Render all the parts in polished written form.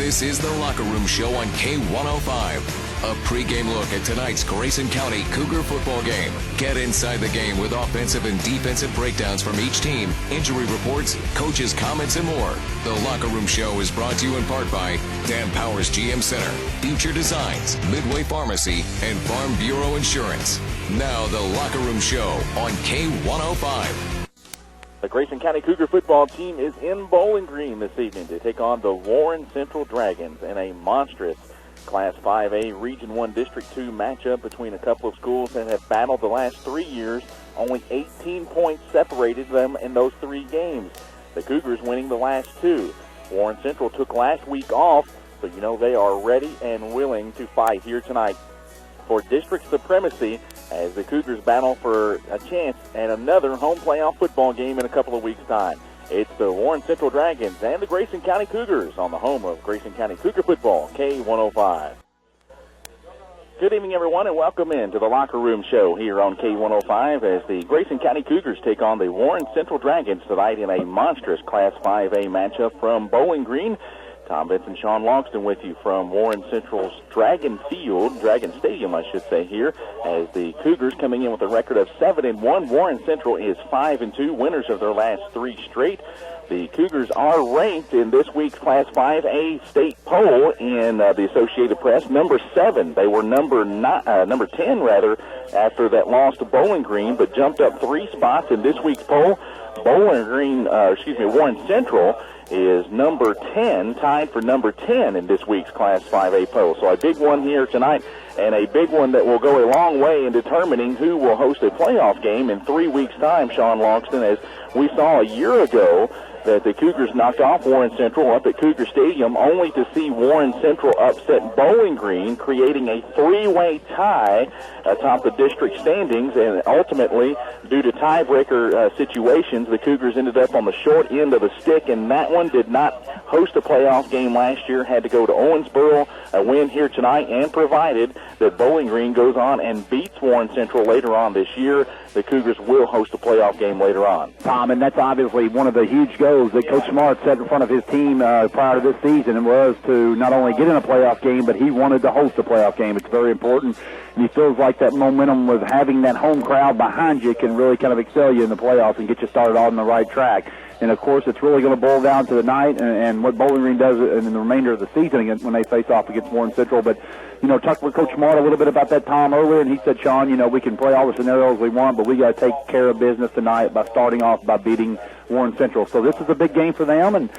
This is the Locker Room Show on K105. A pregame look at tonight's Grayson County Cougar football game. Get inside the game with offensive and defensive breakdowns from each team, injury reports, coaches' comments, and more. The Locker Room Show is brought to you in part by Dan Powers GM Center, Future Designs, Midway Pharmacy, and Farm Bureau Insurance. Now the Locker Room Show on K105. The Grayson County Cougar football team is in Bowling Green this evening to take on the Warren Central Dragons in a monstrous Class 5A Region 1 District 2 matchup between a couple of schools that have battled the last 3 years. Only 18 points separated them in those 3 games. The Cougars winning the last 2. Warren Central took last week off, so you know they are ready and willing to fight here tonight for district supremacy as the Cougars battle for a chance at another home playoff football game in a couple of weeks' time. It's the Warren Central Dragons and the Grayson County Cougars on the home of Grayson County Cougar football, K105. Good evening, everyone, and welcome in to the Locker Room Show here on K105 as the Grayson County Cougars take on the Warren Central Dragons tonight in a monstrous Class 5A matchup from Bowling Green. Tom Benson, Sean Longston with you from Warren Central's Dragon Stadium, I should say here, as the Cougars coming in with a record of 7-1. Warren Central is 5-2, winners of their last 3 straight. The Cougars are ranked in this week's Class 5A state poll in the Associated Press, number 7. They were number 10 after that loss to Bowling Green, but jumped up 3 spots in this week's poll. Warren Central is number 10, tied for number 10 in this week's Class 5A poll. So a big one here tonight, and a big one that will go a long way in determining who will host a playoff game in 3 weeks' time, Sean Longston, as we saw a year ago that the Cougars knocked off Warren Central up at Cougar Stadium, only to see Warren Central upset Bowling Green, creating a 3-way tie atop the district standings. And ultimately, due to tiebreaker situations, the Cougars ended up on the short end of the stick, and that one did not host a playoff game last year, had to go to Owensboro. A win here tonight, and provided that Bowling Green goes on and beats Warren Central later on this year, the Cougars will host a playoff game later on. Tom, and that's obviously one of the huge goals that Coach Smart set in front of his team prior to this season, and was to not only get in a playoff game, but he wanted to host a playoff game. It's very important, and he feels like that momentum with having that home crowd behind you can really kind of excel you in the playoffs and get you started on the right track. And, of course, it's really going to boil down to the night and what Bowling Green does in the remainder of the season when they face off against Warren Central. But, talked with Coach Smart a little bit about that, Tom, earlier, and he said, Sean, we can play all the scenarios we want, but we got to take care of business tonight by starting off by beating Warren Central. So this is a big game for them, and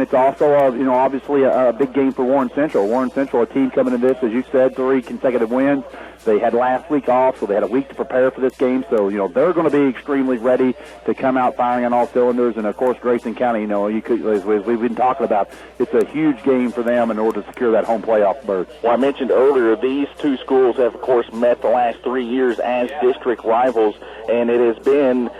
it's also, obviously a big game for Warren Central. Warren Central, a team coming into this, as you said, 3 consecutive wins. They had last week off, so they had a week to prepare for this game. So, they're going to be extremely ready to come out firing on all cylinders. And, of course, Grayson County, as we've been talking about, it's a huge game for them in order to secure that home playoff berth. Well, I mentioned earlier, these 2 schools have, of course, met the last 3 years as district rivals, and it has been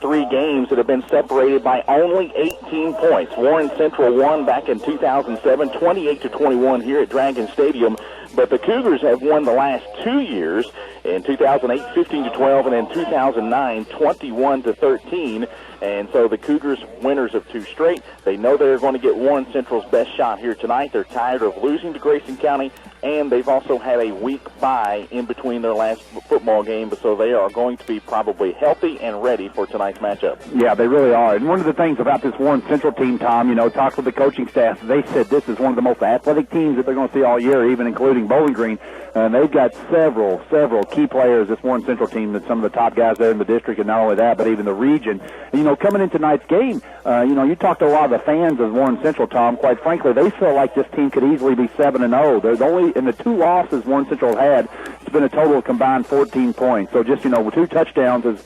3 games that have been separated by only 18 points. Warren Central won back in 2007, 28-21 here at Dragon Stadium. But the Cougars have won the last 2 years, in 2008, 15-12, and in 2009, 21-13. And so the Cougars, winners of 2 straight, they know they're going to get Warren Central's best shot here tonight. They're tired of losing to Grayson County, and they've also had a week bye in between their last football game, so they are going to be probably healthy and ready for tonight's matchup. Yeah, they really are. And one of the things about this Warren Central team, Tom, talked with the coaching staff, they said this is one of the most athletic teams that they're going to see all year, even including Bowling Green. And they've got several key players, this Warren Central team, that some of the top guys there in the district, and not only that, but even the region. And, coming into tonight's game, you talked to a lot of the fans of Warren Central, Tom. Quite frankly, they feel like this team could easily be 7-0. There's only, in the 2 losses Warren Central had, it's been a total of combined 14 points. So just, 2 touchdowns has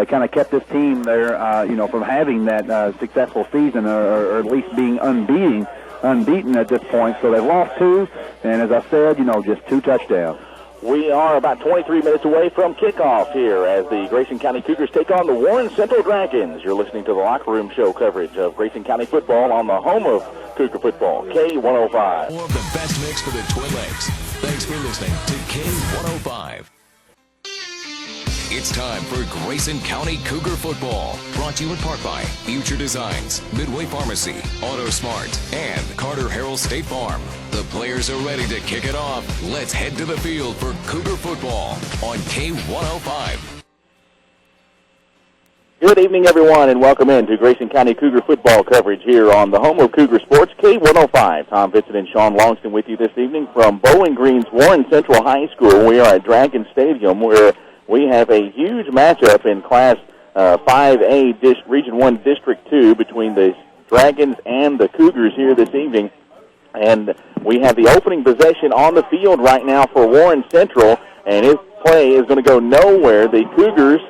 kind of kept this team there, from having that successful season, or at least being unbeaten at this point. So they've lost 2, and as I said, just 2 touchdowns. We are about 23 minutes away from kickoff here as the Grayson County Cougars take on the Warren Central Dragons. You're listening to the Locker Room Show coverage of Grayson County football on the home of Cougar football, K105. More of the best mix for the Twin Lakes. Thanks for listening to K105. It's time for Grayson County Cougar football. Brought to you in part by Future Designs, Midway Pharmacy, Auto Smart, and Carter Herald Memorial State Farm. The players are ready to kick it off. Let's head to the field for Cougar football on K105. Good evening, everyone, and welcome in to Grayson County Cougar football coverage here on the home of Cougar Sports, K105. Tom Vincent and Sean Longston with you this evening from Bowling Green's Warren Central High School. We are at Dragon Stadium, where we have a huge matchup in Class 5A Region 1 District 2 between the Dragons and the Cougars here this evening. And we have the opening possession on the field right now for Warren Central, and his play is going to go nowhere. The Cougars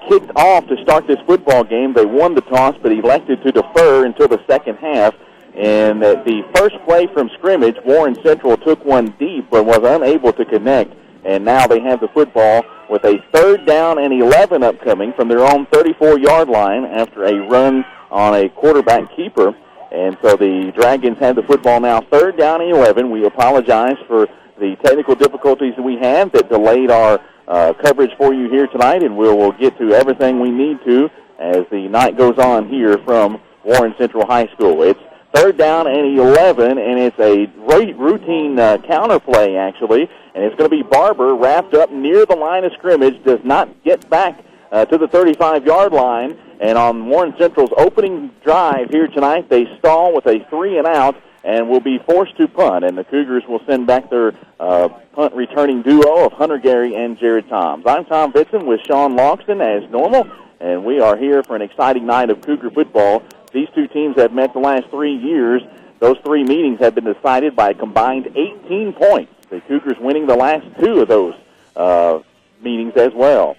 kicked off to start this football game. They won the toss, but elected to defer until the second half. And the first play from scrimmage, Warren Central took one deep but was unable to connect. And now they have the football with a 3rd down and 11 upcoming from their own 34-yard line after a run on a quarterback keeper. And so the Dragons have the football now, 3rd down and 11. We apologize for the technical difficulties that we have that delayed our coverage for you here tonight, and we'll get to everything we need to as the night goes on here from Warren Central High School. It's 3rd down and 11, and it's a routine counter play, actually, and it's going to be Barber wrapped up near the line of scrimmage, does not get back to the 35-yard line, and on Warren Central's opening drive here tonight, they stall with a 3-and-out and will be forced to punt, and the Cougars will send back their punt returning duo of Hunter Gary and Jared Toms. I'm Tom Vincent with Sean Longston as normal, and we are here for an exciting night of Cougar football. These two teams have met the last 3 years. Those 3 meetings have been decided by a combined 18 points. The Cougars winning the last 2 of those meetings as well.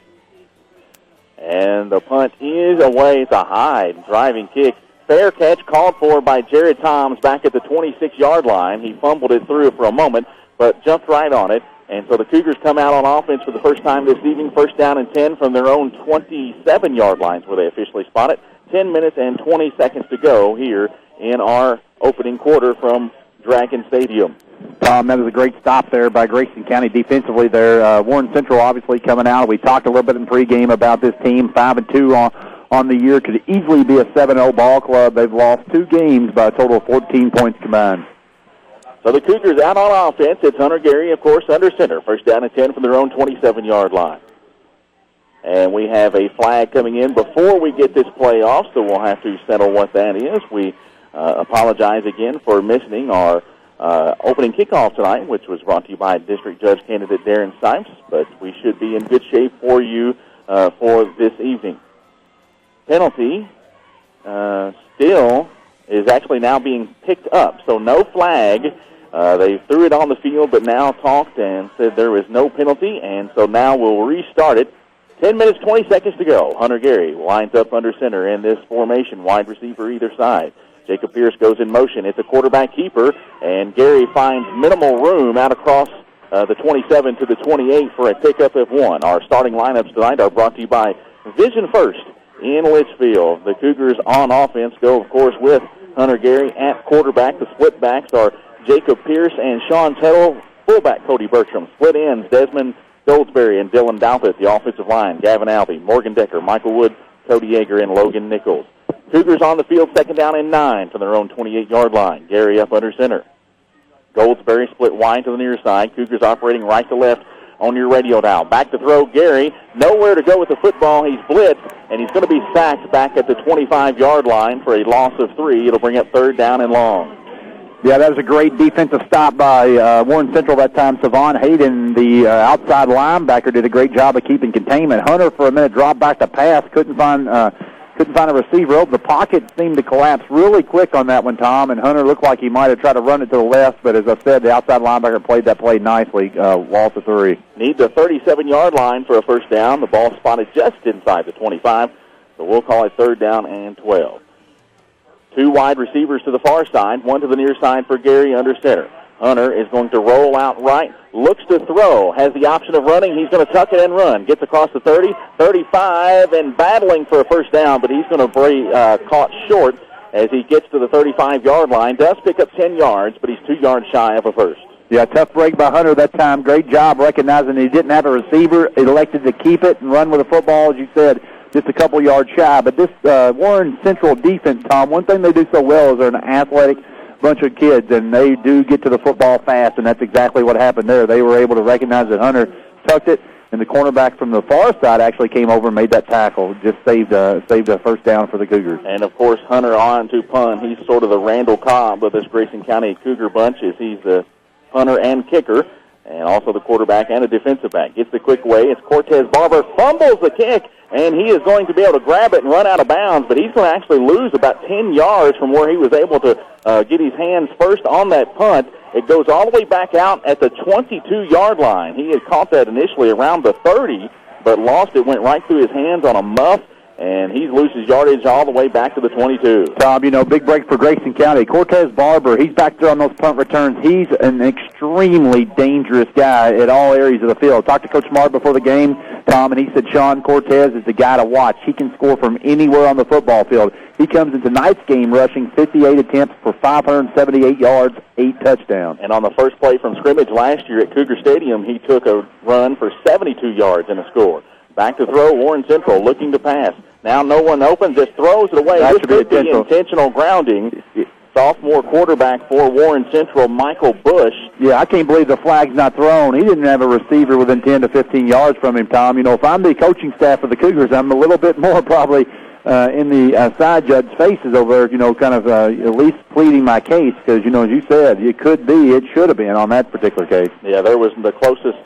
And the punt is away. It's a high driving kick. Fair catch called for by Jared Toms back at the 26-yard line. He fumbled it through for a moment, but jumped right on it. And so the Cougars come out on offense for the first time this evening, 1st down and 10 from their own 27-yard lines where they officially spot it. 10 minutes and 20 seconds to go here in our opening quarter from Dragon Stadium. That was a great stop there by Grayson County defensively there. Warren Central obviously coming out. We talked a little bit in pregame about this team, 5-2 on the year. Could easily be a 7-0 ball club. They've lost 2 games by a total of 14 points combined. So the Cougars out on offense. It's Hunter Gary, of course, under center. 1st down and 10 from their own 27-yard line. And we have a flag coming in before we get this play off, so we'll have to settle what that is. We apologize again for missing our opening kickoff tonight, which was brought to you by District Judge candidate Darren Sipes, but we should be in good shape for you for this evening. Penalty still is actually now being picked up, so no flag. They threw it on the field, but now talked and said there was no penalty, and so now we'll restart it. 10 minutes, 20 seconds to go. Hunter Gary lines up under center in this formation, wide receiver either side. Jacob Pierce goes in motion. It's a quarterback keeper, and Gary finds minimal room out across the 27 to the 28 for a pickup of 1. Our starting lineups tonight are brought to you by Vision First in Litchfield. The Cougars on offense go, of course, with Hunter Gary at quarterback. The split backs are Jacob Pierce and Sean Tettle. Fullback Cody Bertram. Split ends Desmond Goldsberry and Dylan Douthit. The offensive line, Gavin Alvey, Morgan Decker, Michael Wood, Cody Yeager, and Logan Nichols. Cougars on the field, 2nd down and 9 from their own 28-yard line. Gary up under center. Goldsberry split wide to the near side. Cougars operating right to left on your radio dial. Back to throw, Gary. Nowhere to go with the football. He's blitzed, and he's going to be sacked back at the 25-yard line for a loss of 3. It'll bring up 3rd down and long. Yeah, that was a great defensive stop by Warren Central that time. Savon Hayden, the outside linebacker, did a great job of keeping containment. Hunter, for a minute, dropped back to pass, couldn't find a receiver open. The pocket seemed to collapse really quick on that one, Tom, and Hunter looked like he might have tried to run it to the left, but as I said, the outside linebacker played that play nicely, loss of 3. Need the 37-yard line for a 1st down. The ball spotted just inside the 25, so we'll call it 3rd down and 12. 2 wide receivers to the far side, 1 to the near side for Gary under center. Hunter is going to roll out right, looks to throw, has the option of running. He's going to tuck it and run. Gets across the 30, 35, and battling for a 1st down, but he's going to be caught short as he gets to the 35-yard line. Does pick up 10 yards, but he's 2 yards shy of a 1st. Yeah, tough break by Hunter that time. Great job recognizing he didn't have a receiver. He elected to keep it and run with the football, as you said, just a couple yards shy. But this Warren Central defense, Tom, one thing they do so well is they're an athletic, bunch of kids, and they do get to the football fast, and that's exactly what happened there. They were able to recognize that Hunter tucked it, and the cornerback from the far side actually came over and made that tackle, just saved a first down for the Cougars. And, of course, Hunter on to punt. He's sort of the Randall Cobb of this Grayson County Cougar bunch, as he's the punter and kicker, and also the quarterback and a defensive back. Gets the quick way. It's Cortez Barber, fumbles the kick, and he is going to be able to grab it and run out of bounds, but he's going to actually lose about 10 yards from where he was able to get his hands first on that punt. It goes all the way back out at the 22-yard line. He had caught that initially around the 30, but lost it, went right through his hands on a muff, and he loses yardage all the way back to the 22. Tom, big break for Grayson County. Cortez Barber, he's back there on those punt returns. He's an extremely dangerous guy at all areas of the field. Talked to Coach Smart before the game, Tom, and he said Sean Cortez is the guy to watch. He can score from anywhere on the football field. He comes into tonight's game rushing 58 attempts for 578 yards, 8 touchdowns. And on the first play from scrimmage last year at Cougar Stadium, he took a run for 72 yards in a score. Back to throw, Warren Central looking to pass. Now no one open, just throws it away. This could be intentional grounding. Sophomore quarterback for Warren Central, Michael Bush. Yeah, I can't believe the flag's not thrown. He didn't have a receiver within 10 to 15 yards from him, Tom. If I'm the coaching staff of the Cougars, I'm a little bit more probably in the side judge faces over there, kind of at least pleading my case because, as you said, it should have been on that particular case. Yeah, there was the closest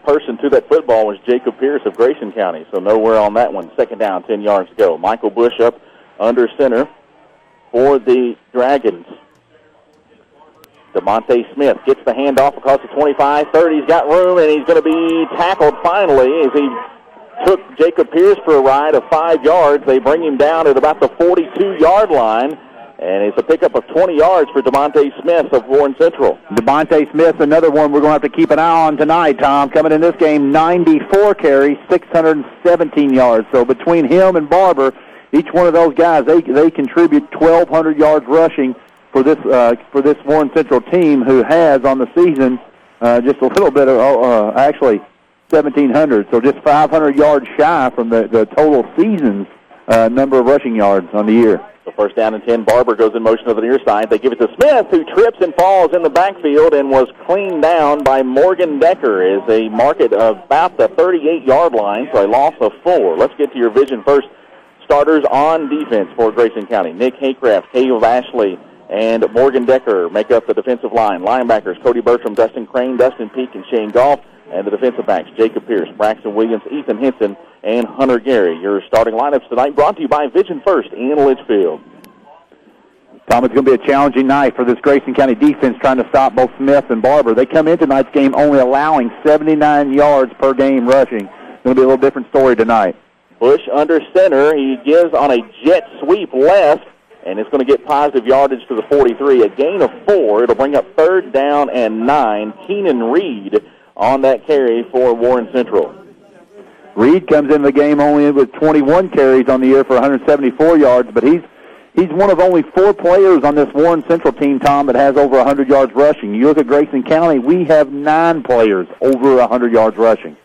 person to that football was Jacob Pierce of Grayson County, so nowhere on that one. Second down, 10 yards to go. Michael Bush up under center for the Dragons. DeMonte Smith gets the handoff across the 25-30. He's got room, and he's going to be tackled finally as he took Jacob Pierce for a ride of 5 yards. They bring him down at about the 42-yard line. And it's a pickup of 20 yards for DeMonte Smith of Warren Central. DeMonte Smith, another one we're going to have to keep an eye on tonight, Tom. Coming in this game, 94 carries, 617 yards. So between him and Barber, each one of those guys, they contribute 1,200 yards rushing for this Warren Central team, who has on the season just a little bit of actually 1,700. So just 500 yards shy from the total season's number of rushing yards on the year. So first down and 10, Barber goes in motion to the near side. They give it to Smith, who trips and falls in the backfield and was cleaned down by Morgan Decker as they mark it about the 38-yard line, so a loss of 4. Let's get to your Vision First starters on defense for Grayson County. Nick Haycraft, Cave Ashley, and Morgan Decker make up the defensive line. Linebackers, Cody Bertram, Dustin Crane, Dustin Peak, and Shane Goff. And the defensive backs, Jacob Pierce, Braxton Williams, Ethan Henson, and Hunter Gary. Your starting lineups tonight brought to you by Vision First in Litchfield. Tom, it's going to be a challenging night for this Grayson County defense trying to stop both Smith and Barber. They come in tonight's game only allowing 79 yards per game rushing. It's going to be a little different story tonight. Bush under center. He gives on a jet sweep left, and it's going to get positive yardage to the 43. A gain of 4. It'll bring up third down and 9. Keenan Reed on that carry for Warren Central. Reed comes into the game only with 21 carries on the year for 174 yards, but he's one of only 4 players on this Warren Central team, Tom, that has over 100 yards rushing. You look at Grayson County, we have 9 players over 100 yards rushing.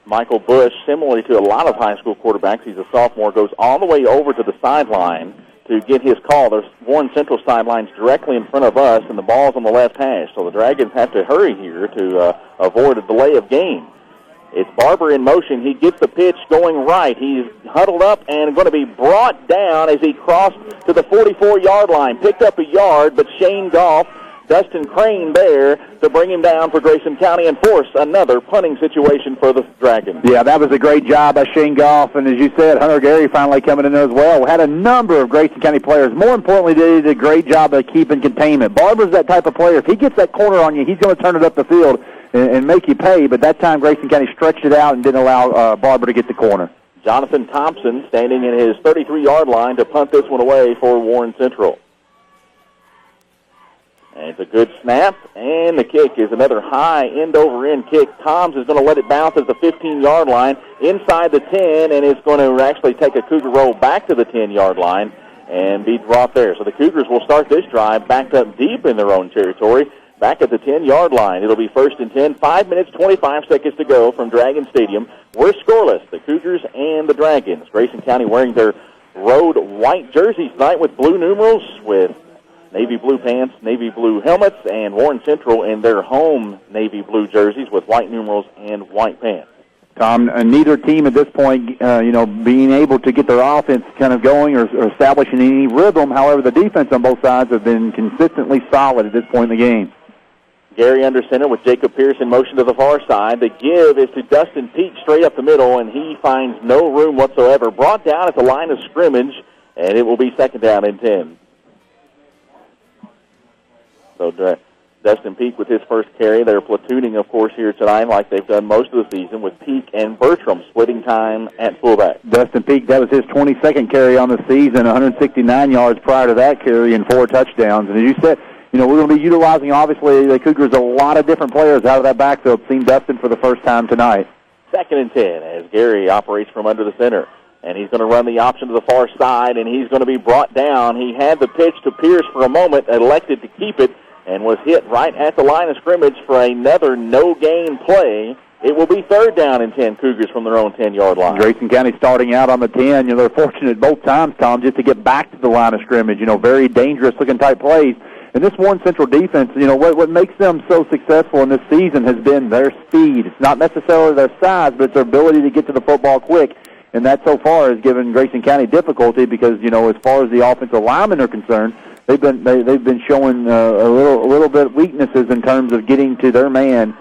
Michael Bush, similarly to a lot of high school quarterbacks, he's a sophomore, goes all the way over to the sideline to get his call. There's Warren Central sidelines directly in front of us, and the ball's on the left hash. So the Dragons have to hurry here to avoid a delay of game. It's Barber in motion. He gets the pitch going right. He's huddled up and going to be brought down as he crossed to the 44-yard line. Picked up a yard, but Shane Goff, Dustin Crane there to bring him down for Grayson County and force another punting situation for the Dragons. Yeah, that was a great job by Shane Goff, and as you said, Hunter Gary finally coming in there as well. We had a number of Grayson County players. More importantly, they did a great job of keeping containment. Barber's that type of player. If he gets that corner on you, he's going to turn it up the field and make you pay, but that time Grayson County stretched it out and didn't allow Barber to get the corner. Jonathan Thompson standing in his 33-yard line to punt this one away for Warren Central. And it's a good snap, and the kick is another high end-over-end kick. Toms is going to let it bounce at the 15-yard line inside the 10, and it's going to actually take a Cougar roll back to the 10-yard line and be dropped there. So the Cougars will start this drive backed up deep in their own territory, back at the 10-yard line. It'll be 1st and 10, 5 minutes, 25 seconds to go from Dragon Stadium. We're scoreless, the Cougars and the Dragons. Grayson County wearing their road white jerseys tonight with blue numerals with navy blue pants, navy blue helmets, and Warren Central in their home navy blue jerseys with white numerals and white pants. Tom, neither team at this point, being able to get their offense kind of going or establishing any rhythm. However, the defense on both sides have been consistently solid at this point in the game. Gary under center with Jacob Pierce in motion to the far side. The give is to Dustin Peak straight up the middle, and he finds no room whatsoever. Brought down at the line of scrimmage, and it will be second down and 10. So Dustin Peak with his first carry. They're platooning, of course, here tonight like they've done most of the season with Peak and Bertram splitting time at fullback. Dustin Peak, that was his 22nd carry on the season, 169 yards prior to that carry and 4 touchdowns. And as you said, we're going to be utilizing, obviously, the Cougars, a lot of different players out of that backfield. Seen Dustin for the first time tonight. Second and 10 as Gary operates from under the center. And he's going to run the option to the far side, and he's going to be brought down. He had the pitch to Pierce for a moment, elected to keep it, and was hit right at the line of scrimmage for another no-gain play. It will be third down and 10 Cougars from their own 10-yard line. Grayson County starting out on the 10. They're fortunate both times, Tom, just to get back to the line of scrimmage. Very dangerous-looking type plays. And this Warren Central defense, what makes them so successful in this season has been their speed. It's not necessarily their size, but it's their ability to get to the football quick. And that so far has given Grayson County difficulty because, as far as the offensive linemen are concerned, they've been showing a little bit weaknesses in terms of getting to their man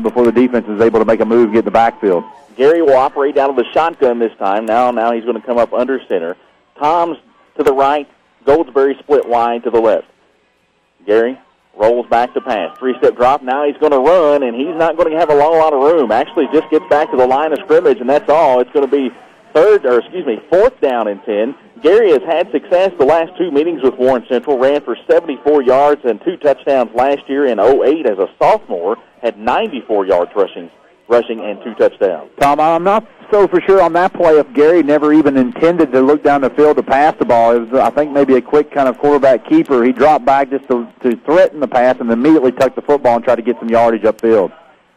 before the defense is able to make a move and get in the backfield. Gary will operate out of the shotgun this time. Now he's going to come up under center. Tom's to the right, Goldsberry split wide to the left. Gary rolls back to pass. 3-step drop. Now he's going to run, and he's not going to have a lot of room. Actually just gets back to the line of scrimmage, and that's all. It's going to be fourth down and 10. Gary has had success the last 2 meetings with Warren Central. Ran for 74 yards and 2 touchdowns last year in 08 as a sophomore. Had 94 yards rushing and 2 touchdowns. Tom, I'm not so for sure on that play if Gary never even intended to look down the field to pass the ball. It was, I think, maybe a quick kind of quarterback keeper. He dropped back just to threaten the pass and immediately tucked the football and tried to get some yardage upfield.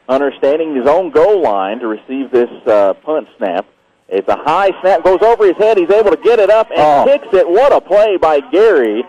Hunter standing his own goal line to receive this punt snap. It's a high snap, goes over his head. He's able to get it up and kicks it. What a play by Gary.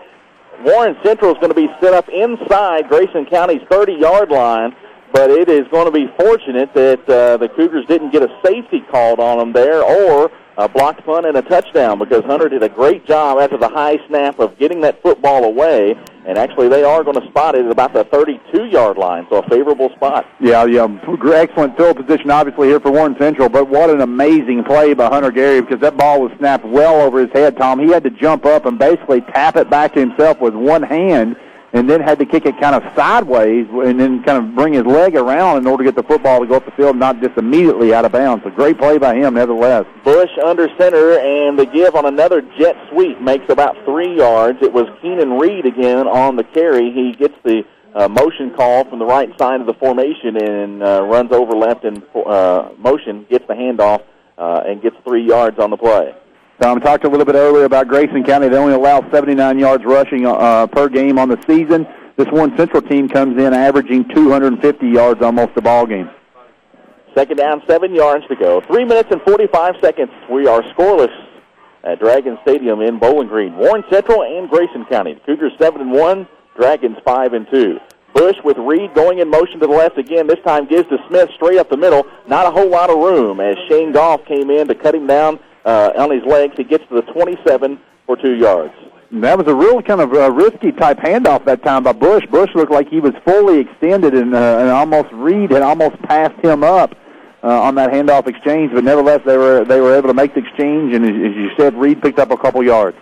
Warren Central is going to be set up inside Grayson County's 30-yard line, but it is going to be fortunate that the Cougars didn't get a safety called on them there or a blocked punt and a touchdown because Hunter did a great job after the high snap of getting that football away, and actually they are going to spot it at about the 32-yard line, so a favorable spot. Yeah, excellent field position obviously here for Warren Central, but what an amazing play by Hunter Gary because that ball was snapped well over his head, Tom. He had to jump up and basically tap it back to himself with one hand and then had to kick it kind of sideways and then kind of bring his leg around in order to get the football to go up the field, not just immediately out of bounds. A great play by him, nevertheless. Bush under center, and the give on another jet sweep makes about 3 yards. It was Keenan Reed again on the carry. He gets the motion call from the right side of the formation and runs over left in motion, gets the handoff, and gets 3 yards on the play. Tom, talked a little bit earlier about Grayson County. They only allow 79 yards rushing per game on the season. This Warren Central team comes in averaging 250 yards almost a ball game. Second down, 7 yards to go. 3 minutes and 45 seconds. We are scoreless at Dragon Stadium in Bowling Green. Warren Central and Grayson County. The Cougars 7-1, Dragons 5-2. Bush with Reed going in motion to the left again. This time gives to Smith straight up the middle. Not a whole lot of room as Shane Goff came in to cut him down on his legs. He gets to the 27 for 2 yards. That was a real kind of risky type handoff that time by Bush. Bush looked like he was fully extended, and almost Reed had almost passed him up on that handoff exchange. But nevertheless, they were able to make the exchange, and as you said, Reed picked up a couple yards.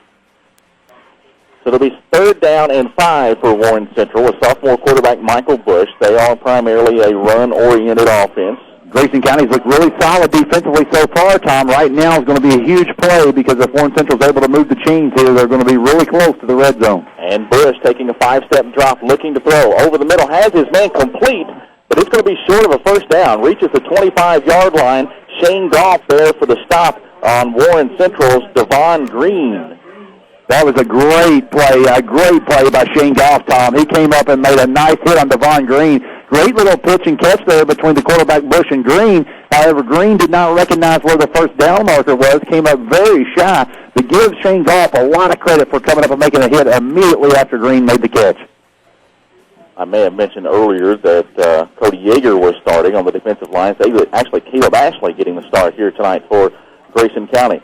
So it'll be third down and 5 for Warren Central with sophomore quarterback Michael Bush. They are primarily a run-oriented offense. Grayson County's looked really solid defensively so far, Tom. Right now is going to be a huge play because if Warren Central's able to move the chains here, they're going to be really close to the red zone. And Bush taking a 5-step drop, looking to throw. Over the middle, has his man complete, but it's going to be short of a first down. Reaches the 25-yard line. Shane Goff there for the stop on Warren Central's Devon Green. That was a great play by Shane Goff, Tom. He came up and made a nice hit on Devon Green. Great little pitch and catch there between the quarterback Bush and Green. However, Green did not recognize where the first down marker was, came up very shy. But give Shane Goff a lot of credit for coming up and making a hit immediately after Green made the catch. I may have mentioned earlier that Cody Yeager was starting on the defensive line. Actually, Caleb Ashley getting the start here tonight for Grayson County.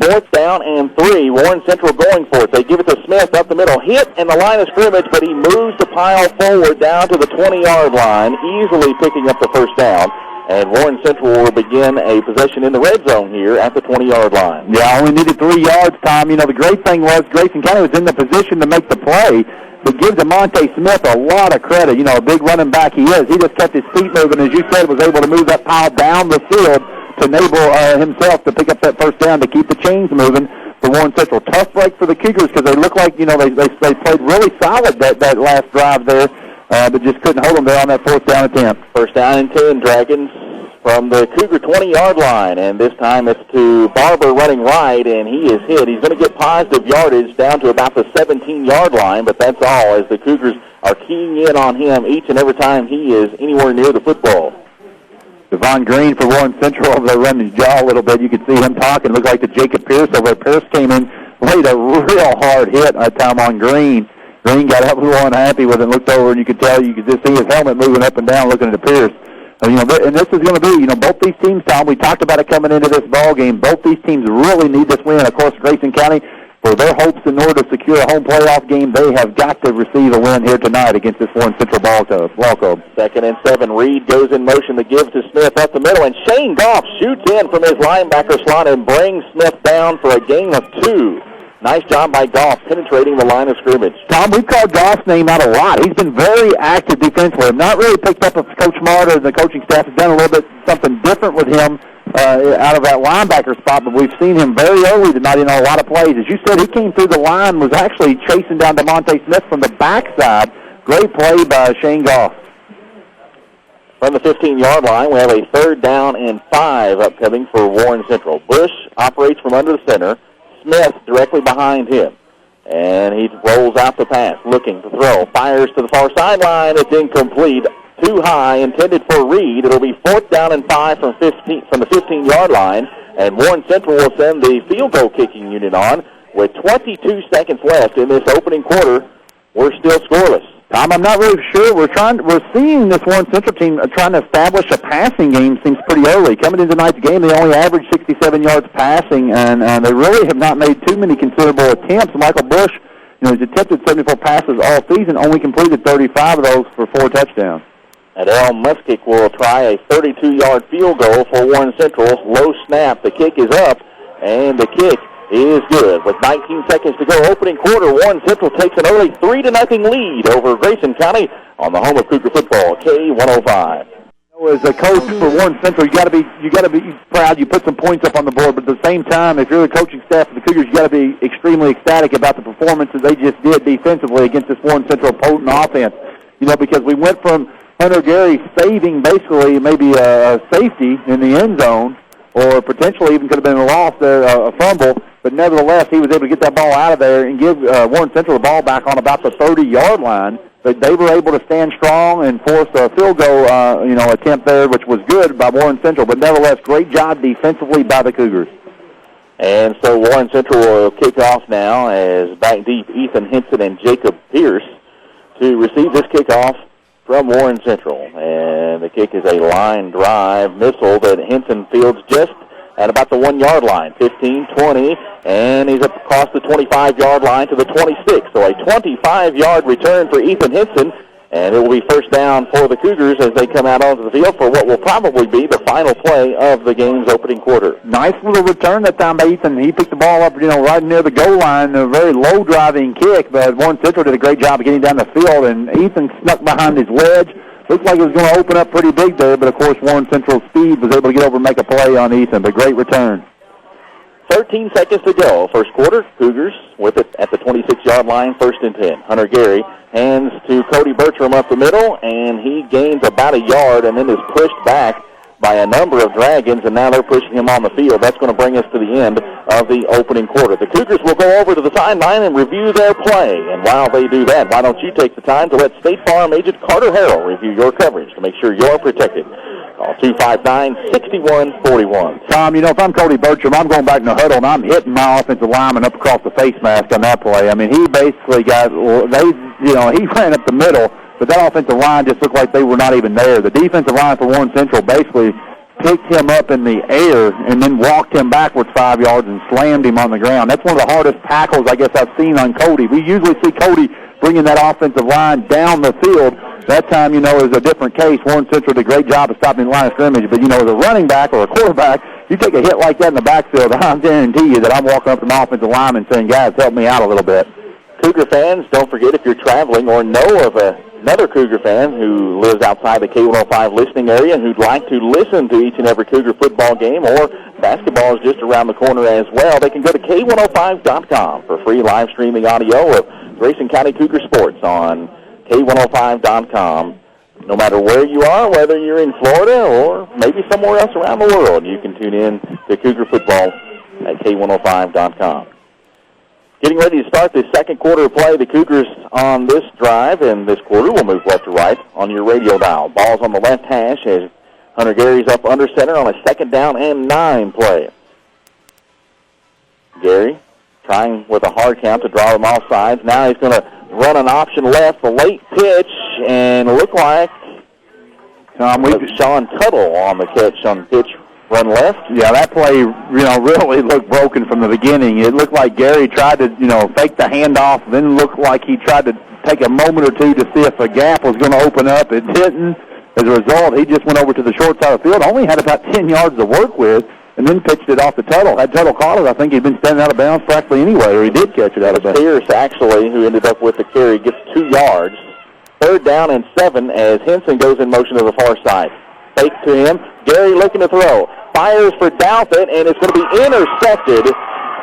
4th down and 3. Warren Central going for it. They give it to Smith up the middle. Hit in the line of scrimmage, but he moves the pile forward down to the 20-yard line, easily picking up the first down. And Warren Central will begin a possession in the red zone here at the 20-yard line. Yeah, only needed 3 yards, Tom. You know, the great thing was Grayson County was in the position to make the play, but give DeMonte Smith a lot of credit. You know, a big running back he is. He just kept his feet moving, as you said, was able to move that pile down the field to enable himself to pick up that first down to keep the chains moving for Warren Central. Tough break for the Cougars because they look like, you know, they played really solid that last drive there, but just couldn't hold them there on that 4th down attempt. 1st down and 10, Dragons from the Cougar 20-yard line, and this time it's to Barber running right, and he is hit. He's going to get positive yardage down to about the 17-yard line, but that's all as the Cougars are keying in on him each and every time he is anywhere near the football. Devon Green for Warren Central over there running his jaw a little bit. You could see him talking. It looked like the Jacob Pierce over there. Pierce came in, laid a real hard hit time on Green. Green got up a little unhappy with it and looked over, and you could just see his helmet moving up and down looking at Pierce. You know, and this is going to be, you know, both these teams, Tom, we talked about it coming into this ball game. Both these teams really need this win. Of course, Grayson County, for their hopes in order to secure a home playoff game, they have got to receive a win here tonight against this Warren Central ball club. 2nd and 7. Reed goes in motion to give to Smith up the middle, and Shane Goff shoots in from his linebacker slot and brings Smith down for a gain of 2. Nice job by Goff penetrating the line of scrimmage. Tom, we've called Goff's name out a lot. He's been very active defensively. I've not really picked up if Coach Marta and the coaching staff has done a little bit something different with him out of that linebacker spot, but we've seen him very early tonight in a lot of plays. As you said, he came through the line, was actually chasing down DeMonte Smith from the backside. Great play by Shane Goff. From the 15-yard line, we have a 3rd down and 5 upcoming for Warren Central. Bush operates from under the center. Smith directly behind him. And he rolls out the pass, looking to throw. Fires to the far sideline. It's incomplete. Too high, intended for Reed. It'll be 4th down and 5 from the 15-yard line. And Warren Central will send the field goal kicking unit on. With 22 seconds left in this opening quarter, we're still scoreless. Tom, I'm not really sure. We're seeing this Warren Central team trying to establish a passing game seems pretty early. Coming into tonight's game, they only averaged 67 yards passing, and they really have not made too many considerable attempts. Michael Bush, you know, he's attempted 74 passes all season, only completed 35 of those for 4 touchdowns. And Al Muskick will try a 32-yard field goal for Warren Central. Low snap. The kick is up, and the kick is good. With 19 seconds to go, opening quarter, Warren Central takes an early 3-0 lead over Grayson County on the home of Cougar football, K105. As a coach for Warren Central, you got to be proud. You put some points up on the board, but at the same time, if you're the coaching staff of the Cougars, you got to be extremely ecstatic about the performances they just did defensively against this Warren Central potent offense. You know, because we went from Hunter Gary saving basically maybe a safety in the end zone, or potentially even could have been a loss there, a fumble. But nevertheless, he was able to get that ball out of there and give Warren Central the ball back on about the 30-yard line. But they were able to stand strong and force a field goal, attempt there, which was good by Warren Central. But nevertheless, great job defensively by the Cougars. And so Warren Central will kick off now as back deep Ethan Henson and Jacob Pierce to receive this kickoff from Warren Central. And the kick is a line drive missile that Henson fields just at about the 1-yard line, 15, 20, and he's across the 25-yard line to the 26. So a 25-yard return for Ethan Henson, and it will be 1st down for the Cougars as they come out onto the field for what will probably be the final play of the game's opening quarter. Nice little return that time by Ethan. He picked the ball up, right near the goal line, a very low driving kick, but Warren Central did a great job of getting down the field, and Ethan snuck behind his wedge. Looked like it was going to open up pretty big there, but of course Warren Central's speed was able to get over and make a play on Ethan, but great return. 13 seconds to go. First quarter, Cougars with it at the 26-yard line, 1st and 10. Hunter Gary hands to Cody Bertram up the middle, and he gains about a yard and then is pushed back by a number of Dragons, and now they're pushing him on the field. That's going to bring us to the end of the opening quarter. The Cougars will go over to the sideline and review their play. And while they do that, why don't you take the time to let State Farm agent Carter Harrell review your coverage to make sure you're protected. Call 259-6141. Tom, if I'm Cody Bertram, I'm going back in the huddle, and I'm hitting my offensive lineman up across the face mask on that play. I mean, he basically he ran up the middle, but that offensive line just looked like they were not even there. The defensive line for Warren Central basically picked him up in the air and then walked him backwards 5 yards and slammed him on the ground. That's one of the hardest tackles I guess I've seen on Cody. We usually see Cody bringing that offensive line down the field. That time, is a different case. Warren Central did a great job of stopping the line of scrimmage. But, as a running back or a quarterback, you take a hit like that in the backfield, I guarantee you that I'm walking up to my offensive lineman saying, guys, help me out a little bit. Cougar fans, don't forget if you're traveling or know of another Cougar fan who lives outside the K105 listening area and who'd like to listen to each and every Cougar football game, or basketball is just around the corner as well, they can go to K105.com for free live streaming audio of Grayson County Cougar sports on K105.com. No matter where you are, whether you're in Florida or maybe somewhere else around the world, you can tune in to Cougar football at K105.com. Getting ready to start the second quarter of play. The Cougars on this drive, and this quarter will move left to right on your radio dial. Ball's on the left hash as Hunter Gary's up under center on a 2nd down and 9 play. Gary trying with a hard count to draw them off sides. Now he's going to run an option left, a late pitch, and look like Sean Tuttle on the catch on pitch. Run left. Yeah, that play, really looked broken from the beginning. It looked like Gary tried to, fake the handoff, then looked like he tried to take a moment or two to see if a gap was going to open up. It didn't. As a result, he just went over to the short side of the field, only had about 10 yards to work with, and then pitched it off to Tuttle. Had Tuttle caught it, I think he'd been standing out of bounds practically anyway, or he did catch it out of bounds. Pierce, actually, who ended up with the carry, gets 2 yards. 3rd down and 7 as Henson goes in motion to the far side. Fake to him. Gary looking to throw. Fires for Douthit, and it's going to be intercepted.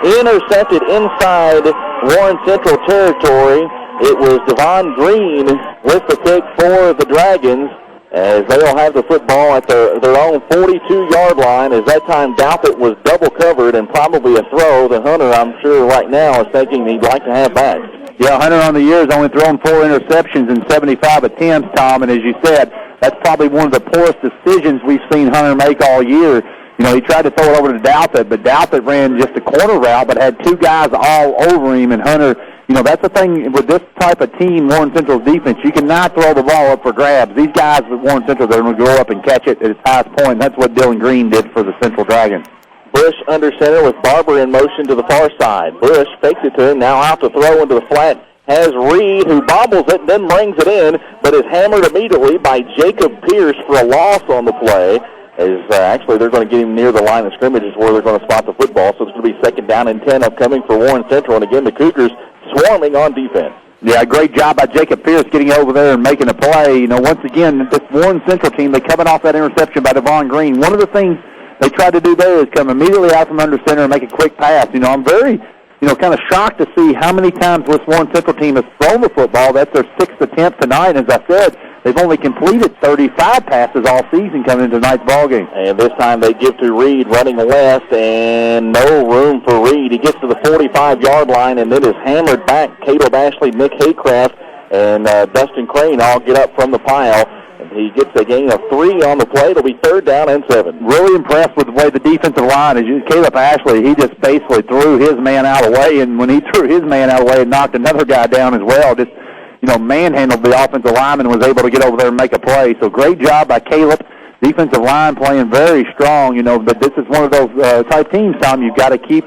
Intercepted inside Warren Central territory. It was Devon Green with the pick for the Dragons, as they'll have the football at their own 42-yard line, as that time Douthit was double covered and probably a throw that Hunter, I'm sure right now, is thinking he'd like to have back. Yeah, Hunter on the year has only thrown 4 interceptions in 75 attempts, Tom, and as you said, that's probably one of the poorest decisions we've seen Hunter make all year. He tried to throw it over to Douthit, but Douthit ran just a corner route, but had 2 guys all over him, and Hunter, that's the thing with this type of team, Warren Central's defense, you cannot throw the ball up for grabs. These guys with Warren Central, they're going to go up and catch it at its highest point, and that's what Dylan Green did for the Central Dragons. Bush under center with Barber in motion to the far side. Bush fakes it to him, now out to throw into the flat. Has Reed, who bobbles it and then brings it in, but is hammered immediately by Jacob Pierce for a loss on the play. Actually, they're going to get him near the line of scrimmage is where they're going to spot the football, so it's going to be 2nd down and 10 upcoming for Warren Central. And again, the Cougars swarming on defense. Yeah, great job by Jacob Pierce getting over there and making a play. Once again, this Warren Central team, they coming off that interception by Devon Green. One of the things they tried to do there is come immediately out from under center and make a quick pass. I'm very kind of shocked to see how many times this Warren Central team has thrown the football. That's their 6th attempt tonight. As I said, they've only completed 35 passes all season coming into tonight's ballgame. And this time they give to Reed running left, and no room for Reed. He gets to the 45-yard line, and then is hammered back. Caleb Ashley, Nick Haycraft, and Dustin Crane all get up from the pile. He gets a gain of 3 on the play. It'll be 3rd down and 7. Really impressed with the way the defensive line is. Caleb Ashley, he just basically threw his man out of the way, and when he threw his man out of the way, it knocked another guy down as well. Just, manhandled the offensive lineman and was able to get over there and make a play. So great job by Caleb. Defensive line playing very strong, but this is one of those type teams, Tom, you've got to keep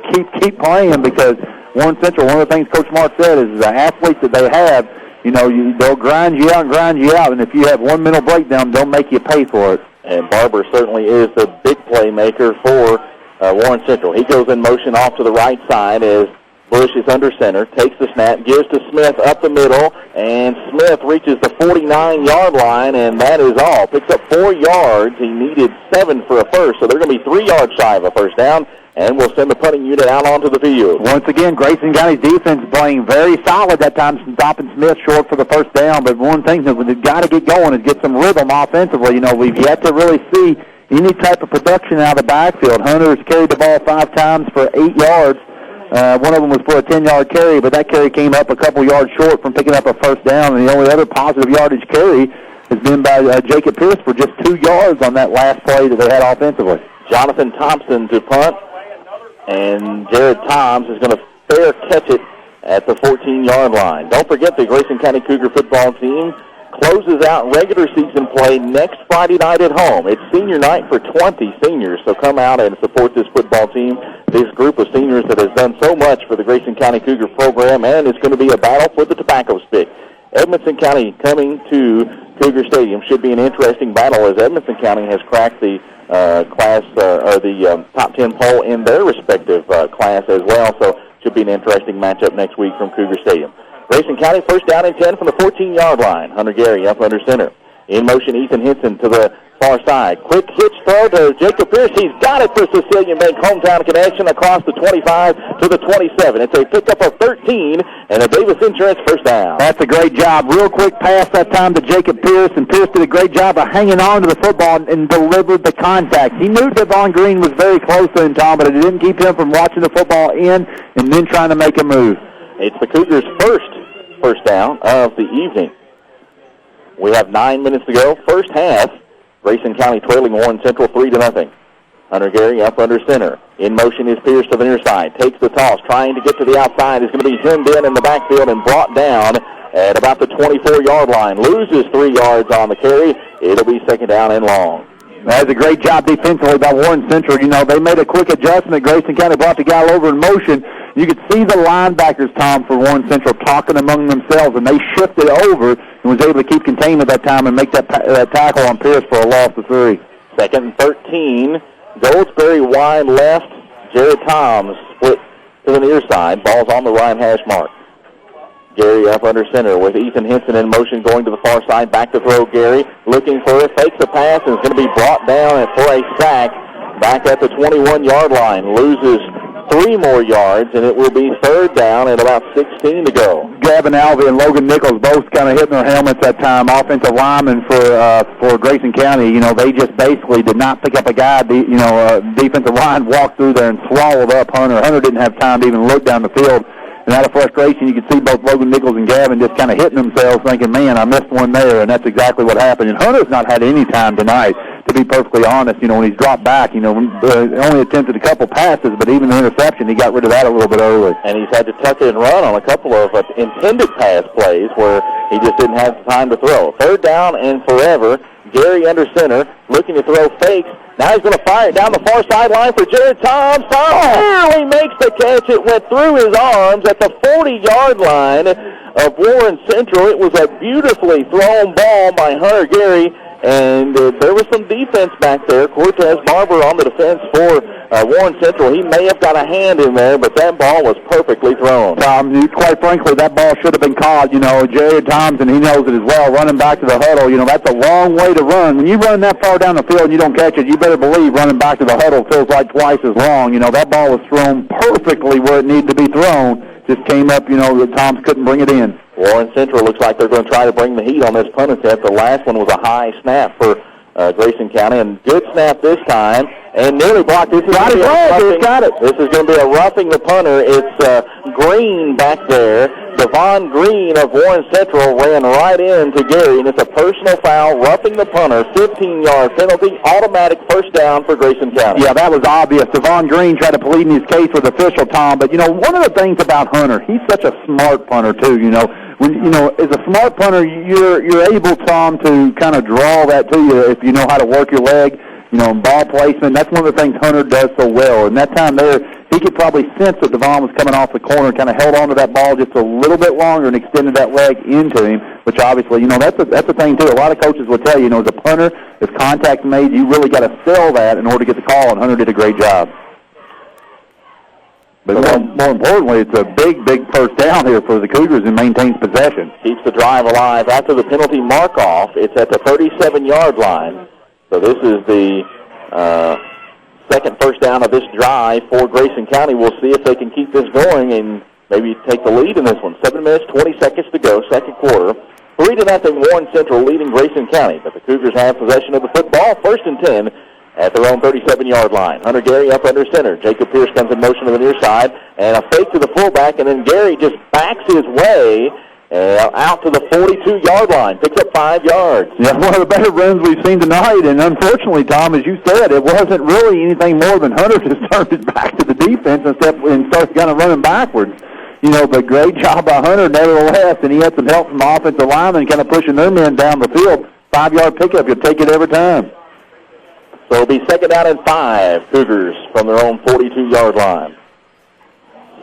playing, because Warren Central, one of the things Coach Smart said is the athletes that they have, they'll grind you out, and if you have one mental breakdown, they'll make you pay for it. And Barber certainly is the big playmaker for Warren Central. He goes in motion off to the right side as Bush is under center, takes the snap, gives to Smith up the middle, and Smith reaches the 49-yard line, and that is all. Picks up 4 yards. He needed 7 for a first, so they're going to be 3 yards shy of a first down, and we'll send the punting unit out onto the field. Once again, Grayson County's defense playing very solid that time, stopping Smith short for the first down, but one thing that we've got to get going is get some rhythm offensively. We've yet to really see any type of production out of the backfield. Hunter has carried the ball 5 times for 8 yards. One of them was for a 10-yard carry, but that carry came up a couple yards short from picking up a first down, and the only other positive yardage carry has been by Jacob Pierce for just 2 yards on that last play that they had offensively. Jonathan Thompson to punt, and Jared Toms is going to fair catch it at the 14-yard line. Don't forget the Grayson County Cougar football team closes out regular season play next Friday night at home. It's senior night for 20 seniors, so come out and support this football team, this group of seniors that has done so much for the Grayson County Cougar program, and it's going to be a battle for the tobacco stick. Edmonson County coming to Cougar Stadium should be an interesting battle, as Edmonson County has cracked the top 10 poll in their respective class as well, so should be an interesting matchup next week from Cougar Stadium. Grayson County first down and 10 from the 14-yard line. Hunter Gary up under center. In motion, Ethan Henson to the far side. Quick hitch throw to Jacob Pierce. He's got it for Sicilian Bank hometown connection across the 25 to the 27. It's a pickup of 13 and a Davis Insurance first down. That's a great job. Real quick pass that time to Jacob Pierce, and Pierce did a great job of hanging on to the football and delivered the contact. He knew Devon Green was very close to him, Tom, but it didn't keep him from watching the football in and then trying to make a move. It's the Cougars' first down of the evening. We have 9 minutes to go. First half, Grayson County trailing Warren Central 3-0. Hunter Gary up under center. In motion is Pierce to the near side. Takes the toss, trying to get to the outside. Is going to be hemmed in the backfield and brought down at about the 24-yard line. Loses 3 yards on the carry. It'll be second down and long. That was a great job defensively by Warren Central. You know, they made a quick adjustment. Grayson County brought the guy over in motion. You could see the linebackers, Tom, for Warren Central talking among themselves, and they shifted over and was able to keep containment that time and make that tackle on Pierce for a loss of 3. Second and 13. Goldsberry wide left. Jared Toms split to the near side. Ball's on the right hash mark. Gary up under center with Ethan Henson in motion going to the far side. Back to throw Gary. Looking for it. Fakes the pass and is going to be brought down and for a sack back at the 21-yard line. Loses 3 more yards, and it will be third down and about 16 to go. Gavin Alvey and Logan Nichols both kind of hitting their helmets that time. Offensive linemen for Grayson County, you know, they just basically did not pick up a guy. Defensive line walked through there and swallowed up Hunter. Hunter didn't have time to even look down the field. And out of frustration, you could see both Logan Nichols and Gavin just kind of hitting themselves thinking, man, I missed one there, and that's exactly what happened. And Hunter's not had any time tonight, to be perfectly honest. You know, when he's dropped back, you know, only attempted a couple passes, but even the interception, he got rid of that a little bit early. And he's had to tuck it and run on a couple of intended pass plays where he just didn't have the time to throw. Third down and forever. Gary under center, looking to throw fakes. Now he's going to fire it down the far sideline for Jared Toms. Barely makes the catch. It went through his arms at the 40-yard line of Warren Central. It was a beautifully thrown ball by Hunter Gary, and there was some defense back there. Cortez Barber on the defense for Warren Central. He may have got a hand in there, but that ball was perfectly thrown. Quite frankly, that ball should have been caught. You know, Jared Thompson, he knows it as well, running back to the huddle. You know, that's a long way to run. When you run that far down the field and you don't catch it, you better believe running back to the huddle feels like twice as long. You know, that ball was thrown perfectly where it needed to be thrown. Just came up, you know, Toms couldn't bring it in. Warren Central looks like they're going to try to bring the heat on this punt attempt. The last one was a high snap for Grayson County, and good snap this time, and nearly blocked. This is going to be a roughing the punter. It's Green back there. Devon Green of Warren Central ran right into Gary, and it's a personal foul, roughing the punter, 15-yard penalty, automatic first down for Grayson County. Yeah, that was obvious. Devon Green tried to plead in his case with official Tom, but, you know, one of the things about Hunter, he's such a smart punter, too, you know. When, you know, as a smart punter, you're able, Tom, to kind of draw that to you if you know how to work your leg, you know, ball placement. That's one of the things Hunter does so well. And that time there, he could probably sense that Devon was coming off the corner, kind of held on to that ball just a little bit longer and extended that leg into him, which obviously, you know, that's a thing, too. A lot of coaches will tell you, you know, as a punter, if contact's made, you really got to sell that in order to get the call, and Hunter did a great job. But more importantly, it's a big, big first down here for the Cougars and maintains possession. Keeps the drive alive. After the penalty mark-off, it's at the 37-yard line. So this is the second first down of this drive for Grayson County. We'll see if they can keep this going and maybe take the lead in this one. 7 minutes, 20 seconds to go, second quarter. 3-0 Warren Central leading Grayson County. But the Cougars have possession of the football. First and 10 at their own 37-yard line. Hunter Gary up under center. Jacob Pierce comes in motion to the near side, and a fake to the fullback, and then Gary just backs his way out to the 42-yard line. Picks up 5 yards. Yeah, one of the better runs we've seen tonight, and unfortunately, Tom, as you said, it wasn't really anything more than Hunter just turned his back to the defense and started kind of running backwards. But great job by Hunter nevertheless, and he had some help from the offensive linemen kind of pushing their men down the field. 5-yard pickup, you'll take it every time. So it'll be 2nd down and 5, Cougars from their own 42-yard line.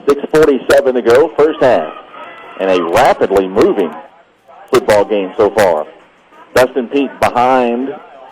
6:47 to go, first half. And a rapidly moving football game so far. Dustin Peak behind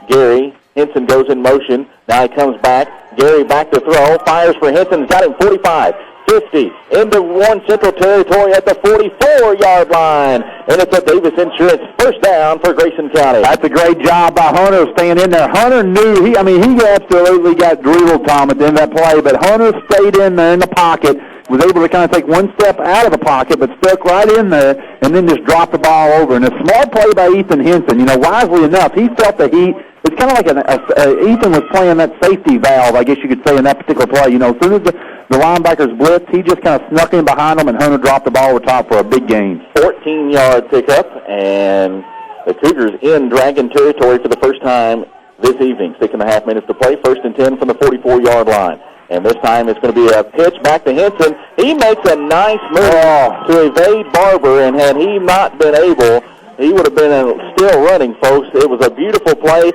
Gary. Henson goes in motion. Now he comes back. Gary back to throw. Fires for Henson. He's got him 45, 50, into Warren Central territory at the 44-yard line. And it's a Davis Insurance first down for Grayson County. That's a great job by Hunter staying in there. Hunter knew, he absolutely got dribbled, Tom, at the end of that play, but Hunter stayed in there in the pocket, was able to kind of take one step out of the pocket, but stuck right in there, and then just dropped the ball over. And a smart play by Ethan Henson. Wisely enough, he felt the heat. It's kind of like Ethan was playing that safety valve, I guess you could say, in that particular play. As soon as the linebackers blitzed, he just kind of snuck in behind them, and Hunter dropped the ball over top for a big gain. 14-yard pickup, and the Cougars in Dragon territory for the first time this evening. 6.5 minutes to play, 1st and 10 from the 44-yard line. And this time it's going to be a pitch back to Henson. He makes a nice move to evade Barber, and had he not been able, he would have been still running, folks. It was a beautiful play.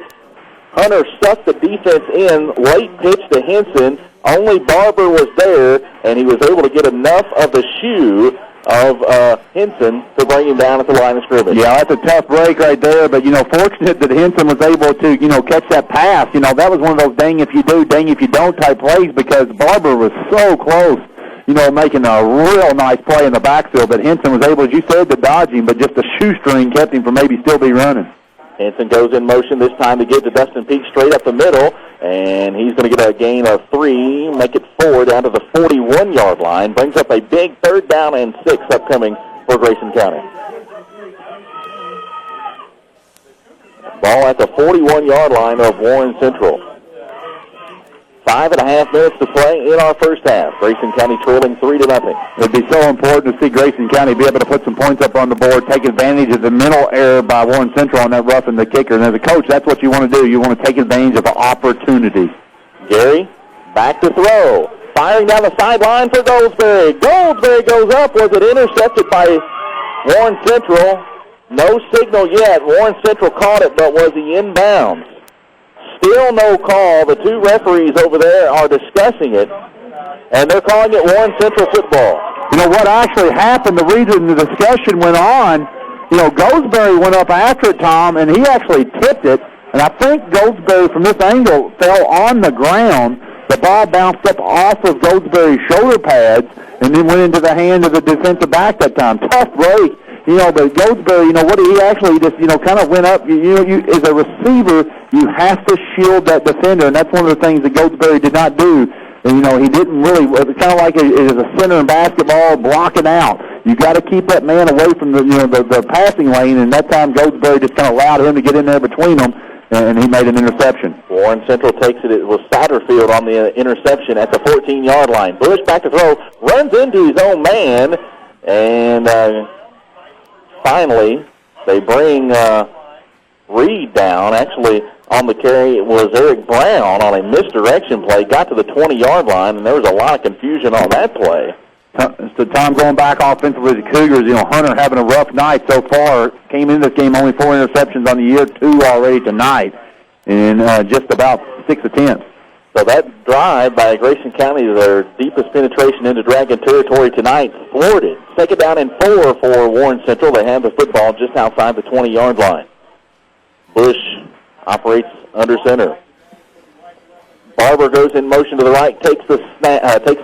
Hunter sucked the defense in, late pitch to Henson. Only Barber was there, and he was able to get enough of the shoe of Henson to bring him down at the line of scrimmage. Yeah, that's a tough break right there, but, fortunate that Henson was able to, catch that pass. That was one of those dang if you do, dang if you don't type plays, because Barber was so close, making a real nice play in the backfield, but Henson was able, as you said, to dodge him, but just the shoestring kept him from maybe still be running. Henson goes in motion this time to get to Dustin Peak straight up the middle, and he's going to get a gain of 3, make it 4 down to the 41-yard line. Brings up a big 3rd down and 6 upcoming for Grayson County. Ball at the 41-yard line of Warren Central. 5.5 minutes to play in our first half. Grayson County trailing 3-0. It'd be so important to see Grayson County be able to put some points up on the board, take advantage of the mental error by Warren Central on that roughing the kicker. And as a coach, that's what you want to do. You want to take advantage of opportunity. Gary, back to throw. Firing down the sideline for Goldsberry. Goldsberry goes up. Was it intercepted by Warren Central? No signal yet. Warren Central caught it, but was he inbounds? Still no call. The 2 referees over there are discussing it, and they're calling it Warren Central football. What actually happened, the reason the discussion went on, Goldsberry went up after it, Tom, and he actually tipped it, and I think Goldsberry from this angle fell on the ground. The ball bounced up off of Goldsberry's shoulder pads and then went into the hand of the defensive back that time. Tough break. But Goldsberry, what he actually just, kind of went up. As a receiver, you have to shield that defender, and that's one of the things that Goldsberry did not do. And, he didn't really, it's kind of like as a center in basketball, blocking out. You got to keep that man away from the passing lane, and that time Goldsberry just kind of allowed him to get in there between them, and he made an interception. Warren Central takes it. It was Satterfield on the interception at the 14-yard line. Bush back to throw, runs into his own man, and finally they bring Reed down. Actually, on the carry, it was Eric Brown on a misdirection play, got to the 20-yard line, and there was a lot of confusion on that play. So, Tom, going back offensively to the Cougars, Hunter having a rough night so far. Came into this game only 4 interceptions on the year, 2 already tonight, and just about 6 attempts. So that drive by Grayson County, their deepest penetration into Dragon territory tonight, thwarted. 2nd down and 4 for Warren Central. They have the football just outside the 20-yard line. Bush operates under center. Barber goes in motion to the right, takes the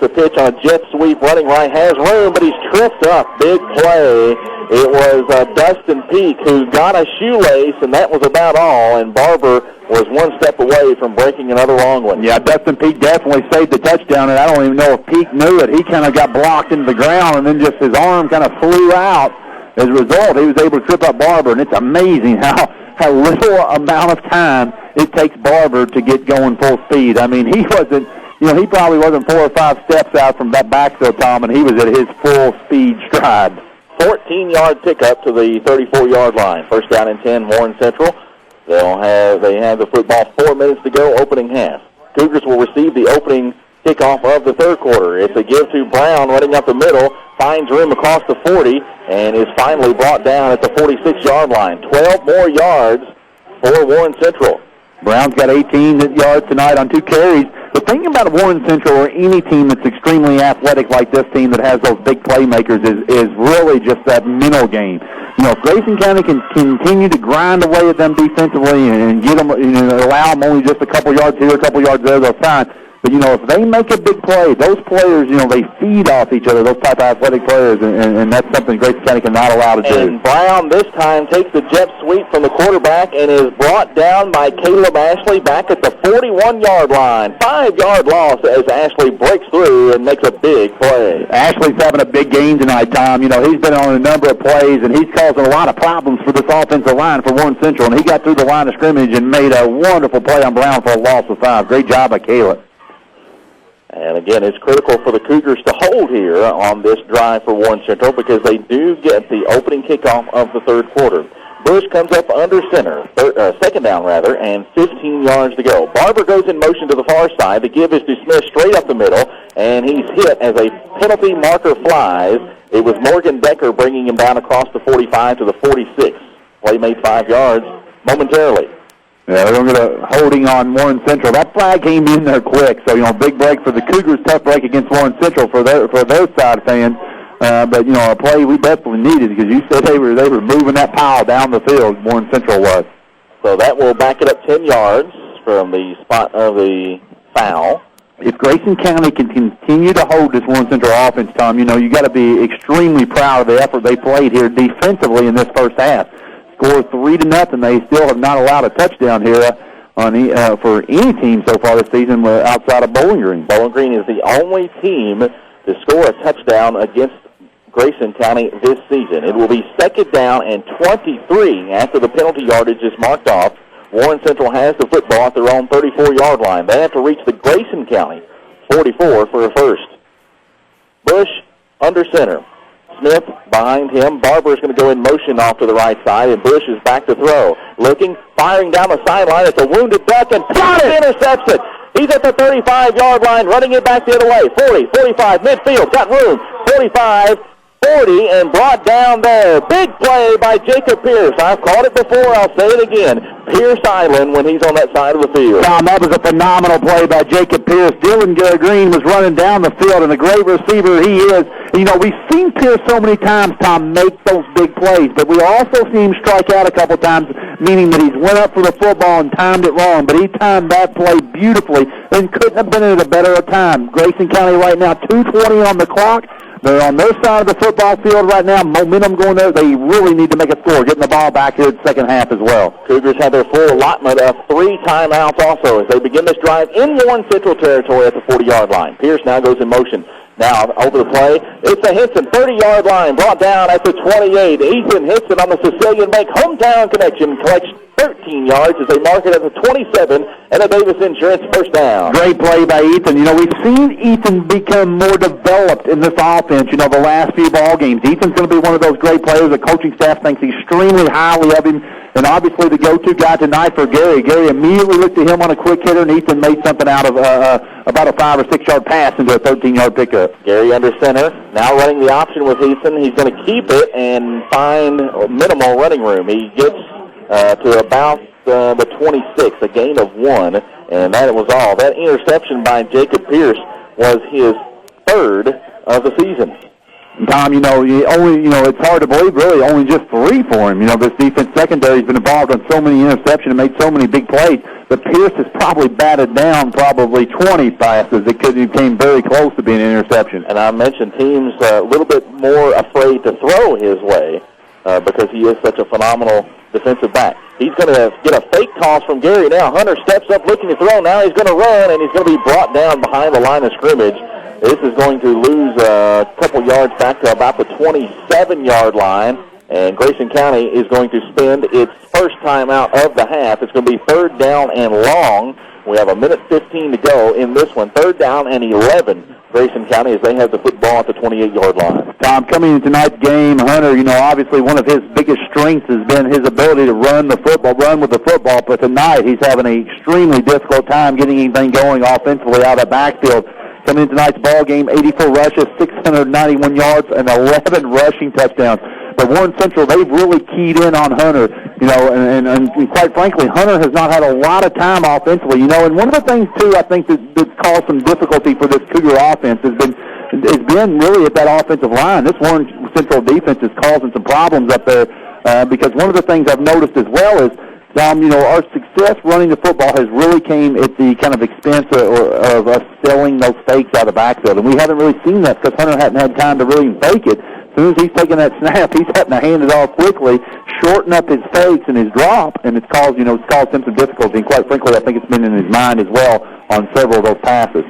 pitch on a jet sweep, running right, has room, but he's tripped up. Big play. It was Dustin Peak who got a shoelace, and that was about all, and Barber was 1 step away from breaking another long one. Yeah, Dustin Peak definitely saved the touchdown, and I don't even know if Peak knew it. He kind of got blocked into the ground, and then just his arm kind of flew out. As a result, he was able to trip up Barber, and it's amazing how little amount of time it takes Barber to get going full speed. I mean, he wasn't, he probably wasn't 4 or 5 steps out from that backfield, Tom, and he was at his full speed stride. 14-yard pickup to the 34-yard line. First down and 10, Warren Central. They have the football, 4 minutes to go, opening half. Cougars will receive the opening kickoff of the third quarter. It's a give to Brown running up the middle, finds room across the 40, and is finally brought down at the 46-yard line. 12 more yards for Warren Central. Brown's got 18 yards tonight on 2 carries. The thing about Warren Central or any team that's extremely athletic like this team that has those big playmakers is really just that mental game. If Grayson County can continue to grind away at them defensively and get them, allow them only just a couple yards here, a couple yards there, they'll fine. But, if they make a big play, those players, they feed off each other, those type of athletic players, and that's something Grayson County cannot allow to do. And Brown this time takes the jet sweep from the quarterback and is brought down by Caleb Ashley back at the 41-yard line. 5-yard loss as Ashley breaks through and makes a big play. Ashley's having a big game tonight, Tom. He's been on a number of plays, and he's causing a lot of problems for this offensive line for Warren Central, and he got through the line of scrimmage and made a wonderful play on Brown for a loss of 5. Great job by Caleb. And again, it's critical for the Cougars to hold here on this drive for Warren Central because they do get the opening kickoff of the third quarter. Bush comes up under center, second down rather, and 15 yards to go. Barber goes in motion to the far side. The give is to Smith straight up the middle, and he's hit as a penalty marker flies. It was Morgan Decker bringing him down across the 45 to the 46. Play made 5 yards momentarily. Yeah, they're going to holding on Warren Central. That flag came in there quick, so big break for the Cougars. Tough break against Warren Central for their side fans. But a play we definitely needed because you said they were moving that pile down the field. Warren Central was. So that will back it up 10 yards from the spot of the foul. If Grayson County can continue to hold this Warren Central offense, Tom, you got to be extremely proud of the effort they played here defensively in this first half. Scored 3-0. They still have not allowed a touchdown here for any team so far this season outside of Bowling Green. Bowling Green is the only team to score a touchdown against Grayson County this season. It will be second down and 23 after the penalty yardage is marked off. Warren Central has the football at their own 34-yard line. They have to reach the Grayson County 44 for a first. Bush under center. Smith behind him. Barber is going to go in motion off to the right side, and Bush is back to throw. Looking, firing down the sideline. It's a wounded duck, and intercepts it. He's at the 35-yard line, running it back the other way. 40, 45, midfield, got room. 45, 40, and brought down there. Big play by Jacob Pierce. I've called it before. I'll say it again. Pierce Island when he's on that side of the field. Tom, that was a phenomenal play by Jacob Pierce. Dylan Green was running down the field, and a great receiver he is. We've seen Pierce so many times, Tom, make those big plays, but we also seen him strike out a couple times, meaning that he's went up for the football and timed it wrong, but he timed that play beautifully and couldn't have been at a better time. Grayson County right now, 2:20 on the clock. They're on their side of the football field right now. Momentum going there. They really need to make a score, getting the ball back here in the second half as well. Cougars have their full allotment of 3 timeouts also as they begin this drive in Warren Central territory at the 40-yard line. Pierce now goes in motion. Now over the play, it's a Hinson 30-yard line brought down at the 28. Ethan Hinson on the Sicilian Bank hometown connection collects 13 yards as they mark it at the 27 and a Davis Insurance first down. Great play by Ethan. We've seen Ethan become more developed in this offense, the last few ball games. Ethan's going to be one of those great players. The coaching staff thinks extremely highly of him, and obviously the go-to guy tonight for Gary. Gary immediately looked at him on a quick hitter, and Ethan made something out of about a 5 or 6 yard pass into a 13-yard pickup. Gary under center, now running the option with Ethan. He's going to keep it and find minimal running room. He gets to about the 26, a gain of 1, and that was all. That interception by Jacob Pierce was his 3rd of the season. Tom, it's hard to believe, really, only just 3 for him. This defense secondary has been involved in so many interceptions and made so many big plays, but Pierce has probably batted down probably 20 passes that came very close to being an interception. And I mentioned teams a little bit more afraid to throw his way because he is such a phenomenal defensive back. He's going to get a fake toss from Gary now. Hunter steps up looking to throw. Now he's going to run, and he's going to be brought down behind the line of scrimmage. This is going to lose a couple yards back to about the 27-yard line, And Grayson County is going to spend its first timeout of the half. It's going to be 3rd down and long. We have 1:15 to go in this one. 3rd down and 11. Grayson County as they have the football at the 28-yard line. Tom, coming into tonight's game, Hunter, obviously one of his biggest strengths has been his ability to run with the football, but tonight he's having an extremely difficult time getting anything going offensively out of the backfield. Coming into tonight's ball game, 84 rushes, 691 yards, and 11 rushing touchdowns. But Warren Central, they've really keyed in on Hunter, and quite frankly, Hunter has not had a lot of time offensively, and one of the things, too, I think that caused some difficulty for this Cougar offense has been really at that offensive line. This Warren Central defense is causing some problems up there because one of the things I've noticed as well is, our success running the football has really came at the kind of expense of us selling those fakes out of the backfield, and we haven't really seen that because Hunter hadn't had time to really fake it. As soon as he's taking that snap, he's having to hand it off quickly, shorten up his fakes and his drop, and it's caused him some difficulty. And quite frankly, I think it's been in his mind as well on several of those passes.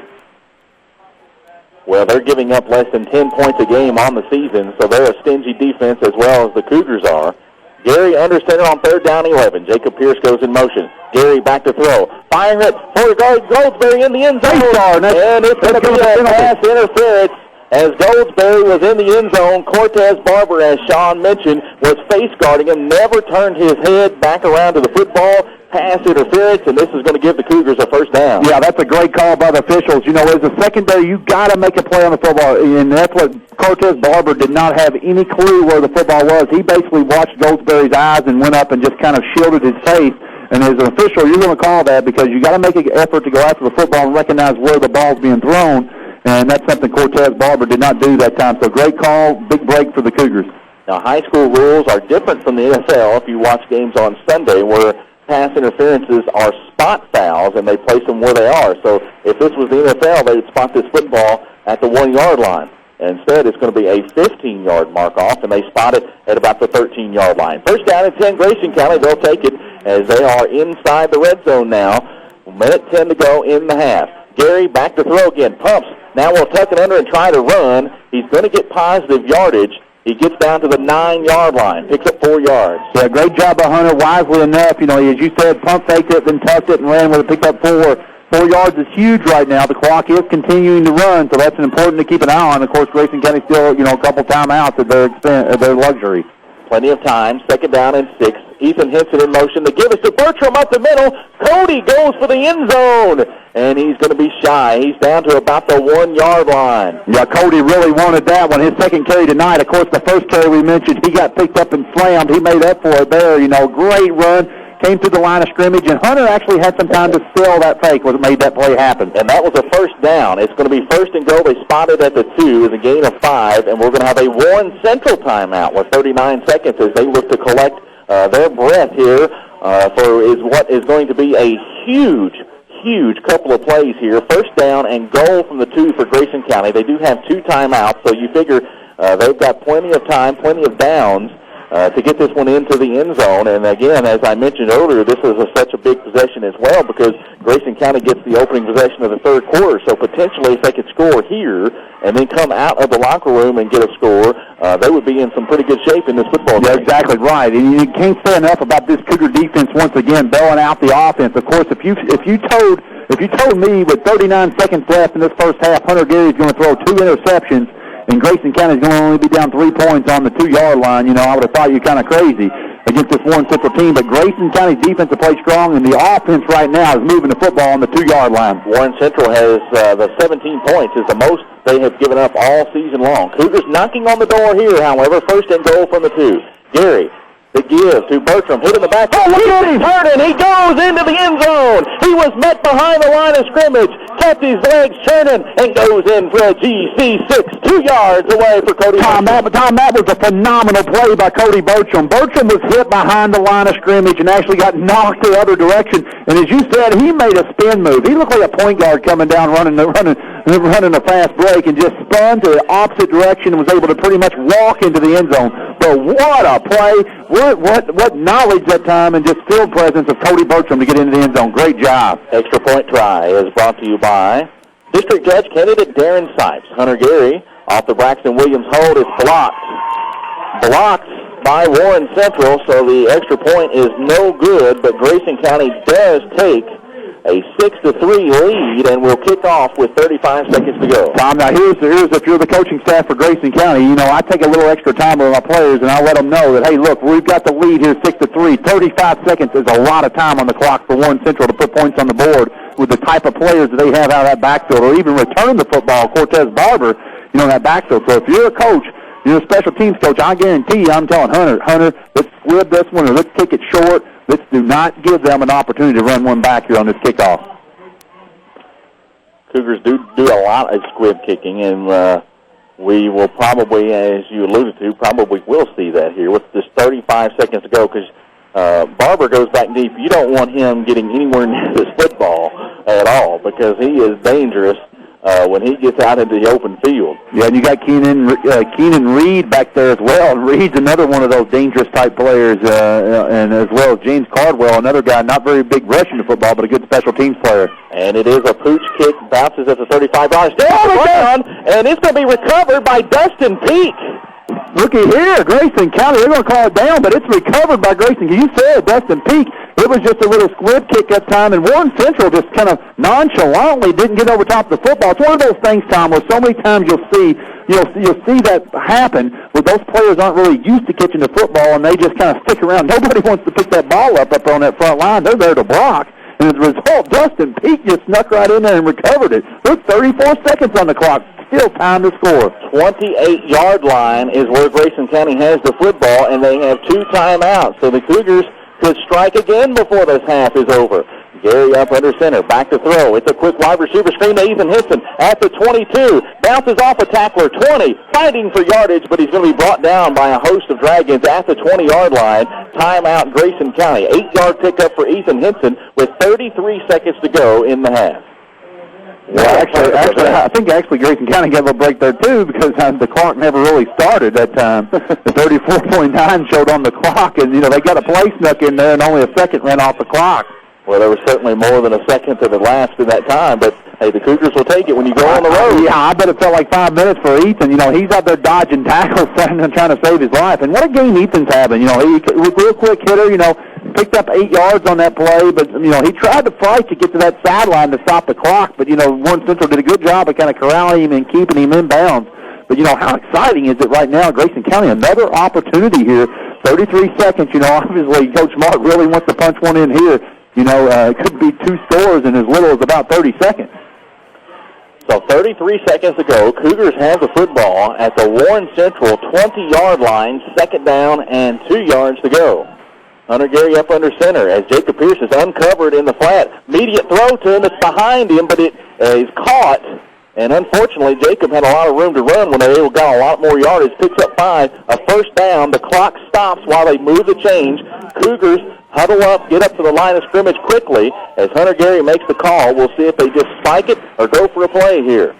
Well, they're giving up less than 10 points a game on the season, so they're a stingy defense as well as the Cougars are. Gary under center on 3rd down 11. Jacob Pierce goes in motion. Gary back to throw. Firing it for Goldsberry in the end zone. And it's going to be a pass interference. As Goldsberry was in the end zone, Cortez Barber, as Sean mentioned, was face guarding him, never turned his head back around to the football. Pass interference, and this is going to give the Cougars a first down. Yeah, that's a great call by the officials. As a secondary, you got to make a play on the football, and that's what Cortez Barber did not have any clue where the football was. He basically watched Goldsberry's eyes and went up and just kind of shielded his face. And as an official, you're going to call that because you got to make an effort to go after the football and recognize where the ball's being thrown. And that's something Cortez Barber did not do that time. So great call, big break for the Cougars. Now, high school rules are different from the NFL. If you watch games on Sunday where pass interferences are spot fouls, and they place them where they are. So if this was the NFL, they would spot this football at the 1-yard line. Instead, it's going to be a 15-yard mark-off, and they spot it at about the 13-yard line. First down and 10, Grayson County. They'll take it as they are inside the red zone now. 1:10 to go in the half. Gary back to throw again. Pumps. Now we'll tuck it under and try to run. He's going to get positive yardage. He gets down to the 9-yard line, picks up 4 yards. Yeah, great job by Hunter. Wisely enough, as you said, pump faked it, then tucked it and ran with it, picked up 4. 4 yards is huge right now. The clock is continuing to run, so that's important to keep an eye on. Of course, Grayson County still, a couple timeouts at their luxury. Plenty of time. 2nd down and 6. Ethan Henson in motion. The give is to Bertram up the middle. Cody goes for the end zone, and he's going to be shy. He's down to about the 1-yard line. Yeah, Cody really wanted that one. His second carry tonight. Of course, the first carry we mentioned, he got picked up and slammed. He made up for it there. Great run. Came through the line of scrimmage, and Hunter actually had some time to sell that fake what made that play happen. And that was a first down. It's going to be 1st and goal. They spotted at the 2 with a gain of 5, and we're going to have a Warren Central timeout with 39 seconds as they look to collect their breath here for what is going to be a huge couple of plays here. First down and goal from the 2 for Grayson County. They do have 2 timeouts, so you figure they've got plenty of time, plenty of downs to get this one into the end zone. And again, as I mentioned earlier, this is such a big possession as well because Grayson County gets the opening possession of the 3rd quarter. So potentially if they could score here and then come out of the locker room and get a score, they would be in some pretty good shape in this football game. Yeah, exactly right. And you can't say enough about this Cougar defense once again, bailing out the offense. Of course, if you told me with 39 seconds left in this first half, Hunter Gary's going to throw 2 interceptions, and Grayson County's going to only be down 3 points on the 2-yard line, I would have thought you kind of crazy against this Warren Central team. But Grayson County's defense has played strong, and the offense right now is moving the football on the 2-yard line. Warren Central has the 17 points is the most they have given up all season long. Cougars knocking on the door here, however. 1st and goal from the 2. Gary. The give to Bertram, hit in the back. Oh, look at him! Turning, he goes into the end zone. He was met behind the line of scrimmage, kept his legs turning, and goes in for a GC6, 2 yards away for Cody. Tom, that was a phenomenal play by Cody Bertram. Bertram was hit behind the line of scrimmage and actually got knocked the other direction. And as you said, he made a spin move. He looked like a point guard coming down, running a fast break, and just spun to the opposite direction and was able to pretty much walk into the end zone. But what a play! What knowledge that time and just field presence of Cody Bertram to get into the end zone. Great job. Extra point try is brought to you by District Judge candidate Darren Sipes. Hunter Gary off the Braxton Williams hold is blocked. by Warren Central, so the extra point is no good, but Grayson County does take a 6-3 lead, and will kick off with 35 seconds to go. Tom, now here's if you're the coaching staff for Grayson County, I take a little extra time with my players, and I let them know that, hey, look, we've got the lead here 6-3. 35 seconds is a lot of time on the clock for Warren Central to put points on the board with the type of players that they have out of that backfield, or even return the football, Cortez Barber, in that backfield. So if you're a coach, you're a special teams coach, I guarantee you, I'm telling Hunter, let's squib this one, or let's kick it short. Let's do not give them an opportunity to run one back here on this kickoff. Cougars do a lot of squib kicking, and we will probably, as you alluded to, probably will see that here with just 35 seconds to go, because Barber goes back deep. You don't want him getting anywhere near this football at all, because he is dangerous when he gets out into the open field. Yeah, and you got Keenan Reed back there as well. And Reed's another one of those dangerous type players, and as well as James Cardwell, another guy, not very big rushing the football, but a good special teams player. And it is a pooch kick, bounces at the 35-yard line, and it's going to be recovered by Dustin Peak. Looky here, Grayson County, they're going to call it down, but it's recovered by Grayson. You said Dustin Peak. It was just a little squib kick that time, and Warren Central just kind of nonchalantly didn't get over top of the football. It's one of those things, Tom, where so many times you'll see that happen where those players aren't really used to catching the football, and they just kind of stick around. Nobody wants to pick that ball up on that front line. They're there to block. And as a result, Dustin Peak just snuck right in there and recovered it. Look, 34 seconds on the clock. Still time to score. 28-yard line is where Grayson County has the football, and they have 2 timeouts. So the Cougars could strike again before this half is over. Gary up under center, back to throw. It's a quick wide receiver screen to Ethan Hinson at the 22. Bounces off a tackler, 20, fighting for yardage, but he's going to be brought down by a host of Dragons at the 20-yard line. Timeout Grayson County. 8-yard pickup for Ethan Hinson with 33 seconds to go in the half. Well, I think Grayson County got a little break there, too, because the clock never really started that time. The 34.9 showed on the clock, and, they got a play snuck in there, and only a second ran off the clock. Well, there was certainly more than a second that had lapsed in that time, but, hey, the Cougars will take it when you go on the road. Yeah, I bet it felt like 5 minutes for Ethan. He's out there dodging tackles, trying to save his life. And what a game Ethan's having. He was a real quick hitter, picked up 8 yards on that play, but, he tried to fight to get to that sideline to stop the clock, but, Warren Central did a good job of kind of corralling him and keeping him in bounds. But, how exciting is it right now, Grayson County, another opportunity here, 33 seconds, obviously Coach Mark really wants to punch one in here. It could be 2 scores in as little as about 30 seconds. So 33 seconds to go. Cougars have the football at the Warren Central 20-yard line, 2nd down and 2 yards to go. Hunter Gary up under center as Jacob Pierce is uncovered in the flat. Immediate throw to him. It's behind him, but it is caught. And unfortunately, Jacob had a lot of room to run when they got a lot more yardage. Picks up 5, a 1st down. The clock stops while they move the change. Cougars huddle up, get up to the line of scrimmage quickly as Hunter Gary makes the call. We'll see if they just spike it or go for a play here.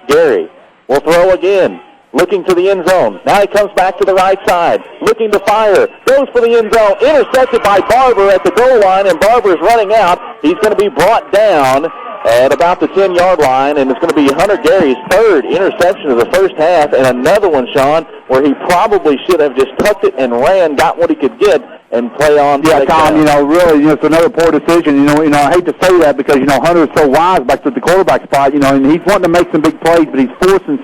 Gary will throw again, looking to the end zone. Now he comes back to the right side, looking to fire. Goes for the end zone, intercepted by Barber at the goal line, and Barber's running out. He's going to be brought down at about the 10-yard line, and it's going to be Hunter Gary's 3rd interception of the first half, and another one, Sean, where he probably should have just tucked it and ran, got what he could get, and play on. Yeah, Tom, really, it's another poor decision. I hate to say that because, Hunter's so wise back to the quarterback spot, and he's wanting to make some big plays, but he's forcing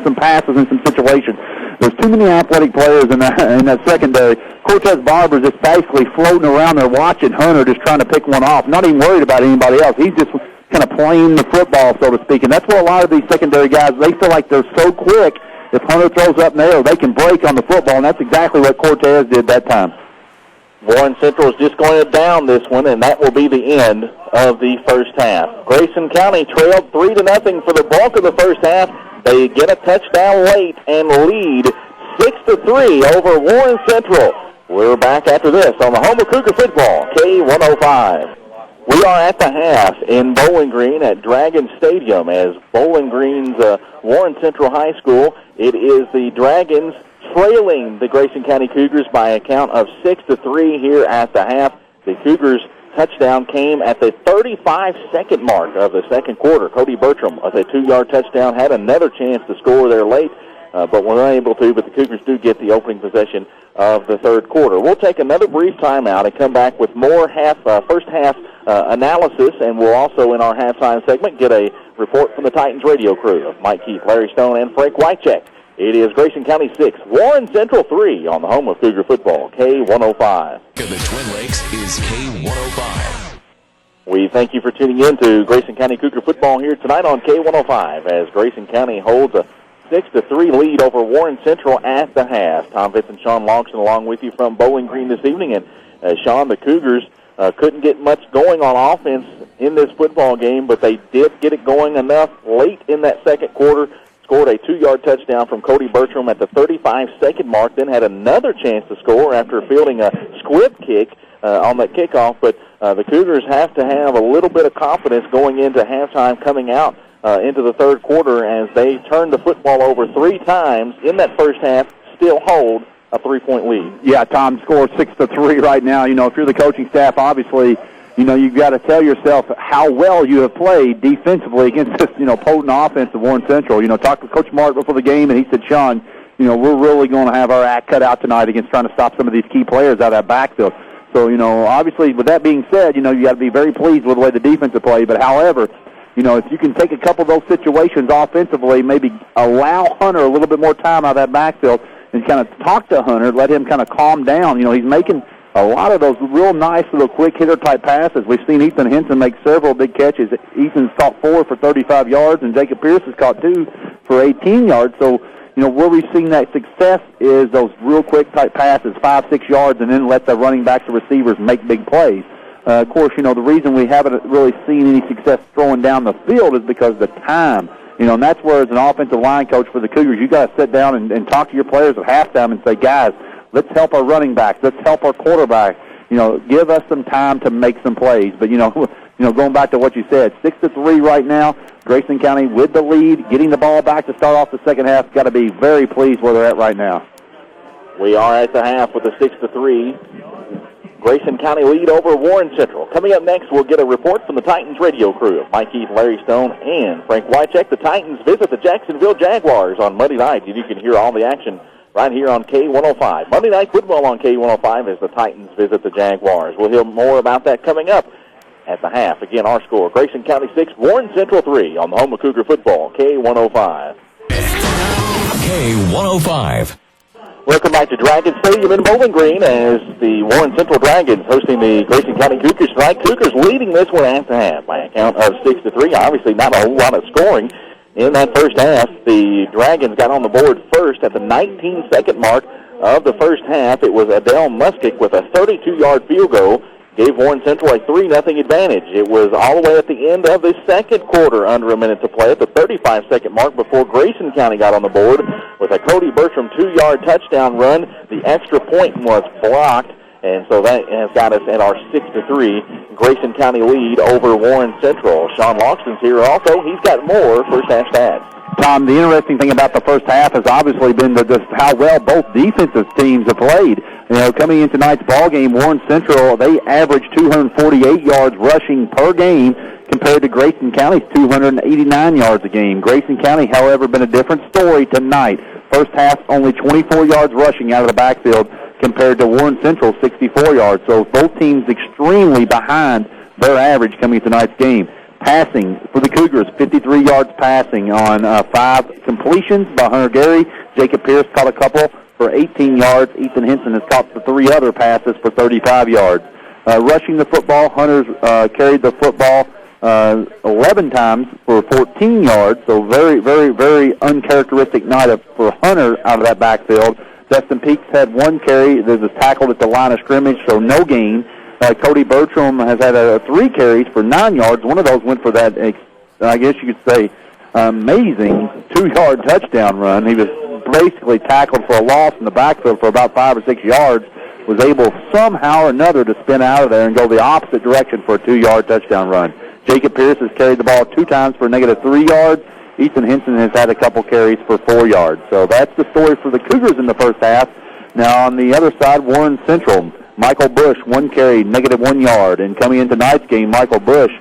some passes in some situations. There's too many athletic players in that secondary. Cortez Barber's just basically floating around there watching Hunter, just trying to pick one off, not even worried about anybody else. He's just kind of playing the football, so to speak, and that's what a lot of these secondary guys, they feel like they're so quick. If Hunter throws up narrow, they can break on the football, and that's exactly what Cortez did that time. Warren Central is just going to down this one, and that will be the end of the first half. Grayson County trailed 3-0 for the bulk of the first half. They get a touchdown late and lead 6-3 over Warren Central. We're back after this on the home of Cougar football, K105. We are at the half in Bowling Green at Dragon Stadium as Bowling Green's Warren Central High School. It is the Dragons trailing the Grayson County Cougars by a count of 6-3 here at the half. The Cougars' touchdown came at the 35-second mark of the second quarter. Cody Bertram with a 2-yard touchdown had another chance to score there late. but were unable to. But the Cougars do get the opening possession of the third quarter. We'll take another brief timeout and come back with more first half analysis, and we'll also, in our halftime segment, get a report from the Titans radio crew of Mike Keith, Larry Stone, and Frank Wycheck. It is Grayson County 6, Warren Central 3 on the home of Cougar football, K105. The Twin Lakes is K105. We thank you for tuning in to Grayson County Cougar football here tonight on K105 as Grayson County holds a 6-3 lead over Warren Central at the half. Tom Fitz and Sean Longston along with you from Bowling Green this evening. And Sean, the Cougars couldn't get much going on offense in this football game, but they did get it going enough late in that second quarter. Scored a 2-yard touchdown from Cody Bertram at the 35-second mark, then had another chance to score after fielding a squib kick on that kickoff. But the Cougars have to have a little bit of confidence going into halftime, coming out into the third quarter as they turn the football over 3 times in that first half, still hold a 3-point lead. Yeah, Tom scored 6-3 right now. You know, if you're the coaching staff, obviously, you know, you've got to tell yourself how well you have played defensively against this, you know, potent offense of Warren Central. You know, talked to Coach Mark before the game, and he said, Sean, you know, we're really going to have our act cut out tonight against trying to stop some of these key players out of that backfield. So, you know, obviously, with that being said, you know, you got to be very pleased with the way the defense has played. But, however, you know, if you can take a couple of those situations offensively, maybe allow Hunter a little bit more time out of that backfield and kind of talk to Hunter, let him kind of calm down. You know, he's making a lot of those real nice little quick hitter type passes. We've seen Ethan Henson make several big catches. Ethan's caught 4 for 35 yards, and Jacob Pierce has caught 2 for 18 yards. So, you know, where we've seen that success is those real quick type passes, 5-6 yards, and then let the running backs and receivers make big plays. Of course, you know, the reason we haven't really seen any success throwing down the field is because of the time. You know, and that's where, as an offensive line coach for the Cougars, you got to sit down and talk to your players at halftime and say, guys, let's help our running backs. Let's help our quarterback. You know, give us some time to make some plays. But, you know, going back to what you said, 6-3 right now. Grayson County with the lead, getting the ball back to start off the second half. Got to be very pleased where they're at right now. We are at the half with a 6-3 Grayson County lead over Warren Central. Coming up next, we'll get a report from the Titans radio crew of Mike Keith, Larry Stone, and Frank Wycheck. The Titans visit the Jacksonville Jaguars on Monday night, and you can hear all the action right here on K105. Monday Night Football on K105 as the Titans visit the Jaguars. We'll hear more about that coming up at the half. Again, our score, Grayson County 6, Warren Central 3 on the home of Cougar football, K105. K105. Welcome back to Dragon Stadium in Bowling Green as the Warren Central Dragons hosting the Grayson County Cougars tonight. Cougars leading this one at the half by a count of 6-3. Obviously not a whole lot of scoring in that first half. The Dragons got on the board first at the 19-second mark of the first half. It was Adele Muskick with a 32-yard field goal. Gave Warren Central a 3-0 advantage. It was all the way at the end of the second quarter, under a minute to play at the 35-second mark before Grayson County got on the board with a Cody Bertram 2-yard touchdown run. The extra point was blocked, and so that has got us at our 6-3 Grayson County lead over Warren Central. Sean Longston's here also. He's got more first half stats. Tom, the interesting thing about the first half has obviously been just how well both defensive teams have played. You know, coming in tonight's ball game, Warren Central, they averaged 248 yards rushing per game compared to Grayson County's 289 yards a game. Grayson County, however, been a different story tonight. First half, only 24 yards rushing out of the backfield compared to Warren Central's 64 yards. So both teams extremely behind their average coming tonight's game. Passing for the Cougars, 53 yards passing on 5 completions by Hunter Gary. Jacob Pierce caught a couple for 18 yards. Ethan Henson has caught the 3 other passes for 35 yards. Rushing the football, Hunter's carried the football 11 times for 14 yards. So very, very, very uncharacteristic night for Hunter out of that backfield. Dustin Peaks had 1 carry that was tackled at the line of scrimmage, so no gain. Cody Bertram has had 3 carries for 9 yards. One of those went for that, I guess you could say, amazing 2-yard touchdown run. He was basically tackled for a loss in the backfield for about 5 or 6 yards, was able somehow or another to spin out of there and go the opposite direction for a 2-yard touchdown run. Jacob Pierce has carried the ball 2 times for -3 yards. Ethan Henson has had a couple carries for 4 yards. So that's the story for the Cougars in the first half. Now on the other side, Warren Central, Michael Bush, 1 carry, -1 yard. And coming in tonight's game, Michael Bush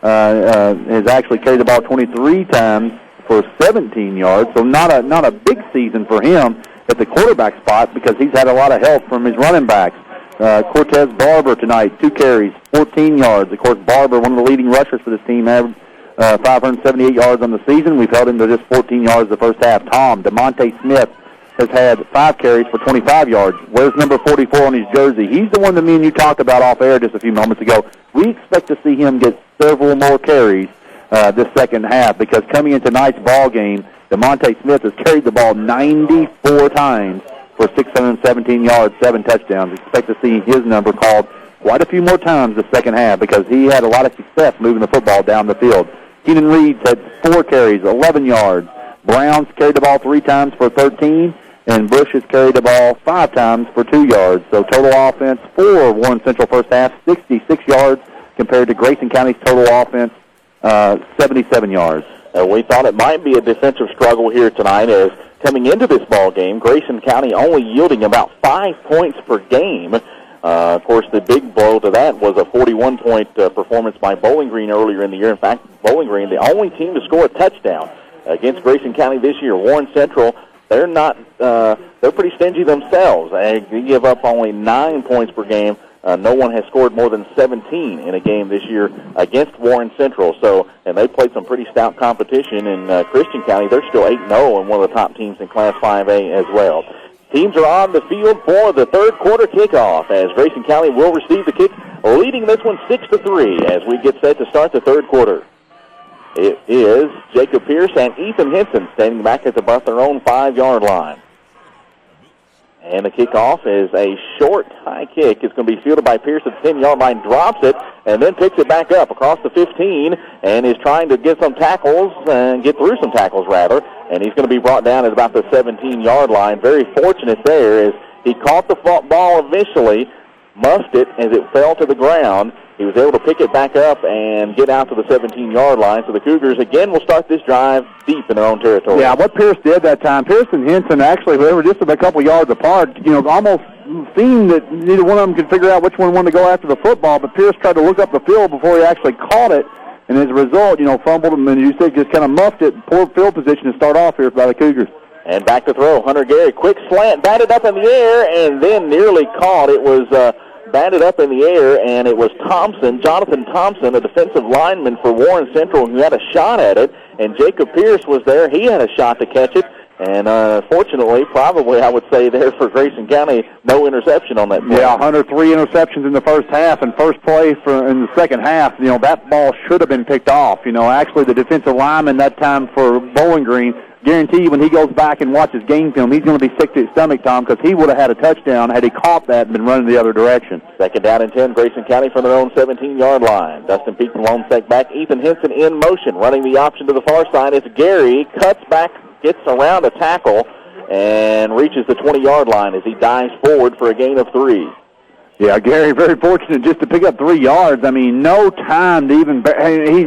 has actually carried the ball 23 times for 17 yards. So not a big season for him at the quarterback spot because he's had a lot of help from his running backs. Cortez Barber tonight, 2 carries, 14 yards. Of course, Barber, one of the leading rushers for this team, had 578 yards on the season. We've held him to just 14 yards the first half. DeMonte Smith has had 5 carries for 25 yards. Where's number 44 on his jersey? He's the one that me and you talked about off air just a few moments ago. We expect to see him get several more carries this second half because coming into tonight's ball game, DeMonte Smith has carried the ball 94 times for 617 yards, 7 touchdowns. Expect to see his number called quite a few more times this second half because he had a lot of success moving the football down the field. Keenan Reeds had 4 carries, 11 yards. Browns carried the ball 3 times for 13, and Bush has carried the ball 5 times for 2 yards. So total offense for Warren Central first half, 66 yards compared to Grayson County's total offense, 77 yards. We thought it might be a defensive struggle here tonight as coming into this ball game, Grayson County only yielding about 5 points per game. Of course, the big blow to that was a 41-point performance by Bowling Green earlier in the year. In fact, Bowling Green, the only team to score a touchdown against Grayson County this year. Warren Central, they're not. They're pretty stingy themselves. They give up only 9 points per game. No one has scored more than 17 in a game this year against Warren Central. So, and they played some pretty stout competition in Christian County. They're still 8-0 and one of the top teams in Class 5A as well. Teams are on the field for the third quarter kickoff as Grayson County will receive the kick, leading this one 6-3 as we get set to start the third quarter. It is Jacob Pierce and Ethan Henson standing back at about their own 5-yard line. And the kickoff is a short, high kick. It's going to be fielded by Pierce at the 10-yard line, drops it, and then picks it back up across the 15 and is trying to get some tackles and get through some tackles, rather. And he's going to be brought down at about the 17-yard line. Very fortunate there as he caught the ball initially, muffed it as it fell to the ground. He was able to pick it back up and get out to the 17-yard line. So the Cougars, again, will start this drive deep in their own territory. Yeah, what Pierce did that time, Pierce and Henson actually, they were just a couple yards apart, almost seemed that neither one of them could figure out which one wanted to go after the football, but Pierce tried to look up the field before he actually caught it, and as a result, fumbled him, and you said just kind of muffed it, poor field position to start off here by the Cougars. And back to throw, Hunter Gary, quick slant, batted up in the air, and then nearly caught. It was batted up in the air, and it was Jonathan Thompson, a defensive lineman for Warren Central, who had a shot at it, and Jacob Pierce was there. He had a shot to catch it, and fortunately, probably I would say there for Grayson County, no interception on that play. Yeah, Hunter, 3 interceptions in the first half, and first play in the second half, that ball should have been picked off. Actually, the defensive lineman that time for Bowling Green, guarantee you when he goes back and watches game film, he's going to be sick to his stomach, Tom, because he would have had a touchdown had he caught that and been running the other direction. Second down and 10, Grayson County from their own 17-yard line. Dustin Peak from lone sec back. Ethan Henson in motion, running the option to the far side. It's Gary, cuts back, gets around a tackle, and reaches the 20-yard line as he dives forward for a gain of 3. Yeah, Gary, very fortunate just to pick up 3 yards. I mean, no time to even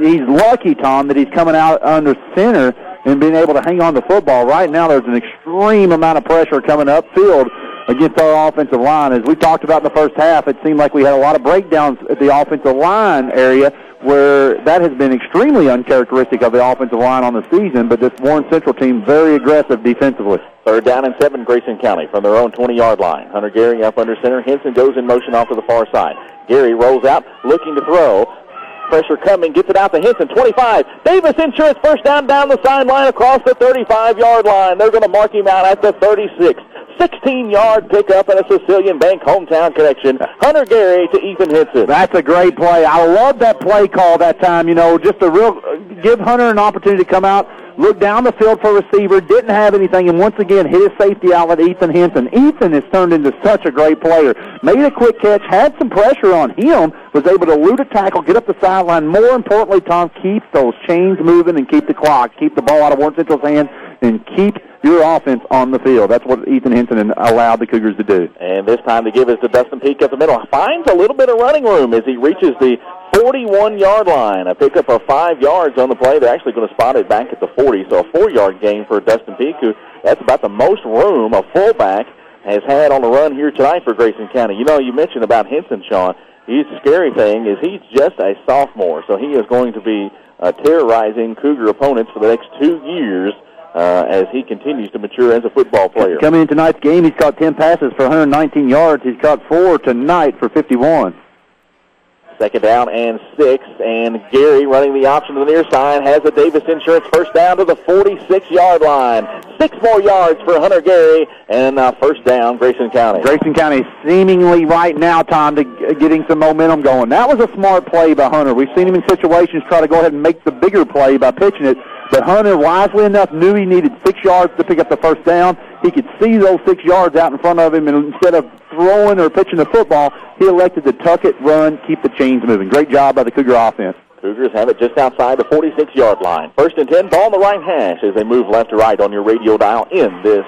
he's lucky, Tom, that he's coming out under center and being able to hang on to the football. Right now there's an extreme amount of pressure coming upfield against our offensive line. As we talked about in the first half, it seemed like we had a lot of breakdowns at the offensive line area where that has been extremely uncharacteristic of the offensive line on the season, but this Warren Central team very aggressive defensively. Third down and 7, Grayson County from their own 20-yard line. Hunter Gary up under center. Henson goes in motion off to the far side. Gary rolls out, looking to throw. Pressure coming, gets it out to Henson, 25. Davis Insurance first down the sideline across the 35-yard line. They're going to mark him out at the 36. 16-yard pickup and a Sicilian Bank hometown connection. Hunter Gary to Ethan Henson. That's a great play. I love that play call that time, just a real give Hunter an opportunity to come out, look down the field for a receiver, didn't have anything, and once again hit his safety outlet, Ethan Henson. Ethan has turned into such a great player. Made a quick catch, had some pressure on him, was able to elude a tackle, get up the sideline. More importantly, Tom, keep those chains moving and keep the clock, keep the ball out of Warren Central's hands, and keep your offense on the field. That's what Ethan Henson allowed the Cougars to do. And this time the give is to Dustin Peak up the middle. Finds a little bit of running room as he reaches the 41-yard line. A pickup of 5 yards on the play. They're actually going to spot it back at the 40, so a 4-yard gain for Dustin Peak, who that's about the most room a fullback has had on the run here tonight for Grayson County. You mentioned about Henson, Sean. The scary thing is he's just a sophomore, so he is going to be terrorizing Cougar opponents for the next 2 years as he continues to mature as a football player. Coming in tonight's game, he's caught 10 passes for 119 yards. He's caught 4 tonight for 51. Second down and 6, and Gary running the option to the near side has a Davis Insurance first down to the 46-yard line. 6 more yards for Hunter Gary, and first down, Grayson County. Grayson County seemingly right now, Tom, to getting some momentum going. That was a smart play by Hunter. We've seen him in situations try to go ahead and make the bigger play by pitching it, but Hunter, wisely enough, knew he needed 6 yards to pick up the first down. He could see those 6 yards out in front of him, and instead of throwing or pitching the football, he elected to tuck it, run, keep the chains moving. Great job by the Cougar offense. Cougars have it just outside the 46-yard line. First and 10, ball on the right hash as they move left to right on your radio dial in this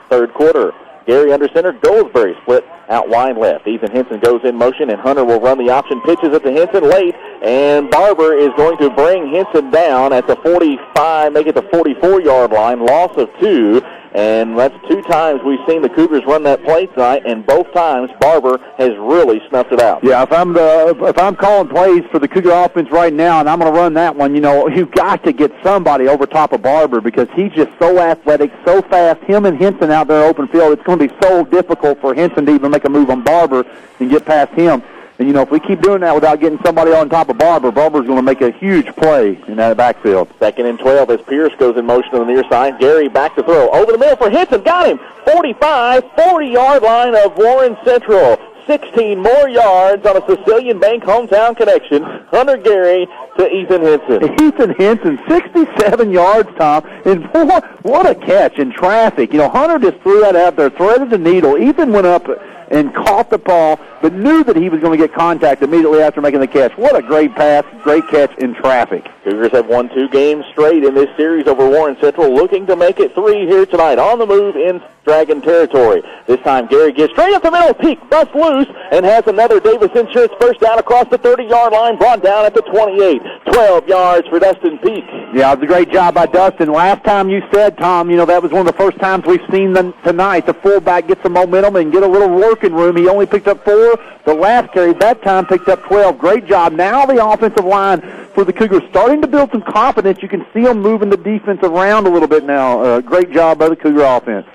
third quarter. Gary under center, Goldsberry split out wide left. Ethan Henson goes in motion, and Hunter will run the option, pitches it to Henson late, and Barber is going to bring Henson down at the 45, make it the 44-yard line, loss of 2. And that's 2 times we've seen the Cougars run that play tonight, and both times Barber has really snuffed it out. Yeah, if I'm calling plays for the Cougar offense right now, and I'm going to run that one, you've got to get somebody over top of Barber because he's just so athletic, so fast. Him and Henson out there open field, it's going to be so difficult for Henson to even make a move on Barber and get past him. And, if we keep doing that without getting somebody on top of Barber's going to make a huge play in that backfield. Second and 12 as Pierce goes in motion to the near side. Gary back to throw. Over the middle for Henson. Got him. 45, 40-yard line of Warren Central. 16 more yards on a Sicilian Bank hometown connection. Hunter Gary to Ethan Henson. Ethan Henson, 67 yards, Tom. And what a catch in traffic. Hunter just threw that out there, threaded the needle. Ethan went up and caught the ball, but knew that he was going to get contact immediately after making the catch. What a great pass, great catch in traffic. Cougars have won 2 games straight in this series over Warren Central, looking to make it 3 here tonight. On the move in Dragon territory. This time Gary gets straight up the middle, peak, busts loose, and has another Davis Insurance first down across the 30-yard line, brought down at the 28. 12 yards for Dustin Peak. Yeah, it was a great job by Dustin. Last time you said, Tom, that was one of the first times we've seen them tonight. The fullback get some momentum and get a little working room. He only picked up 4. The last carry that time picked up 12. Great job. Now the offensive line for the Cougars starting to build some confidence. You can see them moving the defense around a little bit now. Great job by the Cougar offense.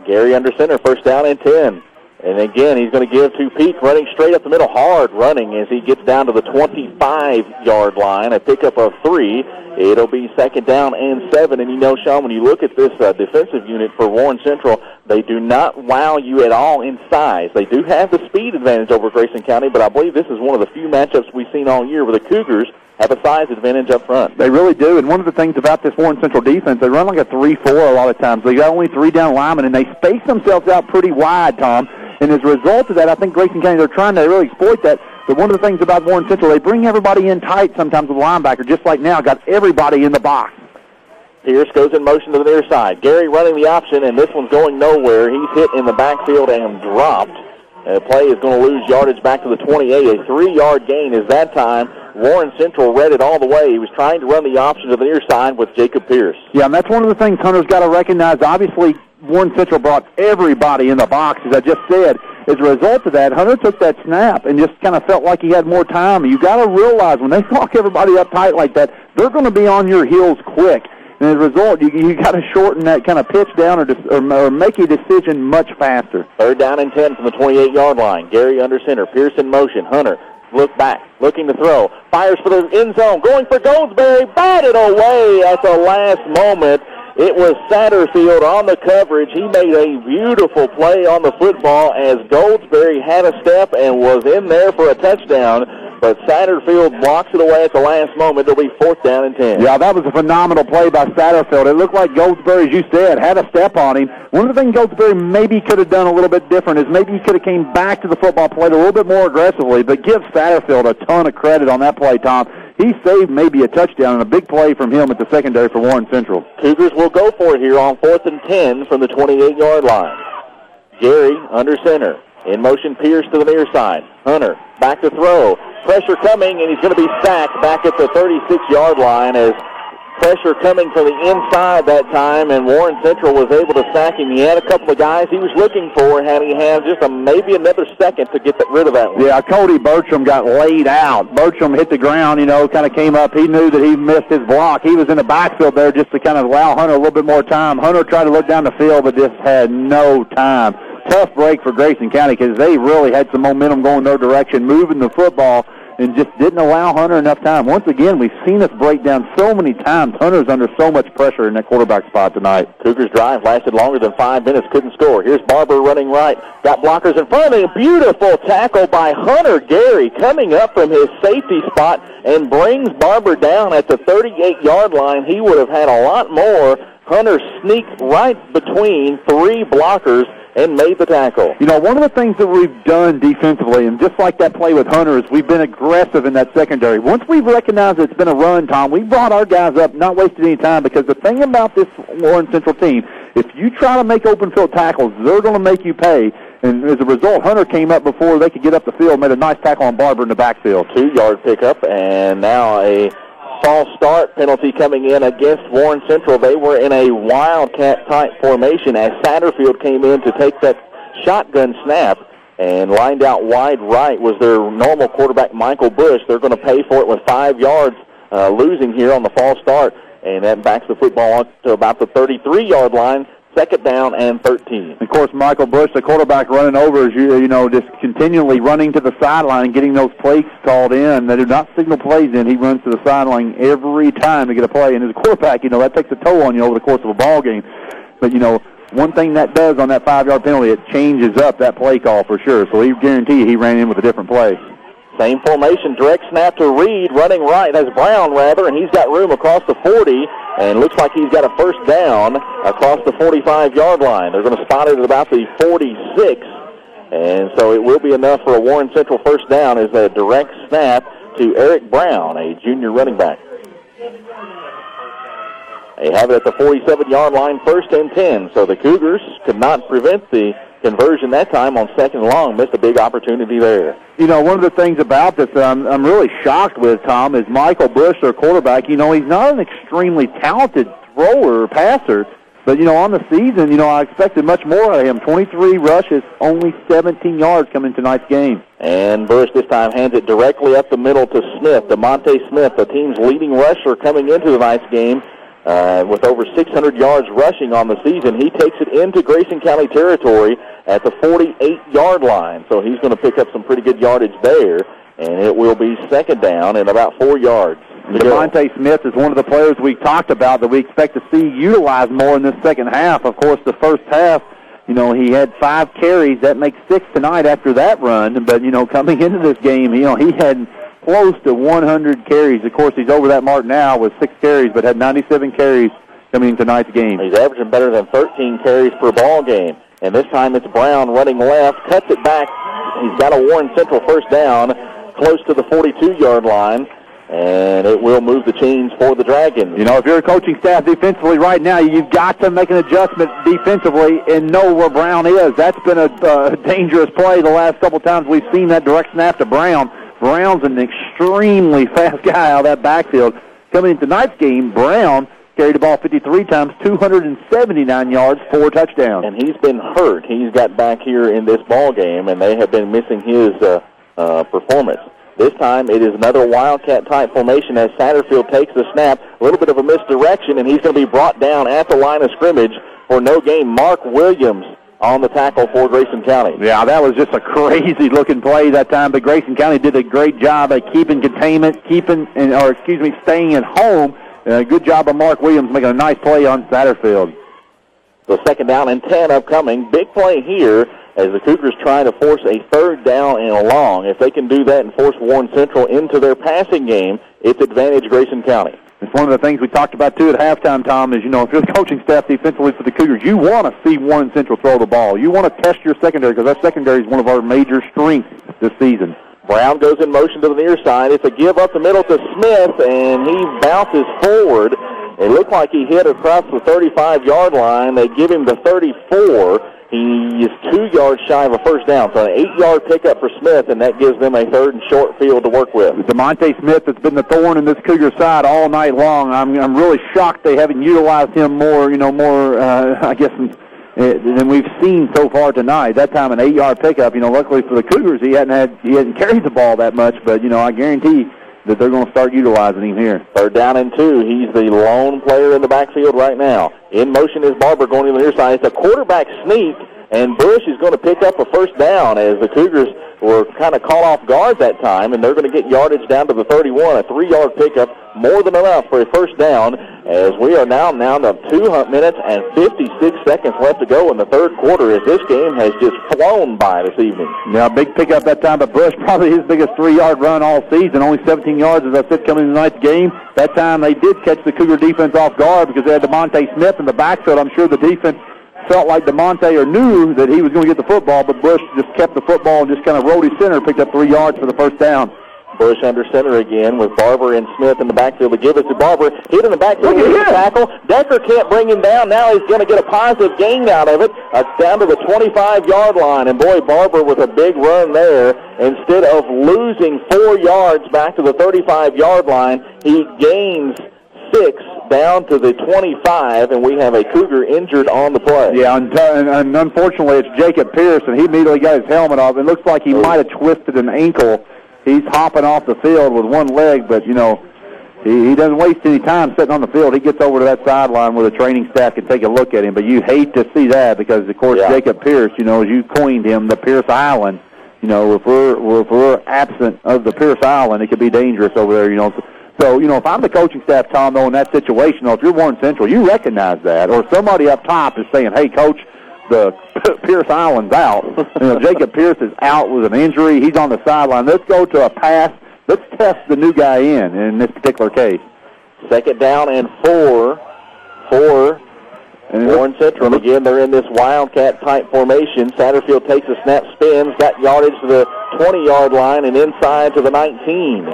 Gary under center, first down and 10. And again, he's going to give to Peak, running straight up the middle, hard running as he gets down to the 25-yard line, a pickup of 3. It'll be second down and 7. And Sean, when you look at this defensive unit for Warren Central, they do not wow you at all in size. They do have the speed advantage over Grayson County, but I believe this is one of the few matchups we've seen all year where the Cougars have a size advantage up front. They really do, and one of the things about this Warren Central defense, they run like a 3-4 a lot of times. They got only 3 down linemen, and they space themselves out pretty wide, Tom. And as a result of that, I think Grayson County, they're trying to really exploit that. But one of the things about Warren Central, they bring everybody in tight sometimes with a linebacker, just like now, got everybody in the box. Pierce goes in motion to the near side. Gary running the option, and this one's going nowhere. He's hit in the backfield and dropped. The play is going to lose yardage back to the 28. A 3-yard gain is that time. Warren Central read it all the way. He was trying to run the option to the near side with Jacob Pierce. Yeah, and that's one of the things Hunter's got to recognize. Obviously, Warren Central brought everybody in the box, as I just said. As a result of that, Hunter took that snap and just kind of felt like he had more time. You got to realize when they lock everybody up tight like that, they're going to be on your heels quick. And as a result, you got to shorten that kind of pitch down or make a decision much faster. Third down and 10 from the 28-yard line. Gary under center. Pierce in motion. Hunter look back, looking to throw. Fires for the end zone. Going for Goldsberry. Batted away at the last moment. It was Satterfield on the coverage. He made a beautiful play on the football as Goldsberry had a step and was in there for a touchdown. But Satterfield blocks it away at the last moment. It'll be fourth down and 10. Yeah, that was a phenomenal play by Satterfield. It looked like Goldsberry, as you said, had a step on him. One of the things Goldsberry maybe could have done a little bit different is maybe he could have came back to the football, played a little bit more aggressively, but give Satterfield a ton of credit on that play, Tom. He saved maybe a touchdown and a big play from him at the secondary for Warren Central. Cougars will go for it here on 4th and 10 from the 28-yard line. Gary under center. In motion, Pierce to the near side. Hunter back to throw. Pressure coming, and he's going to be sacked back at the 36-yard line as Pressure coming from the inside that time, and Warren Central was able to sack him. He had a couple of guys he was looking for, had he had just maybe another second to get rid of that one. Yeah, Cody Bertram got laid out. Bertram hit the ground, kind of came up. He knew that he missed his block. He was in the backfield there just to kind of allow Hunter a little bit more time. Hunter tried to look down the field, but just had no time. Tough break for Grayson County because they really had some momentum going their direction, moving the football, and just didn't allow Hunter enough time. Once again, we've seen us break down so many times. Hunter's under so much pressure in that quarterback spot tonight. Cougars' drive lasted longer than 5 minutes, couldn't score. Here's Barber running right. Got blockers in front of him. Beautiful tackle by Hunter Gary coming up from his safety spot and brings Barber down at the 38-yard line. He would have had a lot more. Hunter sneaked right between 3 blockers and made the tackle. One of the things that we've done defensively, and just like that play with Hunter, is we've been aggressive in that secondary. Once we've recognized it's been a run, Tom, we brought our guys up, not wasted any time, because the thing about this Warren Central team, if you try to make open field tackles, they're going to make you pay. And as a result, Hunter came up before they could get up the field, made a nice tackle on Barber in the backfield. 2-yard pickup, and now a false start penalty coming in against Warren Central. They were in a wildcat-type formation as Satterfield came in to take that shotgun snap and lined out wide right was their normal quarterback, Michael Bush. They're going to pay for it with 5 yards losing here on the false start, and that backs the football up to about the 33-yard line. 2nd down and 13. Of course, Michael Bush, the quarterback, running over, just continually running to the sideline and getting those plays called in. They do not signal plays in. He runs to the sideline every time to get a play. And as a quarterback, that takes a toll on you over the course of a ball game. But, one thing that does on that 5-yard penalty, it changes up that play call for sure. So he guarantee he ran in with a different play. Same formation, direct snap to Reed, running right. That's Brown, rather, and he's got room across the 40, and looks like he's got a first down across the 45-yard line. They're going to spot it at about the 46, and so it will be enough for a Warren Central first down as a direct snap to Eric Brown, a junior running back. They have it at the 47-yard line, 1st and 10, so the Cougars could not prevent the conversion that time on 2nd and long. Missed a big opportunity there. One of the things about this I'm really shocked with, Tom, is Michael Bush, their quarterback. He's not an extremely talented thrower or passer, but, on the season, I expected much more out of him. 23 rushes, only 17 yards coming tonight's game. And Bush this time hands it directly up the middle to Smith, DeMonte Smith, the team's leading rusher coming into tonight's game. With over 600 yards rushing on the season, he takes it into Grayson County territory at the 48-yard line. So he's going to pick up some pretty good yardage there, and it will be 2nd down and about 4 yards. DeMonte Smith is one of the players we talked about that we expect to see utilized more in this second half. Of course, the first half, he had 5 carries. That makes 6 tonight after that run. But, coming into this game, he had close to 100 carries. Of course, he's over that mark now with 6 carries, but had 97 carries coming in tonight's game. He's averaging better than 13 carries per ball game. And this time it's Brown running left, cuts it back. He's got a Warren Central first down close to the 42-yard line, and it will move the chains for the Dragons. If you're a coaching staff defensively right now, you've got to make an adjustment defensively and know where Brown is. That's been a dangerous play the last couple times we've seen that direct snap to Brown. Brown's an extremely fast guy out of that backfield. Coming in tonight's game, Brown carried the ball 53 times, 279 yards, 4 touchdowns. And he's been hurt. He's got back here in this ball game, and they have been missing his performance. This time it is another Wildcat-type formation as Satterfield takes the snap. A little bit of a misdirection, and he's going to be brought down at the line of scrimmage for no gain. Mark Williams on the tackle for Grayson County. Yeah, that was just a crazy-looking play that time, but Grayson County did a great job at keeping containment, staying at home. Good job by Mark Williams making a nice play on Satterfield. So 2nd down and 10 upcoming. Big play here as the Cougars try to force a 3rd down and long. If they can do that and force Warren Central into their passing game, it's advantage Grayson County. It's one of the things we talked about, too, at halftime, Tom, is, if you're the coaching staff defensively for the Cougars, you want to see Warren Central throw the ball. You want to test your secondary because that secondary is one of our major strengths this season. Brown goes in motion to the near side. It's a give up the middle to Smith, and he bounces forward. It looked like he hit across the 35-yard line. They give him the 34, He is 2 yards shy of a first down, so an 8-yard pickup for Smith, and that gives them a 3rd and short field to work with. DeMonte Smith has been the thorn in this Cougar side all night long. I'm really shocked they haven't utilized him more, I guess, than we've seen so far tonight. That time an 8-yard pickup. Luckily for the Cougars, he hadn't carried the ball that much, but I guarantee that they're going to start utilizing him here. 3rd down and 2. He's the lone player in the backfield right now. In motion is Barber going to the near side. It's a quarterback sneak, and Bush is going to pick up a first down as the Cougars were kind of caught off guard that time, and they're going to get yardage down to the 31. A 3-yard pickup, more than enough for a first down, as we are now to 2 minutes and 56 seconds left to go in the 3rd quarter, as this game has just flown by this evening. Yeah, big pickup that time, but Bush, probably his biggest 3-yard run all season, only 17 yards, as I said, coming in tonight's game. That time they did catch the Cougar defense off guard because they had DeMonte Smith in the backfield. I'm sure the defense felt like DeMonte or knew that he was going to get the football, but Bush just kept the football and just kind of rode his center, picked up 3 yards for the first down. Bush under center again with Barber and Smith in the backfield to give it to Barber. Hit in the backfield with the tackle. Decker can't bring him down. Now he's going to get a positive gain out of it. Down to the 25-yard line. And, boy, Barber with a big run there. Instead of losing 4 yards back to the 35-yard line, he gains 6 down to the 25, and we have a Cougar injured on the play. Yeah, and unfortunately it's Jacob Pierce, and he immediately got his helmet off. It looks like he might have twisted an ankle. He's hopping off the field with one leg, but, he doesn't waste any time sitting on the field. He gets over to that sideline where the training staff can take a look at him. But you hate to see that because, of course, Jacob Pierce, as you coined him, the Pierce Island. If we're absent of the Pierce Island, it could be dangerous over there, So, if I'm the coaching staff, Tom, though, in that situation, if you're Warren Central, you recognize that. Or somebody up top is saying, hey, Coach, the Pierce Island's out. Jacob Pierce is out with an injury. He's on the sideline. Let's go to a pass. Let's test the new guy in this particular case. 2nd down and 4 for Warren Central. Again, they're in this Wildcat-type formation. Satterfield takes a snap, spins, got yardage to the 20-yard line and inside to the 19.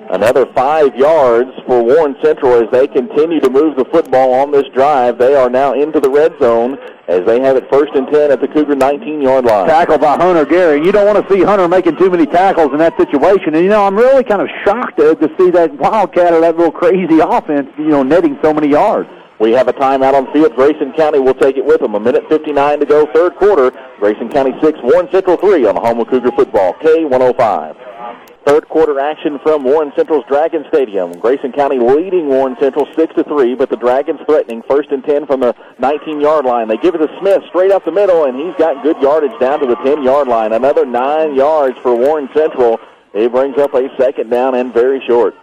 Another 5 yards for Warren Central as they continue to move the football on this drive. They are now into the red zone as they have it 1st and 10 at the Cougar 19-yard line. Tackle by Hunter Gary. You don't want to see Hunter making too many tackles in that situation. And, I'm really kind of shocked to see that Wildcat or that little crazy offense, netting so many yards. We have a timeout on the field. Grayson County will take it with them. 1:59 to go, 3rd quarter. Grayson County 6, Warren Central 3 on the home of Cougar football, K105. 3rd quarter action from Warren Central's Dragon Stadium. Grayson County leading Warren Central 6-3, but the Dragons threatening 1st and 10 from the 19-yard line. They give it to Smith straight up the middle, and he's got good yardage down to the 10-yard line. Another 9 yards for Warren Central. It brings up a 2nd down and very short.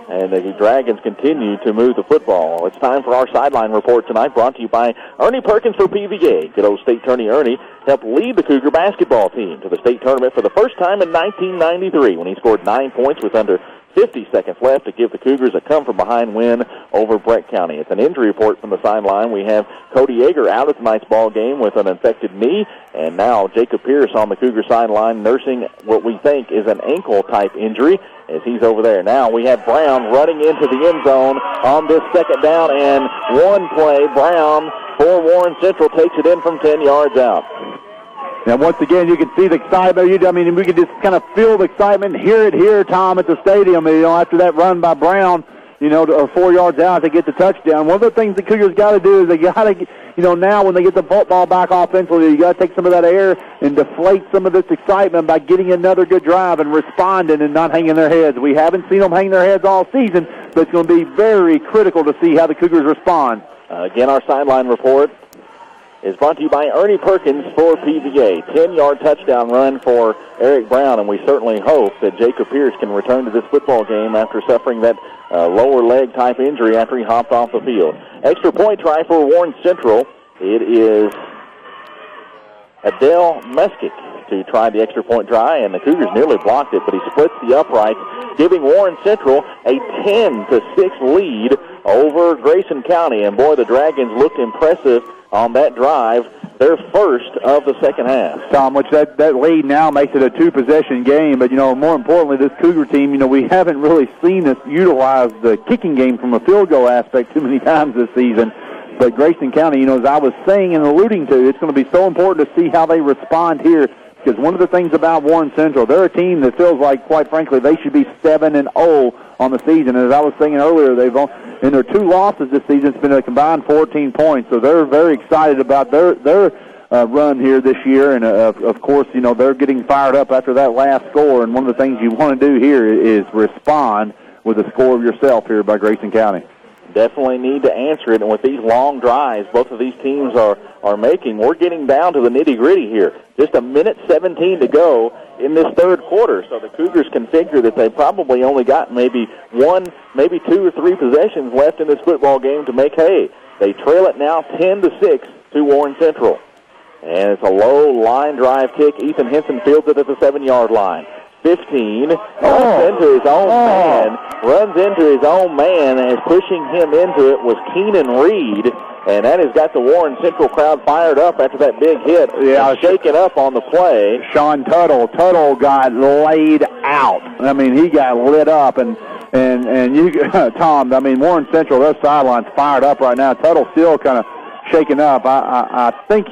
And the Dragons continue to move the football. It's time for our sideline report tonight, brought to you by Ernie Perkins for PVA. Good old state attorney Ernie helped lead the Cougar basketball team to the state tournament for the first time in 1993 when he scored 9 points with under 50 seconds left to give the Cougars a come-from-behind win over Breck County. It's an injury report from the sideline. We have Cody Yeager out at tonight's ball game with an infected knee, and now Jacob Pierce on the Cougar sideline nursing what we think is an ankle-type injury as he's over there. Now we have Brown running into the end zone on this 2nd down and 1 play. Brown for Warren Central takes it in from 10 yards out. Now, once again, you can see the excitement. We can just kind of feel the excitement, hear it here, Tom, at the stadium. After that run by Brown, 4 yards out to get the touchdown. One of the things the Cougars got to do is they got to, now when they get the football back offensively, you got to take some of that air and deflate some of this excitement by getting another good drive and responding and not hanging their heads. We haven't seen them hang their heads all season, but it's going to be very critical to see how the Cougars respond. Again, our sideline report is brought to you by Ernie Perkins for PVA. 10-yard touchdown run for Eric Brown, and we certainly hope that Jacob Pierce can return to this football game after suffering that lower leg type injury after he hopped off the field. Extra point try for Warren Central. It is Adele Meskick to try the extra point try, and the Cougars nearly blocked it, but he splits the uprights, giving Warren Central a 10-6 lead over Grayson County. And boy, the Dragons looked impressive on that drive, their first of the second half. Tom, which that lead now makes it a 2-possession game, but, more importantly, this Cougar team, we haven't really seen us utilize the kicking game from a field goal aspect too many times this season. But Grayson County, as I was saying and alluding to, it's going to be so important to see how they respond here. Because one of the things about Warren Central, they're a team that feels like, quite frankly, they should be 7-0 on the season. And as I was saying earlier, in their 2 losses this season, it's been a combined 14 points. So they're very excited about their run here this year. And, of course, they're getting fired up after that last score. And one of the things you want to do here is respond with a score of yourself here by Grayson County. Definitely need to answer it, and with these long drives both of these teams are making, we're getting down to the nitty-gritty here. Just 1:17 to go in this third quarter, so the Cougars can figure that they probably only got maybe 1, maybe 2 or 3 possessions left in this football game to make hay. They trail it now 10-6 to Warren Central. And it's a low line drive kick. Ethan Henson fields it at the 7-yard line. 15, runs into his own man, and pushing him into it was Keenan Reed, and that has got the Warren Central crowd fired up after that big hit. Yeah, shaken up on the play. Sean Tuttle got laid out. I mean, he got lit up, and you, Tom, I mean, Warren Central, their sideline's fired up right now. Tuttle still kind of shaken up. I think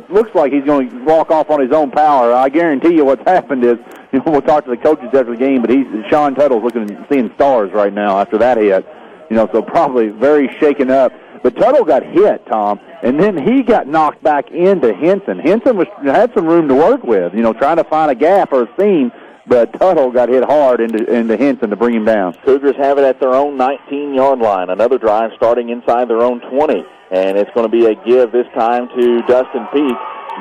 looks like he's going to walk off on his own power. I guarantee you what's happened is, we'll talk to the coaches after the game, but Sean Tuttle's seeing stars right now after that hit. So probably very shaken up. But Tuttle got hit, Tom, and then he got knocked back into Henson. Henson had some room to work with, trying to find a gap or a seam, but Tuttle got hit hard into Henson to bring him down. Cougars have it at their own 19-yard line. Another drive starting inside their own 20, and it's going to be a give this time to Dustin Peak.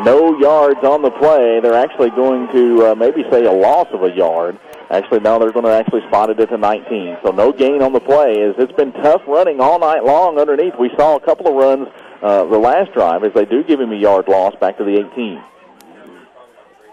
No yards on the play. They're actually going to maybe say a loss of a yard. Actually, no, they're going to actually spot it at the 19. So no gain on the play. As it's been tough running all night long underneath. We saw a couple of runs the last drive as they do give him a yard loss back to the 18.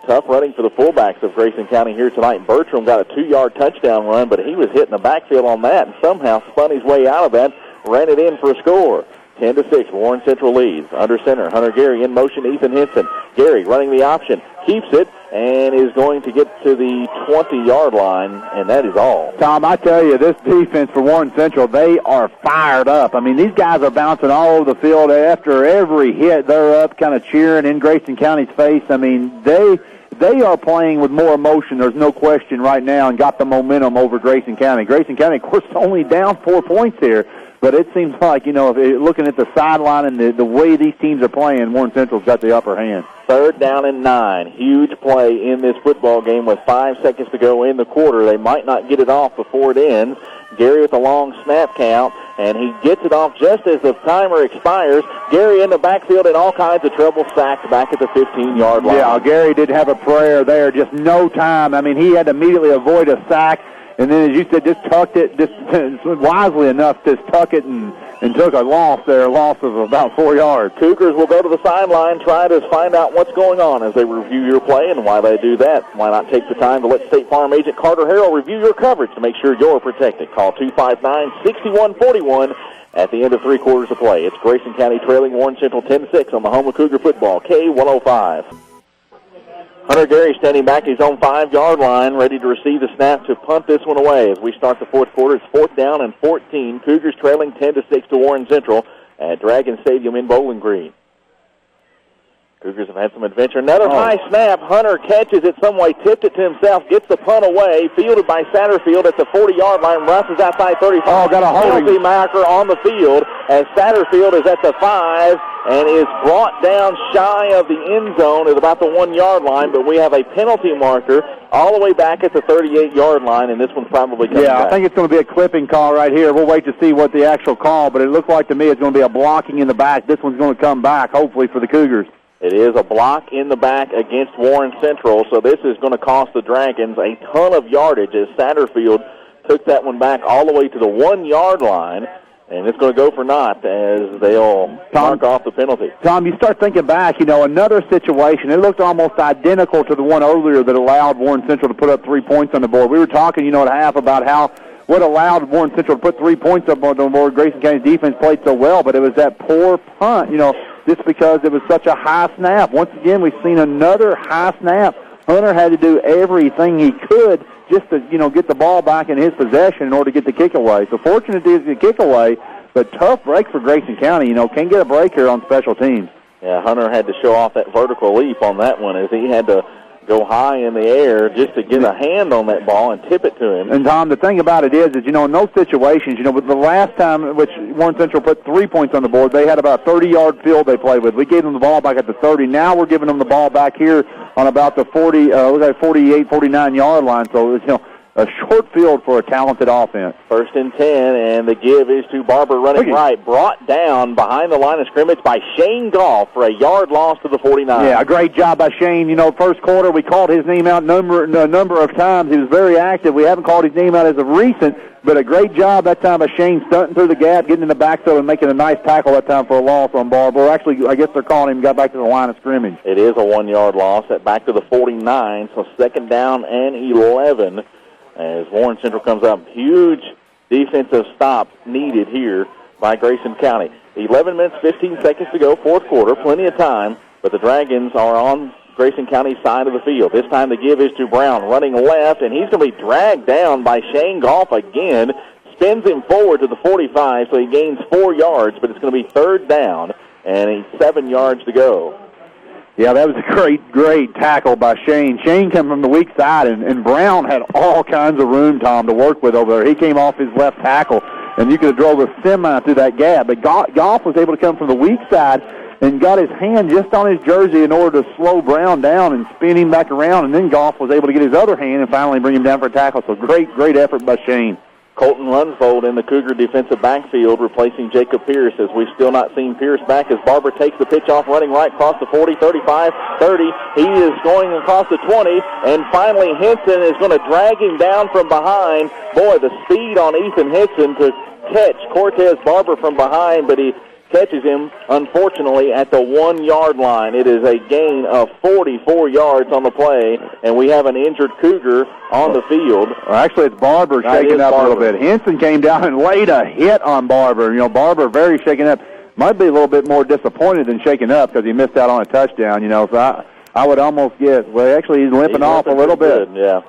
Tough running for the fullbacks of Grayson County here tonight. Bertram got a 2-yard touchdown run, but he was hit in the backfield on that and somehow spun his way out of that, ran it in for a score. 10-6, Warren Central leads. Under center, Hunter Gary in motion, Ethan Henson. Gary running the option, keeps it, and is going to get to the 20-yard line, and that is all. Tom, I tell you, this defense for Warren Central, they are fired up. I mean, these guys are bouncing all over the field. After every hit, they're up kind of cheering in Grayson County's face. I mean, they are playing with more emotion, there's no question right now, and got the momentum over Grayson County. Grayson County, of course, only down 4 points here. But it seems like, looking at the sideline and the way these teams are playing, Warren Central's got the upper hand. 3rd down and 9. Huge play in this football game with 5 seconds to go in the quarter. They might not get it off before it ends. Gary with a long snap count, and he gets it off just as the timer expires. Gary in the backfield in all kinds of trouble, sacked back at the 15-yard line. Yeah, Gary did have a prayer there, just no time. I mean, he had to immediately avoid a sack. And then, as you said, just tucked it, just wisely enough, just tuck it and took a loss of about 4 yards. Cougars will go to the sideline, try to find out what's going on as they review your play, and why they do that. Why not take the time to let State Farm agent Carter Harrell review your coverage to make sure you're protected. Call 259-6141 at the end of 3 quarters of play. It's Grayson County trailing Warren Central 10-6 on the home of Cougar football, K105. Hunter Gary standing back his own 5-yard line, ready to receive the snap to punt this one away. As we start the fourth quarter, it's 4th down and 14. Cougars trailing 10-6 to Warren Central at Dragon Stadium in Bowling Green. Cougars have had some adventure. Another high snap. Hunter catches it some way, tipped it to himself, gets the punt away, fielded by Satterfield at the 40-yard line, rushes outside 35. Got a holding marker on the field as Satterfield is at the 5 and is brought down shy of the end zone at about the 1-yard line, but we have a penalty marker all the way back at the 38-yard line, and this one's probably coming back. I think it's going to be a clipping call right here. We'll wait to see what the actual call, but it looks like to me it's going to be a blocking in the back. This one's going to come back, hopefully, for the Cougars. It is a block in the back against Warren Central, so this is going to cost the Dragons a ton of yardage as Satterfield took that one back all the way to the 1-yard line, and it's going to go for naught as they'll mark off the penalty. Tom, you start thinking back, another situation. It looked almost identical to the one earlier that allowed Warren Central to put up 3 points on the board. We were talking, at half about what allowed Warren Central to put 3 points up on the board. Grayson County's defense played so well, but it was that poor punt, just because it was such a high snap. Once again, we've seen another high snap. Hunter had to do everything he could just to, get the ball back in his possession in order to get the kick away. So fortunate it is the kick away, But tough break for Grayson County. Can't get a break here on special teams. Yeah, Hunter had to show off that vertical leap on that one as he had to go high in the air just to get a hand on that ball and tip it to him. And, Tom, the thing about it is in those situations, with the last time which Warren Central put 3 points on the board, they had about a 30-yard field they played with. We gave them the ball back at the 30. Now we're giving them the ball back here on about the 48, 49-yard line. So, a short field for a talented offense. 1st and 10, and the give is to Barber running right. Brought down behind the line of scrimmage by Shane Goff for a yard loss to the 49. Yeah, a great job by Shane. First quarter, we called his name out a number of times. He was very active. We haven't called his name out as of recent, but a great job that time by Shane stunting through the gap, getting in the backfield, and making a nice tackle that time for a loss on Barber. Actually, I guess they're calling him, got back to the line of scrimmage. It is a 1-yard loss at back to the 49, so 2nd down and 11. As Warren Central comes up, huge defensive stop needed here by Grayson County. 11 minutes, 15 seconds to go, 4th quarter, plenty of time, but the Dragons are on Grayson County's side of the field. This time the give is to Brown, running left, and he's going to be dragged down by Shane Goff again, spins him forward to the 45, so he gains 4 yards, but it's going to be 3rd down, and 7 yards to go. Yeah, that was a great tackle by Shane. Shane came from the weak side, and Brown had all kinds of room, Tom, to work with over there. He came off his left tackle, and you could have drove a semi through that gap. But Goff was able to come from the weak side and got his hand just on his jersey in order to slow Brown down and spin him back around, and then Goff was able to get his other hand and finally bring him down for a tackle. So great effort by Shane. Colton Runsvold in the Cougar defensive backfield, replacing Jacob Pierce, as we've still not seen Pierce back as Barber takes the pitch off, running right across the 40, 35, 30. He is going across the 20, and finally Henson is going to drag him down from behind. Boy, the speed on Ethan Henson to catch Cortez Barber from behind, but he catches him, unfortunately, at the 1-yard line. It is a gain of 44 yards on the play, and we have an injured Cougar on the field. Well, actually, it's Barber shaking up a little bit. Henson came down and laid a hit on Barber. Barber very shaken up. Might be a little bit more disappointed than shaken up because he missed out on a touchdown, So I would almost guess. Well, actually, he's limping off a little bit. Good,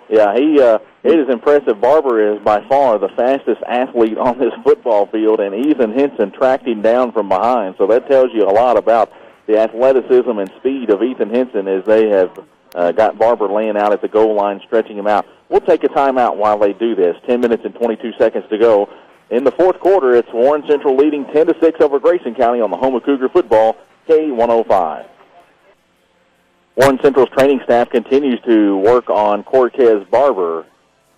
yeah. It is impressive. Barber is by far the fastest athlete on this football field, and Ethan Henson tracked him down from behind. So that tells you a lot about the athleticism and speed of Ethan Henson as they have got Barber laying out at the goal line, stretching him out. We'll take a timeout while they do this. 10 minutes and 22 seconds to go. In the 4th quarter, it's Warren Central leading 10-6 over Grayson County on the home of Cougar football, K105. Warren Central's training staff continues to work on Cortez Barber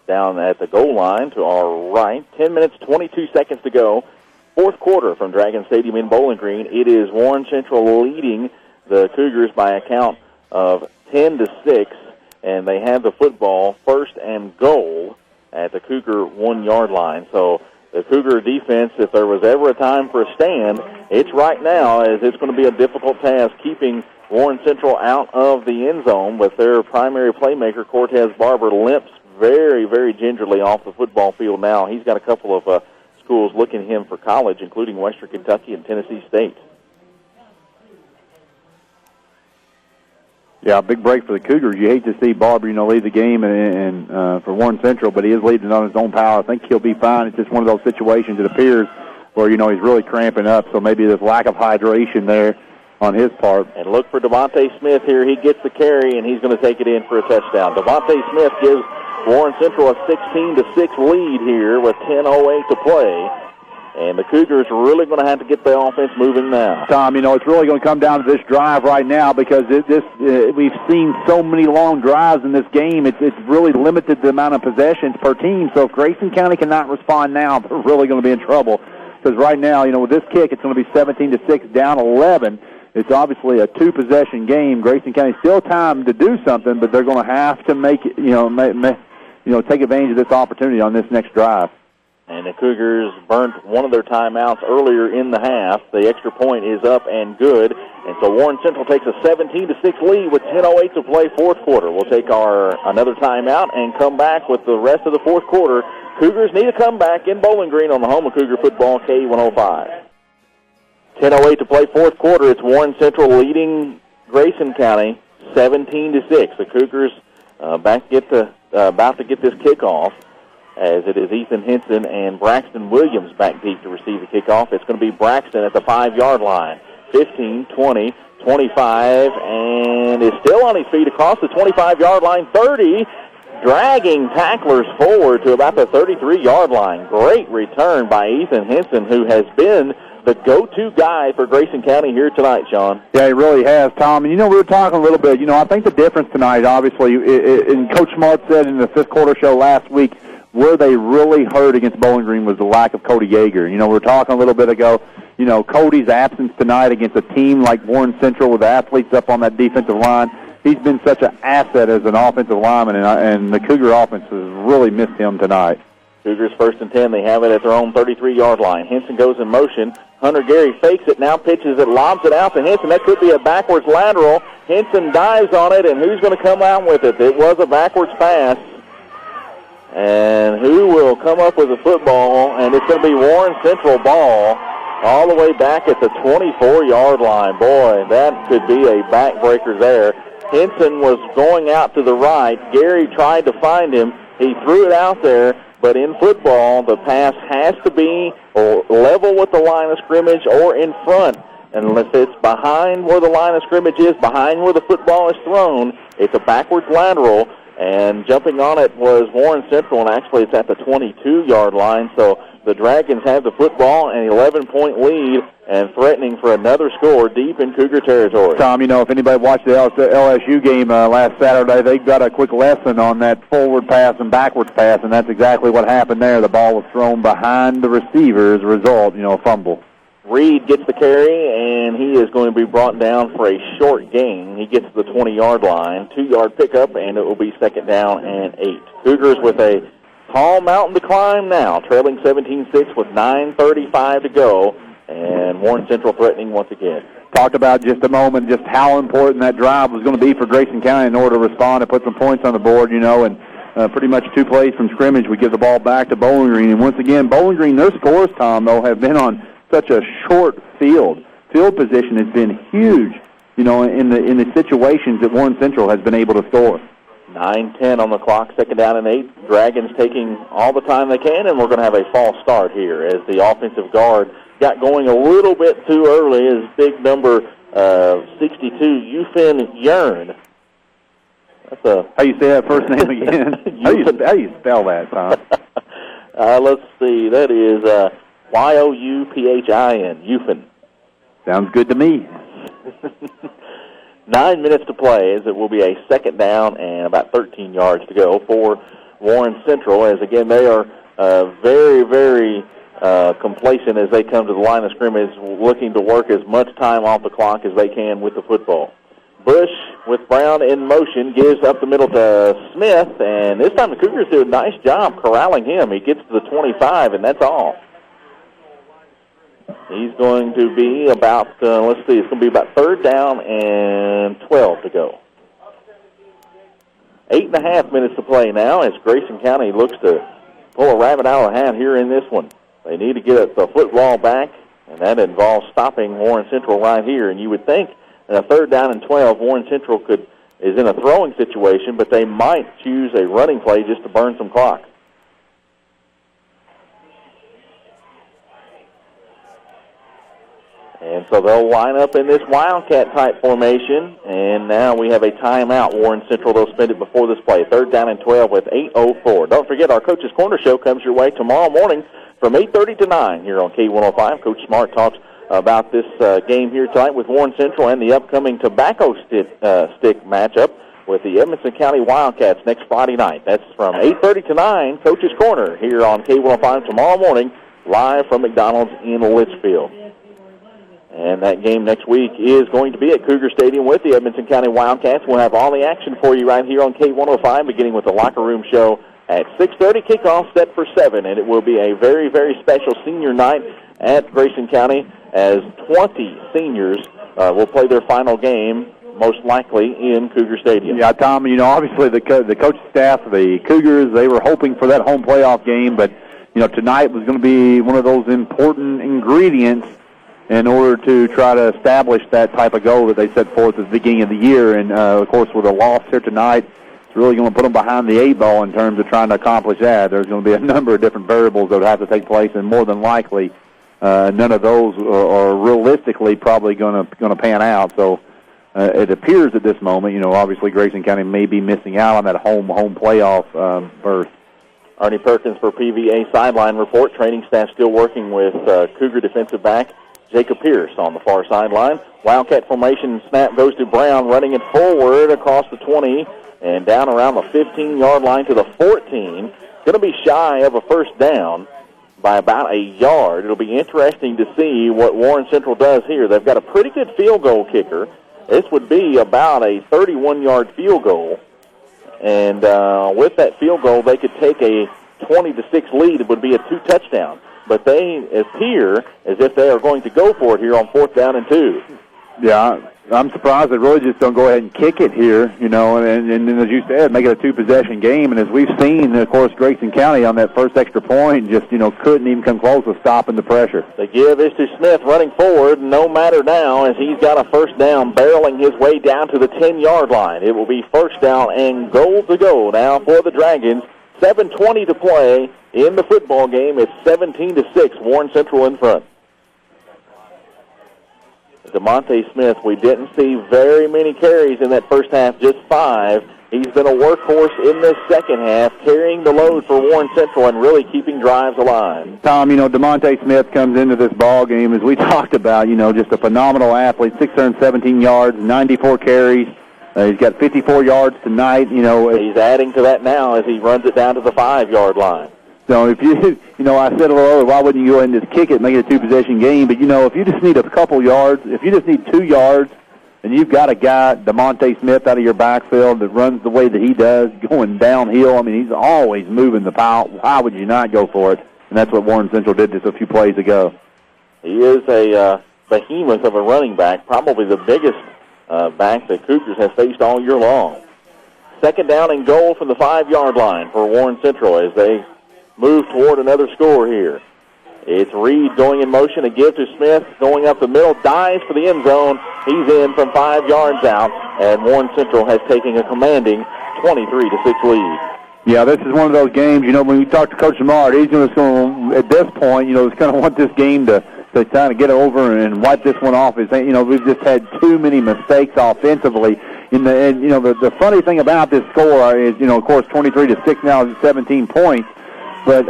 down at the goal line to our right. 10 minutes, 22 seconds to go. 4th quarter from Dragon Stadium in Bowling Green. It is Warren Central leading the Cougars by a count of 10-6, and they have the football 1st and goal at the Cougar 1-yard line. So the Cougar defense, if there was ever a time for a stand, it's right now, as it's going to be a difficult task keeping Warren Central out of the end zone with their primary playmaker, Cortez Barber, limps very, very gingerly off the football field now. He's got a couple of schools looking at him for college, including Western Kentucky and Tennessee State. Yeah, big break for the Cougars. You hate to see Barber, lead the game and for Warren Central, but he is leading on his own power. I think he'll be fine. It's just one of those situations, it appears, where, he's really cramping up, so maybe there's lack of hydration there on his part. And look for Devontae Smith here. He gets the carry, and he's going to take it in for a touchdown. Devontae Smith gives Warren Central a 16-6 lead here with 10:08 to play. And the Cougars are really going to have to get the offense moving now. Tom, it's really going to come down to this drive right now because we've seen so many long drives in this game. It's really limited the amount of possessions per team. So if Grayson County cannot respond now, they're really going to be in trouble. Because right now, with this kick, it's going to be 17-6, down 11. It's obviously a 2-possession game. Grayson County still time to do something, but they're going to have to make it, take advantage of this opportunity on this next drive. And the Cougars burnt one of their timeouts earlier in the half. The extra point is up and good. And so Warren Central takes a 17-6 lead with 10:08 to play, 4th quarter. We'll take another timeout and come back with the rest of the 4th quarter. Cougars need a comeback in Bowling Green on the home of Cougar football, K105. 10:08 to play, 4th quarter. It's Warren Central leading Grayson County 17-6. The Cougars about to get this kickoff. as it is Ethan Henson and Braxton Williams back deep to receive the kickoff. It's going to be Braxton at the 5-yard line. 15, 20, 25, and is still on his feet across the 25-yard line. 30, dragging tacklers forward to about the 33-yard line. Great return by Ethan Henson, who has been the go-to guy for Grayson County here tonight, Sean. Yeah, he really has, Tom. And, we were talking a little bit. I think the difference tonight, obviously, and Coach Smart said in the fifth quarter show last week, where they really hurt against Bowling Green was the lack of Cody Yeager. We were talking a little bit ago, Cody's absence tonight against a team like Warren Central with athletes up on that defensive line. He's been such an asset as an offensive lineman, and the Cougar offense has really missed him tonight. Cougars 1st and 10. They have it at their own 33-yard line. Henson goes in motion. Hunter Gary fakes it, now pitches it, lobs it out to Henson. That could be a backwards lateral. Henson dives on it, and who's going to come out with it? It was a backwards pass. And who will come up with the football? And it's going to be Warren Central ball all the way back at the 24-yard line. Boy, that could be a backbreaker there. Henson was going out to the right. Gary tried to find him. He threw it out there. But in football, the pass has to be level with the line of scrimmage or in front. And if it's behind where the line of scrimmage is, behind where the football is thrown, it's a backwards lateral. And jumping on it was Warren Central, and actually it's at the 22-yard line. So the Dragons have the football, an 11-point lead, and threatening for another score deep in Cougar territory. Tom, if anybody watched the LSU game last Saturday, they got a quick lesson on that forward pass and backwards pass, and that's exactly what happened there. The ball was thrown behind the receiver as a result, a fumble. Reed gets the carry, and he is going to be brought down for a short gain. He gets to the 20-yard line, 2-yard pickup, and it will be 2nd down and 8. Cougars with a tall mountain to climb now, trailing 17-6 with 9:35 to go, and Warren Central threatening once again. Talked about just a moment just how important that drive was going to be for Grayson County in order to respond and put some points on the board, and pretty much 2 plays from scrimmage, we give the ball back to Bowling Green. And once again, Bowling Green, their scores, Tom, though, have been on such a short field. Field position has been huge, in the situations that Warren Central has been able to score. 9:10 on the clock, 2nd down and 8. Dragons taking all the time they can, and we're going to have a false start here as the offensive guard got going a little bit too early as big number 62, Eufin Yearn. That's how you say that first name again? how do you spell that, Tom? Let's see. That is Youphin, Eufin. Sounds good to me. 9 minutes to play as it will be a 2nd down and about 13 yards to go for Warren Central, as again they are very, very complacent as they come to the line of scrimmage, looking to work as much time off the clock as they can with the football. Bush with Brown in motion gives up the middle to Smith, and this time the Cougars do a nice job corralling him. He gets to the 25, and that's all. He's going to be about, it's going to be about 3rd down and 12 to go. 8.5 minutes to play now as Grayson County looks to pull a rabbit out of the hat here in this one. They need to get the football back, and that involves stopping Warren Central right here. And you would think in a 3rd down and 12, Warren Central is in a throwing situation, but they might choose a running play just to burn some clock. And so they'll line up in this Wildcat-type formation, and now we have a timeout. Warren Central, they'll spend it before this play. 3rd down and 12 with 8:04. Don't forget, our Coach's Corner show comes your way tomorrow morning from 8:30 to 9 here on K105. Coach Smart talks about this game here tonight with Warren Central and the upcoming tobacco stick matchup with the Edmonson County Wildcats next Friday night. That's from 8:30 to 9, Coach's Corner here on K105 tomorrow morning, live from McDonald's in Litchfield. And that game next week is going to be at Cougar Stadium with the Edmonton County Wildcats. We'll have all the action for you right here on K105, beginning with the locker room show at 6:30. Kickoff set for 7, and it will be a very, very special senior night at Grayson County as 20 seniors will play their final game, most likely in Cougar Stadium. Yeah, Tom, obviously the coaching staff of the Cougars, they were hoping for that home playoff game, but, tonight was going to be one of those important ingredients in order to try to establish that type of goal that they set forth at the beginning of the year. And, of course, with a loss here tonight, it's really going to put them behind the 8 ball in terms of trying to accomplish that. There's going to be a number of different variables that would have to take place, and more than likely, none of those are realistically probably going to pan out. So it appears at this moment, obviously Grayson County may be missing out on that home playoff berth. Ernie Perkins for PVA sideline report. Training staff still working with Cougar defensive back Jacob Pierce on the far sideline. Wildcat formation snap goes to Brown, running it forward across the 20 and down around the 15-yard line to the 14. Going to be shy of a first down by about a yard. It'll be interesting to see what Warren Central does here. They've got a pretty good field goal kicker. This would be about a 31-yard field goal. And with that field goal, they could take a 20-6 lead. It would be a 2-touchdown. But they appear as if they are going to go for it here on 4th down and 2. Yeah, I'm surprised they really just don't go ahead and kick it here, and as you said, make it a 2-possession game. And as we've seen, of course, Grayson County on that first extra point just, couldn't even come close to stopping the pressure. They give this to Smith running forward, no matter now, as he's got a first down, barreling his way down to the 10-yard line. It will be first down and goal to go now for the Dragons. 7:20 to play in the football game. It's 17-6, Warren Central in front. DeMonte Smith, we didn't see very many carries in that first half, just 5. He's been a workhorse in this second half, carrying the load for Warren Central and really keeping drives alive. Tom, DeMonte Smith comes into this ball game, as we talked about, just a phenomenal athlete, 617 yards, 94 carries. He's got 54 yards tonight. He's adding to that now as he runs it down to the 5-yard line. So if you, I said a little earlier, why wouldn't you go ahead and just kick it and make it a 2-possession game? But, if you just need a couple yards, if you just need 2 yards, and you've got a guy, DeMonte Smith, out of your backfield that runs the way that he does, going downhill, he's always moving the pile. Why would you not go for it? And that's what Warren Central did just a few plays ago. He is a behemoth of a running back, probably the biggest back the Cougars have faced all year long. 2nd down and goal from the 5-yard line for Warren Central as they move toward another score here. It's Reed going in motion, a give to Smith, going up the middle, dives for the end zone. He's in from 5 yards out, and Warren Central has taken a commanding 23-6 lead. Yeah, this is one of those games, when you talk to Coach Lamar, he's just going to, at this point, he's going to want this game to kind of get over and wipe this one off. We've just had too many mistakes offensively. The funny thing about this score is, of course, 23-6 now is 17 points. But,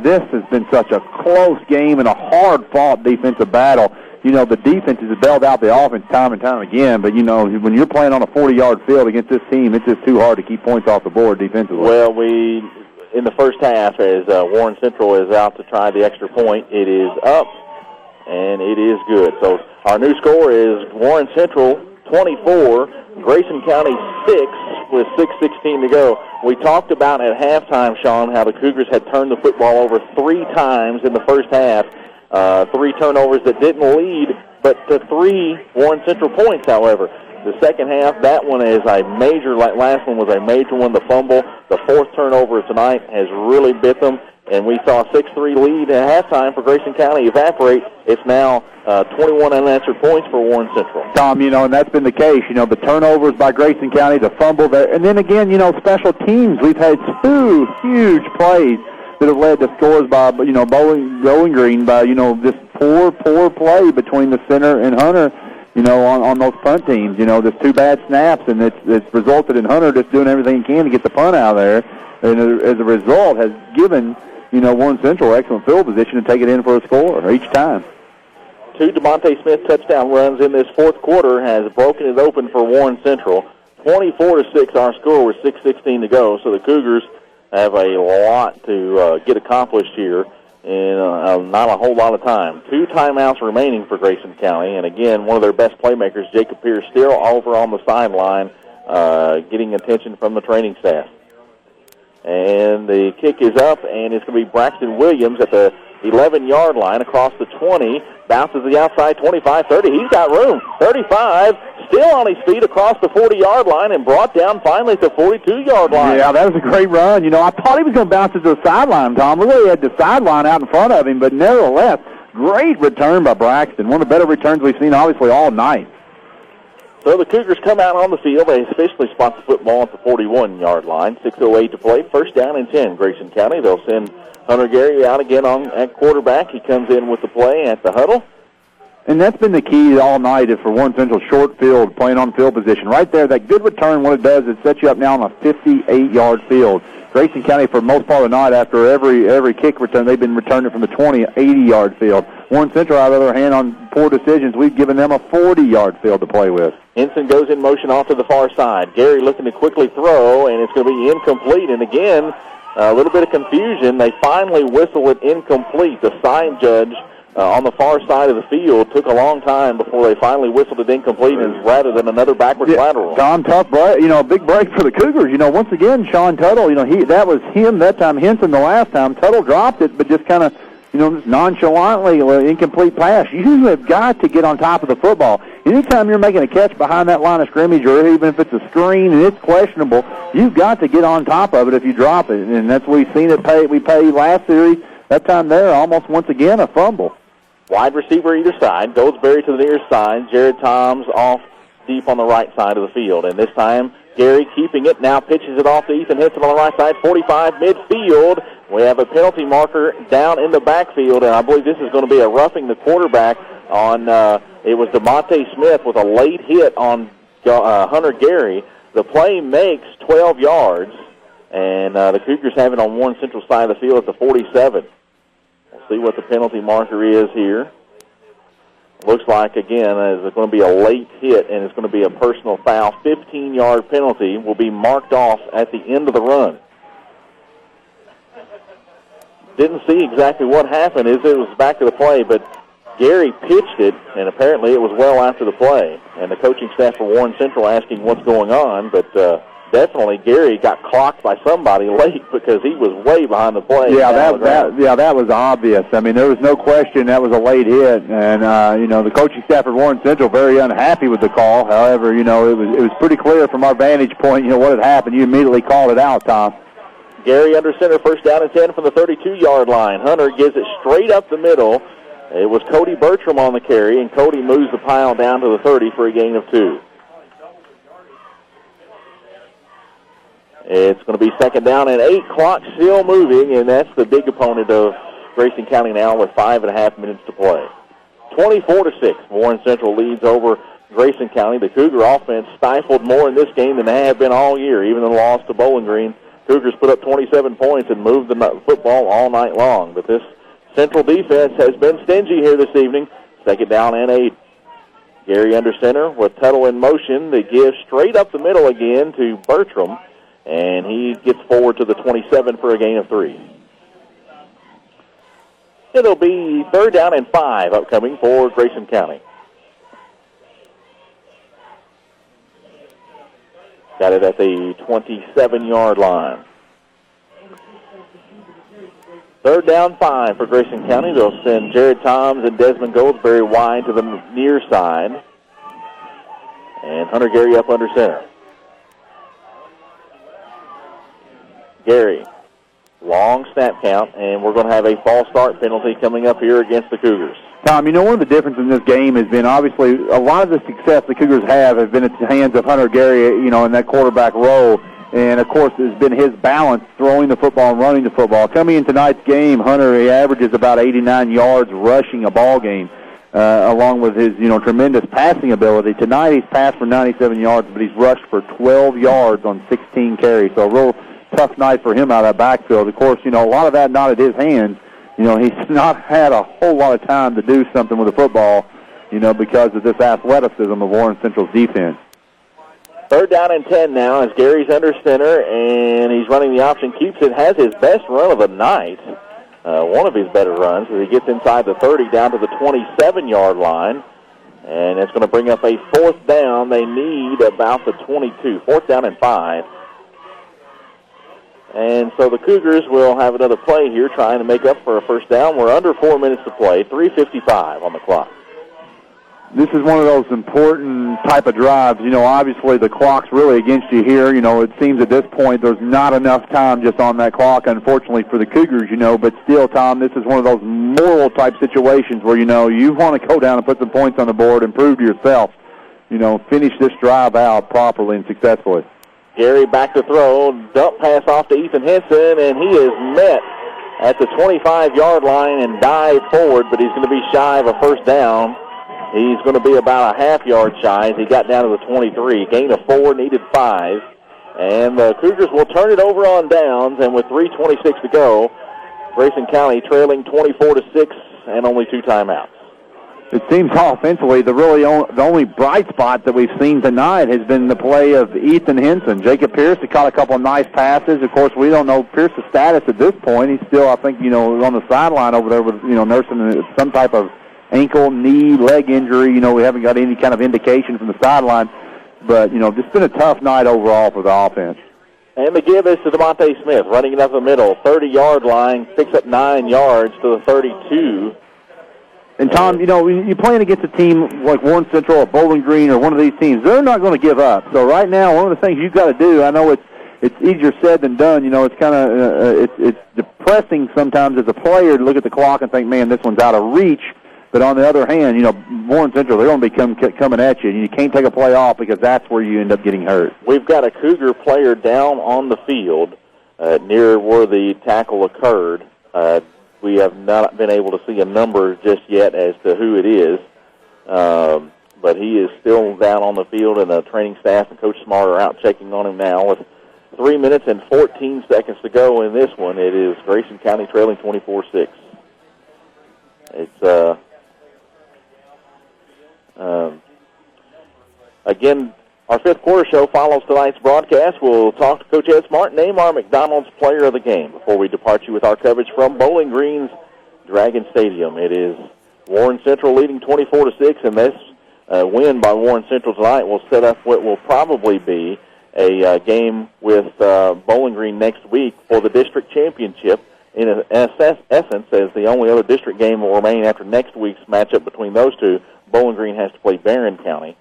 this has been such a close game and a hard-fought defensive battle. The defense has bailed out the offense time and time again. But, when you're playing on a 40-yard field against this team, it's just too hard to keep points off the board defensively. Well, in the first half, as Warren Central is out to try the extra point, it is up. And it is good. So our new score is Warren Central 24, Grayson County 6 with 6:16 to go. We talked about at halftime, Sean, how the Cougars had turned the football over 3 times in the first half. 3 turnovers that didn't lead, but to 3 Warren Central points, however. The second half, that one is a major, like last one was a major one, the fumble. The 4th turnover tonight has really bit them. And we saw a 6-3 lead at halftime for Grayson County evaporate. It's now 21 unanswered points for Warren Central. Tom, and that's been the case. The turnovers by Grayson County, the fumble there. And then again, special teams. We've had 2 huge plays that have led to scores by, Bowling Green by, this poor play between the center and Hunter, on those punt teams. There's 2 bad snaps, and it's resulted in Hunter just doing everything he can to get the punt out of there. And as a result, has given Warren Central excellent field position to take it in for a score each time. 2 DeMonte Smith touchdown runs in this 4th quarter has broken it open for Warren Central. 24-6 our score with 6:16 to go. So the Cougars have a lot to get accomplished here in not a whole lot of time. 2 timeouts remaining for Grayson County. And again, one of their best playmakers, Jacob Pierce, still over on the sideline getting attention from the training staff. And the kick is up, and it's going to be Braxton Williams at the 11-yard line across the 20. Bounces the outside 25, 30. He's got room. 35, still on his feet across the 40-yard line and brought down finally at the 42-yard line. Yeah, that was a great run. I thought he was going to bounce it to the sideline, Tom. We really had the sideline out in front of him, but nevertheless, great return by Braxton. One of the better returns we've seen, obviously, all night. So the Cougars come out on the field. They officially spot the football at the 41-yard line. 6:08 to play. First down and 10, Grayson County. They'll send Hunter Gary out again at quarterback. He comes in with the play at the huddle. And that's been the key all night is for Warren Central, short field, playing on field position. Right there, that good return, what it does is set you up now on a 58-yard field. Grayson County, for the most part of the night, after every kick return, they've been returning from the 20, 80-yard field. Warren Central, on the other hand, on poor decisions, we've given them a 40-yard field to play with. Henson goes in motion off to the far side. Gary looking to quickly throw, and it's going to be incomplete. And again, a little bit of confusion. They finally whistle it incomplete. The sign judge on the far side of the field took a long time before they finally whistled it incomplete, and rather than another backwards lateral. Tom, tough break, big break for the Cougars. Once again, Sean Tuttle, that was him that time, Henson the last time. Tuttle dropped it, but just kind of, just nonchalantly, incomplete pass. You have got to get on top of the football. Anytime you're making a catch behind that line of scrimmage, or even if it's a screen and it's questionable, you've got to get on top of it if you drop it. And that's what we've seen it we paid last series. That time there, almost once again, a fumble. Wide receiver either side. Goldsberry to the near side. Jared Toms off deep on the right side of the field. And this time, Gary keeping it. Now pitches it off to Ethan Henson on the right side. 45 midfield. We have a penalty marker down in the backfield. And I believe this is going to be a roughing the quarterback on, it was DeMonte Smith with a late hit on Hunter Gary. The play makes 12 yards. And the Cougars have it on Warren Central side of the field at the 47. See what the penalty marker is here. Looks like, again, it's going to be a late hit, and it's going to be a personal foul. 15-yard penalty will be marked off at the end of the run. Didn't see exactly what happened as it was back to the play, but Gary pitched it, and apparently it was well after the play. And the coaching staff for Warren Central asking what's going on, but definitely Gary got clocked by somebody late because he was way behind the play. Yeah, that was obvious. I mean, there was no question that was a late hit, and the coaching staff at Warren Central very unhappy with the call. However, it was pretty clear from our vantage point, what had happened. You immediately called it out, Tom. Gary under center, first down and 10 from the 32-yard line. Hunter gives it straight up the middle. It was Cody Bertram on the carry, and Cody moves the pile down to the 30 for a gain of 2. It's going to be second down and 8. Clock still moving, and that's the big opponent of Grayson County now with 5.5 minutes to play. 24-6. Warren Central leads over Grayson County. The Cougar offense stifled more in this game than they have been all year, even in the loss to Bowling Green. Cougars put up 27 points and moved the football all night long. But this Central defense has been stingy here this evening. Second down and 8. Gary under center with Tuttle in motion. They give straight up the middle again to Bertram. And he gets forward to the 27 for a gain of 3. It'll be third down and 5 upcoming for Grayson County. Got it at the 27-yard line. Third down 5 for Grayson County. They'll send Jared Toms and Desmond Goldsberry wide to the near side. And Hunter Gary up under center. Gary, long snap count, and we're going to have a false start penalty coming up here against the Cougars. Tom, one of the differences in this game has been, obviously, a lot of the success the Cougars have been at the hands of Hunter Gary, in that quarterback role. And, of course, it's been his balance throwing the football and running the football. Coming in tonight's game, Hunter, he averages about 89 yards rushing a ball game, along with his, tremendous passing ability. Tonight he's passed for 97 yards, but he's rushed for 12 yards on 16 carries. So a real tough night for him out of that backfield. Of course, a lot of that not at his hands. He's not had a whole lot of time to do something with the football, because of this athleticism of Warren Central's defense. Third down and 10 now as Gary's under center, and he's running the option, keeps it, has his best run of the night, one of his better runs, as he gets inside the 30 down to the 27-yard line, and it's going to bring up a fourth down. They need about the 22, fourth down and 5. And so the Cougars will have another play here trying to make up for a first down. We're under 4 minutes to play, 3:55 on the clock. This is one of those important type of drives. Obviously the clock's really against you here. It seems at this point there's not enough time just on that clock, unfortunately, for the Cougars, but still, Tom, this is one of those moral type situations where, you want to go down and put some points on the board and prove to yourself, finish this drive out properly and successfully. Gary back to throw. Dump pass off to Ethan Henson, and he is met at the 25-yard line and dive forward, but he's going to be shy of a first down. He's going to be about a half-yard shy as he got down to the 23. Gain of 4, needed 5. And the Cougars will turn it over on downs, and with 3:26 to go, Grayson County trailing 24-6 and only 2 timeouts. It seems offensively the only bright spot that we've seen tonight has been the play of Ethan Henson. Jacob Pierce has caught a couple of nice passes. Of course, we don't know Pierce's status at this point. He's still, I think, on the sideline over there with, nursing some type of ankle, knee, leg injury. We haven't got any kind of indication from the sideline. But, it's been a tough night overall for the offense. And the give is to DeMonte Smith, running it up the middle, 30-yard line, picks up 9 yards to the 32. And, Tom, you're playing against a team like Warren Central or Bowling Green or one of these teams. They're not going to give up. So right now, one of the things you've got to do, I know it's easier said than done. It's kind of it's depressing sometimes as a player to look at the clock and think, man, this one's out of reach. But on the other hand, Warren Central, they're going to be coming at you. And you can't take a play off because that's where you end up getting hurt. We've got a Cougar player down on the field near where the tackle occurred. We have not been able to see a number just yet as to who it is. But he is still down on the field, and the training staff and Coach Smart are out checking on him now. With 3 minutes and 14 seconds to go in this one, it is Grayson County trailing 24-6. It's again, our fifth quarter show follows tonight's broadcast. We'll talk to Coach Ed Smart, name our McDonald's player of the game before we depart you with our coverage from Bowling Green's Dragon Stadium. It is Warren Central leading 24-6, and this win by Warren Central tonight will set up what will probably be a game with Bowling Green next week for the district championship. In essence, as the only other district game will remain after next week's matchup between those two, Bowling Green has to play Barron County,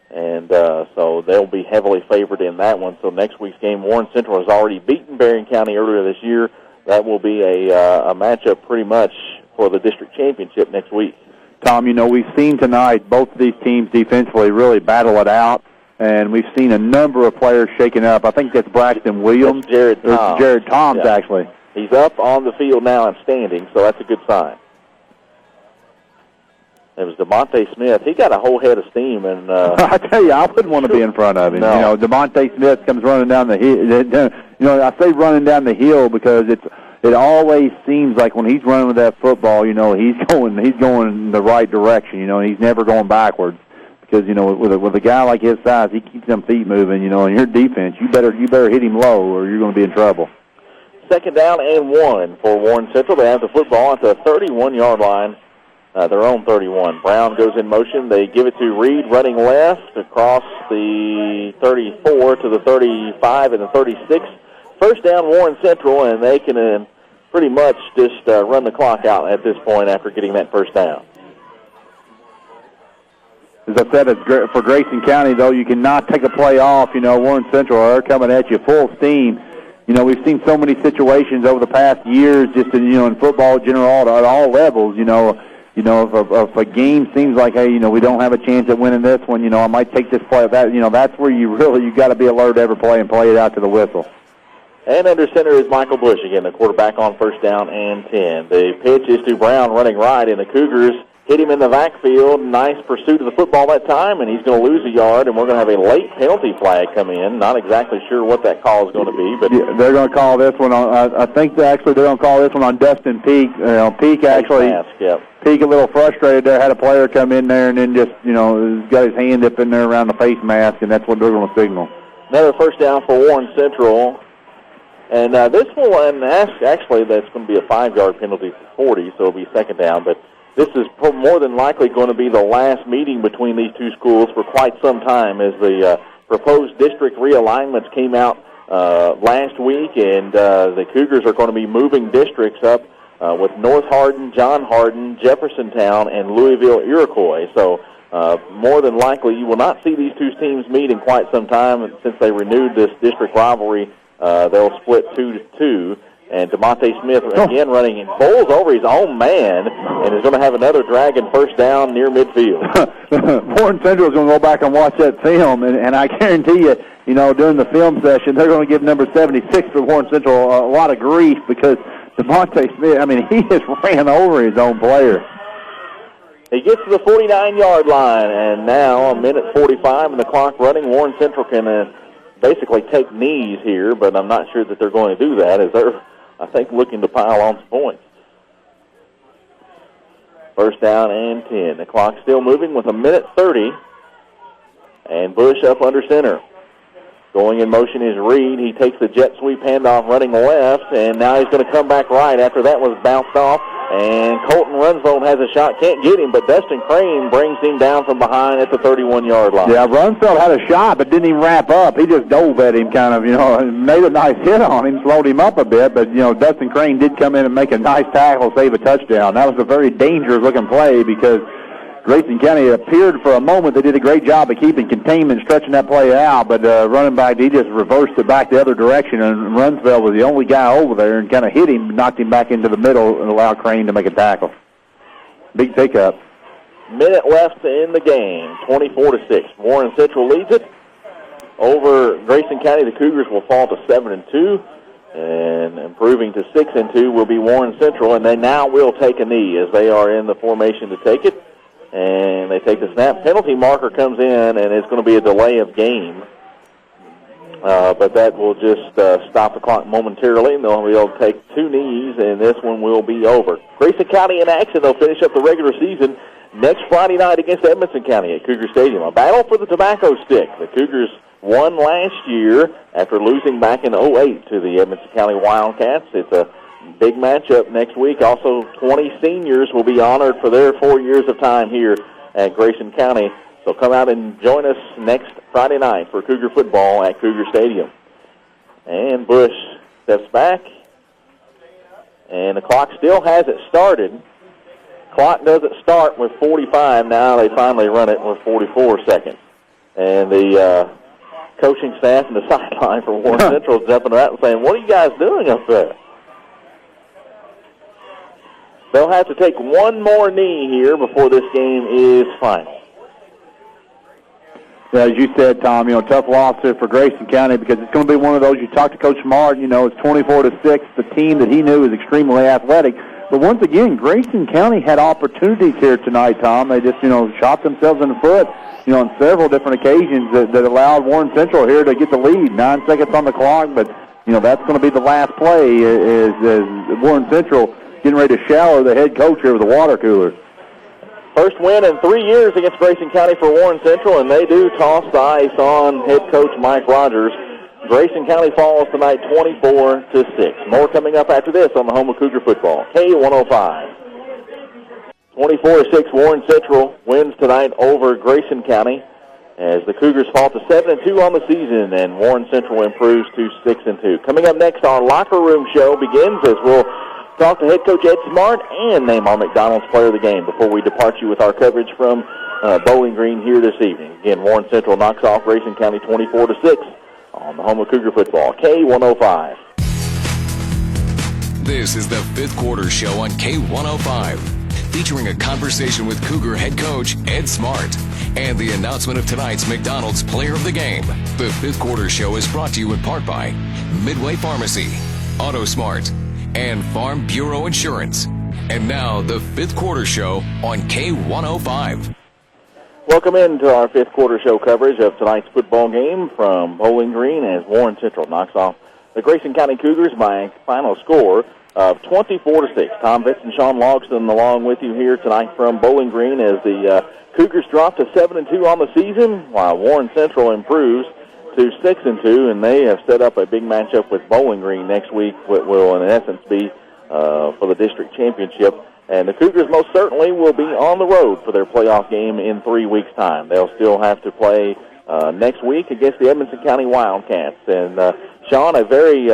and so they'll be heavily favored in that one. So next week's game, Warren Central has already beaten Barron County earlier this year. That will be a matchup pretty much for the district championship next week. Tom, we've seen tonight both of these teams defensively really battle it out, and we've seen a number of players shaken up. I think that's Braxton Williams. That's Jared Toms. Jared Toms, yeah. Actually. He's up on the field now and standing, so that's a good sign. It was DeMonte Smith. He got a whole head of steam, and I tell you, I wouldn't want to be in front of him. No. DeMonte Smith comes running down the hill. I say running down the hill because it always seems like when he's running with that football, he's going in the right direction. And he's never going backwards because with a guy like his size, he keeps them feet moving. And your defense, you better hit him low or you're going to be in trouble. Second down and 1 for Warren Central. They have the football at the 31-yard line, their own 31. Brown goes in motion. They give it to Reed running left across the 34 to the 35 and the 36. First down, Warren Central, and they can pretty much just run the clock out at this point after getting that first down. As I said, for Grayson County, though, you cannot take a play off. Warren Central are coming at you full steam. We've seen so many situations over the past years just in football general at all levels, if a game seems like, hey, we don't have a chance at winning this one, I might take this play. That's where you got to be alert every play and play it out to the whistle. And under center is Michael Bush again, the quarterback on first down and 10. The pitch is to Brown running right, and the Cougars hit him in the backfield. Nice pursuit of the football that time, and he's going to lose a yard, and we're going to have a late penalty flag come in. Not exactly sure what that call is going to be, but yeah, they're going to call this one on. I think they're going to call this one on Dustin Peak. Peak actually. Peak a little frustrated there. Had a player come in there and then just got his hand up in there around the face mask, and that's what they're going to signal. Another first down for Warren Central. And this will, actually, that's going to be a 5-yard penalty for 40, so it'll be second down. But this is more than likely going to be the last meeting between these two schools for quite some time, as the proposed district realignments came out last week, and the Cougars are going to be moving districts up with North Hardin, John Hardin, Jeffersontown, and Louisville Iroquois. So more than likely, you will not see these two teams meet in quite some time. And since they renewed this district rivalry, they'll split 2-2. And DeMonte Smith again running and bowls over his own man and is going to have another Dragon first down near midfield. Warren Central is going to go back and watch that film, and I guarantee you, during the film session, they're going to give number 76 for Warren Central a lot of grief because DeMonte Smith, he just ran over his own player. He gets to the 49-yard line, and now a minute 45 and the clock running. Warren Central can basically take knees here, but I'm not sure that they're going to do that as they're, I think, looking to pile on some points. First down and 10. The clock's still moving with a minute 30, and Bush up under center. Going in motion is Reed. He takes the jet sweep handoff running left, and now he's going to come back right after that was bounced off. And Colton Runsfeld has a shot, can't get him, but Dustin Crane brings him down from behind at the 31-yard line. Yeah, Runsfeld had a shot, but didn't even wrap up. He just dove at him kind of, made a nice hit on him, slowed him up a bit, but, Dustin Crane did come in and make a nice tackle, save a touchdown. That was a very dangerous-looking play because Grayson County appeared for a moment. They did a great job of keeping containment, stretching that play out, but running back, he just reversed it back the other direction, and Runsfeld was the only guy over there and kind of hit him, knocked him back into the middle, and allowed Crane to make a tackle. Big pickup. Minute left in the game, 24-6. Warren Central leads it. Over Grayson County, the Cougars will fall to 7-2, and improving to 6-2 will be Warren Central, and they now will take a knee as they are in the formation to take it. And they take the snap. Penalty marker comes in, and it's going to be a delay of game. But that will just stop the clock momentarily, and they'll be able to take two knees, and this one will be over. Grayson County in action. They'll finish up the regular season next Friday night against Edmondson County at Cougar Stadium. A battle for the tobacco stick. The Cougars won last year after losing back in 2008 to the Edmondson County Wildcats. It's a big matchup next week. Also, 20 seniors will be honored for their 4 years of time here at Grayson County. So come out and join us next Friday night for Cougar football at Cougar Stadium. And Bush steps back. And the clock still hasn't started. Clock doesn't start with 45. Now they finally run it with 44 seconds. And the coaching staff and the sideline for Warren Central is jumping around and saying, "What are you guys doing up there?" They'll have to take one more knee here before this game is final. Yeah, as you said, Tom, tough loss here for Grayson County because it's going to be one of those, you talk to Coach Smart, it's 24-6, the team that he knew is extremely athletic. But once again, Grayson County had opportunities here tonight, Tom. They just, shot themselves in the foot, on several different occasions that allowed Warren Central here to get the lead. 9 seconds on the clock, but, that's going to be the last play is Warren Central getting ready to shower the head coach here with a water cooler. First win in 3 years against Grayson County for Warren Central, and they do toss the ice on head coach Mike Rogers. Grayson County falls tonight 24-6. More coming up after this on the home of Cougar football, K105. 24-6, Warren Central wins tonight over Grayson County as the Cougars fall to 7-2 on the season, and Warren Central improves to 6-2. Coming up next, our locker room show begins as we'll talk to head coach Ed Smart and name our McDonald's player of the game before we depart you with our coverage from Bowling Green here this evening. Again, Warren Central knocks off Grayson County 24-6 on the home of Cougar football, K105. This is the fifth quarter show on K105, featuring a conversation with Cougar head coach Ed Smart and the announcement of tonight's McDonald's player of the game. The fifth quarter show is brought to you in part by Midway Pharmacy, Auto Smart, and Farm Bureau Insurance. And now, the fifth quarter show on K105. Welcome into our fifth quarter show coverage of tonight's football game from Bowling Green as Warren Central knocks off the Grayson County Cougars by a final score of 24-6. Tom Vitz and Sean Logston along with you here tonight from Bowling Green as the Cougars drop to 7-2 on the season, while Warren Central improves to 6-2, and they have set up a big matchup with Bowling Green next week, what will in essence be for the district championship. And the Cougars most certainly will be on the road for their playoff game in 3 weeks' time. They'll still have to play next week against the Edmondson County Wildcats. And, Sean, a very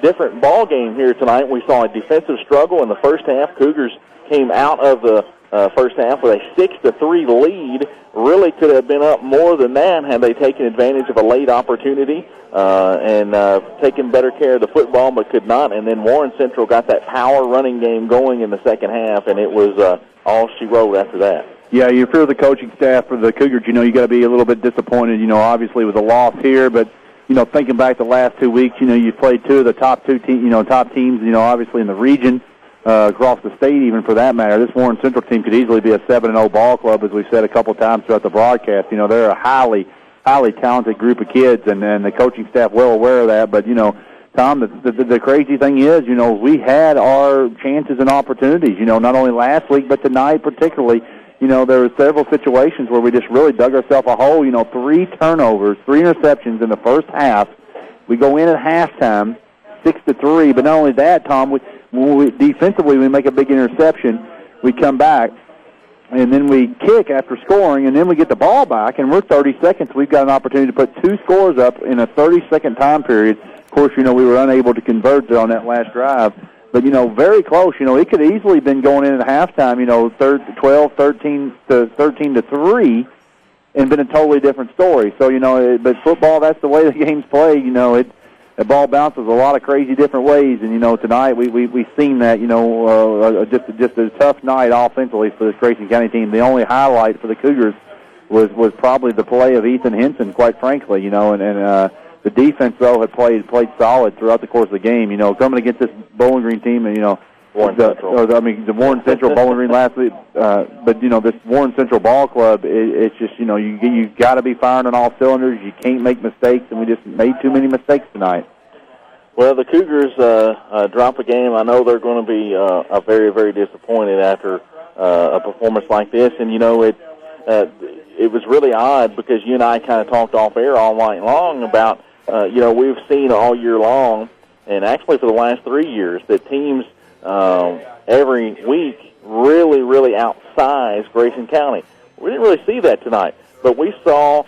different ball game here tonight. We saw a defensive struggle in the first half. Cougars came out of the first half with a 6-3 lead. Really could have been up more than that had they taken advantage of a late opportunity and taken better care of the football, but could not. And then Warren Central got that power running game going in the second half, and it was all she wrote after that. Yeah, you feel the coaching staff for the Cougars, you got to be a little bit disappointed, obviously with a loss here, but thinking back the last 2 weeks, you played two of the top teams, obviously in the region, across the state even for that matter. This Warren Central team could easily be a 7-0 ball club, as we've said a couple times throughout the broadcast. They're a highly talented group of kids, and the coaching staff well aware of that. But, Tom, the crazy thing is, we had our chances and opportunities, not only last week, but tonight particularly. There were several situations where we just really dug ourselves a hole. 3 turnovers, 3 interceptions in the first half. We go in at halftime, 6-3. But not only that, Tom, defensively we make a big interception. We come back, and then we kick after scoring, and then we get the ball back, and we're 30 seconds. We've got an opportunity to put 2 scores up in a 30-second time period. Of course, we were unable to convert on that last drive. But, very close. It could easily have been going in at halftime, 12, 13-3, and been a totally different story. So, but football, that's the way the game's played. The ball bounces a lot of crazy different ways. And, tonight we've seen that, just a tough night offensively for this Grayson County team. The only highlight for the Cougars was probably the play of Ethan Henson, quite frankly, and the defense, though, had played solid throughout the course of the game. Coming against this Bowling Green team, and the Warren Central Bowling Green last week. But this Warren Central ball club, it's just you got to be firing on all cylinders. You can't make mistakes, and we just made too many mistakes tonight. Well, the Cougars drop a game. I know they're going to be very, very disappointed after a performance like this, and it was really odd because you and I kind of talked off air all night long about. We've seen all year long, and actually for the last 3 years, that teams every week really, really outsize Grayson County. We didn't really see that tonight, but we saw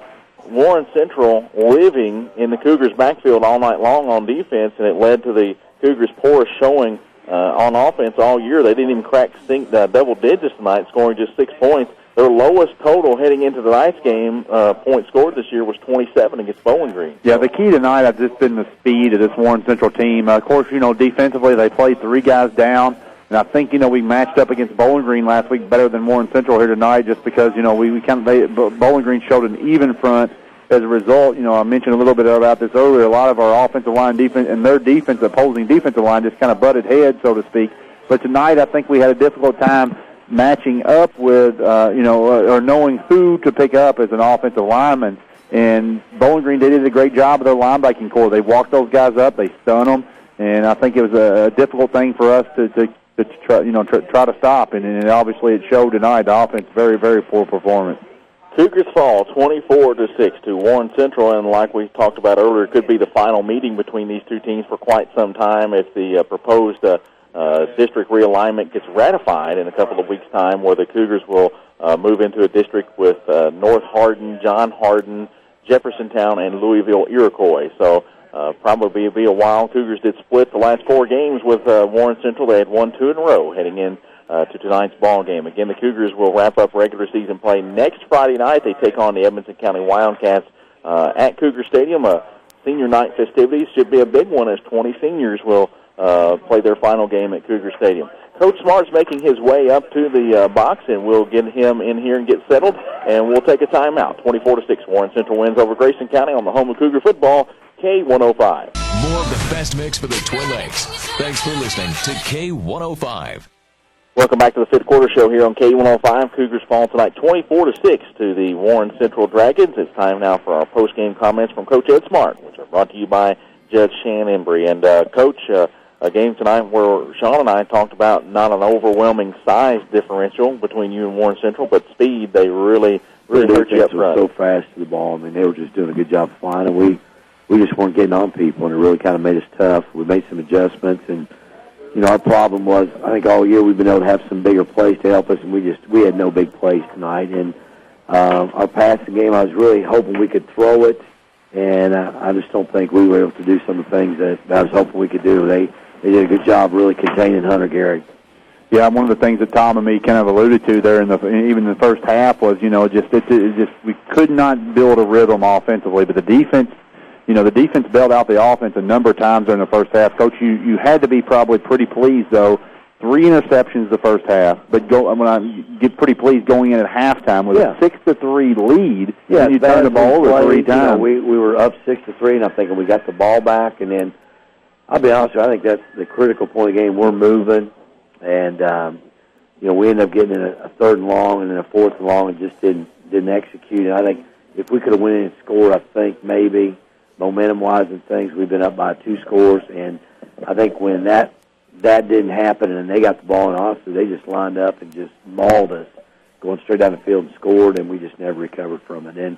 Warren Central living in the Cougars' backfield all night long on defense, and it led to the Cougars' poorest showing on offense all year. They didn't even crack double digits tonight, scoring just 6 points. Their lowest total heading into tonight's game, points scored this year, was 27 against Bowling Green. Yeah, the key tonight has just been the speed of this Warren Central team. Of course, defensively they played 3 guys down, and I think, we matched up against Bowling Green last week better than Warren Central here tonight just because, Bowling Green showed an even front. As a result, I mentioned a little bit about this earlier, a lot of our offensive line defense and their defense, opposing defensive line, just kind of butted heads, so to speak. But tonight I think we had a difficult time matching up with, or knowing who to pick up as an offensive lineman. And Bowling Green, they did a great job of their linebacking core. They walked those guys up, they stunned them, and I think it was a difficult thing for us to try to stop. And obviously it showed tonight. The offense, very, very poor performance. Cougars fall 24-6 to Warren Central, and like we talked about earlier, it could be the final meeting between these two teams for quite some time if the proposed district realignment gets ratified in a couple of weeks' time, where the Cougars will move into a district with North Hardin, John Hardin, Jeffersontown, and Louisville Iroquois. So probably be a while. Cougars did split the last 4 games with Warren Central. They had won 2 in a row heading in to tonight's ball game. Again, the Cougars will wrap up regular season play next Friday night. They take on the Edmonson County Wildcats at Cougar Stadium. Senior night festivities should be a big one as 20 seniors will play their final game at Cougar Stadium. Coach Smart's making his way up to the box, and we'll get him in here and get settled, and we'll take a timeout. 24-6, Warren Central wins over Grayson County on the home of Cougar football, K105. More of the best mix for the Twin Lakes. Thanks for listening to K105. Welcome back to the fifth quarter show here on K105. Cougars fall tonight 24-6 to the Warren Central Dragons. It's time now for our post-game comments from Coach Ed Smart, which are brought to you by Judge Shan Embry. And, Coach, a game tonight where Sean and I talked about not an overwhelming size differential between you and Warren Central, but speed. They really hurt you up front. So fast to the ball. I mean, they were just doing a good job flying, and we just weren't getting on people, and it really kind of made us tough. We made some adjustments, and our problem was, I think all year we've been able to have some bigger plays to help us, and we had no big plays tonight. And our passing game, I was really hoping we could throw it, and I just don't think we were able to do some of the things that I was hoping we could do. They did a good job really containing Hunter Gehrig. Yeah, one of the things that Tom and me kind of alluded to there even in the first half was, we could not build a rhythm offensively, but the defense bailed out the offense a number of times during the first half. Coach, you had to be probably pretty pleased, though. 3 interceptions the first half, but I get pretty pleased going in at halftime with a 6-3 lead. Yeah, and you turned the ball over 3 times. We were up 6-3, and I'm thinking we got the ball back, and then I'll be honest with you, I think that's the critical point of the game. We're moving, and we ended up getting in a 3rd and long and then a 4th and long and just didn't execute. And I think if we could have went in and scored, I think maybe momentum-wise and things, we've been up by 2 scores. And I think when that didn't happen and they got the ball in Austin, they just lined up and just mauled us, going straight down the field and scored, and we just never recovered from it. And,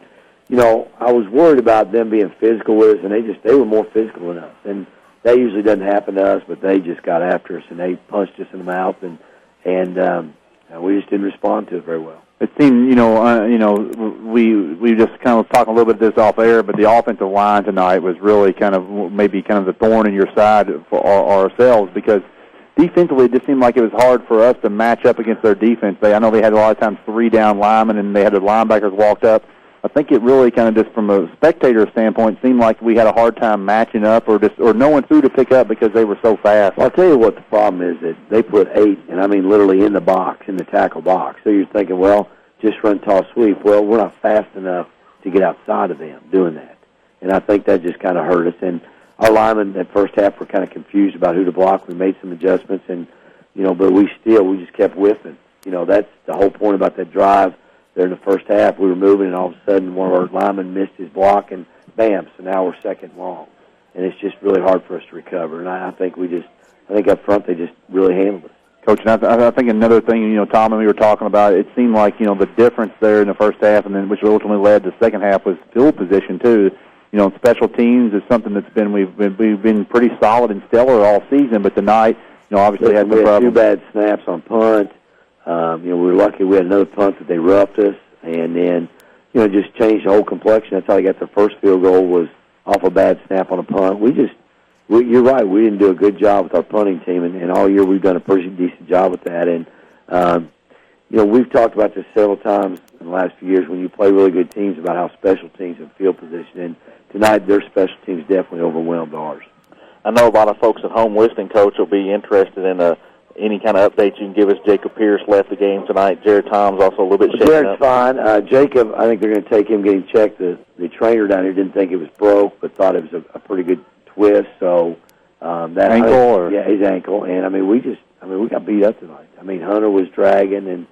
I was worried about them being physical with us, and they were more physical than us. And that usually doesn't happen to us, but they just got after us, and they punched us in the mouth, and we just didn't respond to it very well. It seemed, we just kind of talking a little bit of this off air, but the offensive line tonight was really maybe the thorn in your side for ourselves, because defensively it just seemed like it was hard for us to match up against their defense. I know they had a lot of times 3 down linemen, and they had the linebackers walked up. I think it really just from a spectator standpoint seemed like we had a hard time matching up or knowing who to pick up because they were so fast. Well, I'll tell you what the problem is, that they put 8, and I mean literally in the box, in the tackle box. So you're thinking, well, just run, toss, sweep. Well, we're not fast enough to get outside of them doing that. And I think that just kind of hurt us. And our linemen that first half were kind of confused about who to block. We made some adjustments, and, but we just kept whiffing. That's the whole point about that drive. There in the first half, we were moving, and all of a sudden one of our linemen missed his block, and bam, so now we're 2nd long. And it's just really hard for us to recover. And I think up front they just really handled us. Coach, and I think another thing, Tom and we were talking about, it seemed like, the difference there in the first half, and then which ultimately led to the second half, was field position, too. Special teams is something we've been pretty solid and stellar all season, but tonight, obviously had some problems. 2 bad snaps on punt. We were lucky we had another punt that they roughed us, and then, just changed the whole complexion. That's how they got their first field goal, was off a bad snap on a punt. You're right, we didn't do a good job with our punting team, and all year we've done a pretty decent job with that. And, we've talked about this several times in the last few years when you play really good teams about how special teams and field position, and tonight their special teams definitely overwhelmed ours. I know a lot of folks at home listening, Coach, will be interested in any kind of updates you can give us. Jacob Pierce left the game tonight. Jared Tom's also a little bit shaken Jared's up. fine. Jacob, I think they're going to take him, get him checked. The trainer down here didn't think it was broke, but thought it was a pretty good twist. So that ankle, his ankle. And we got beat up tonight. Hunter was dragging, and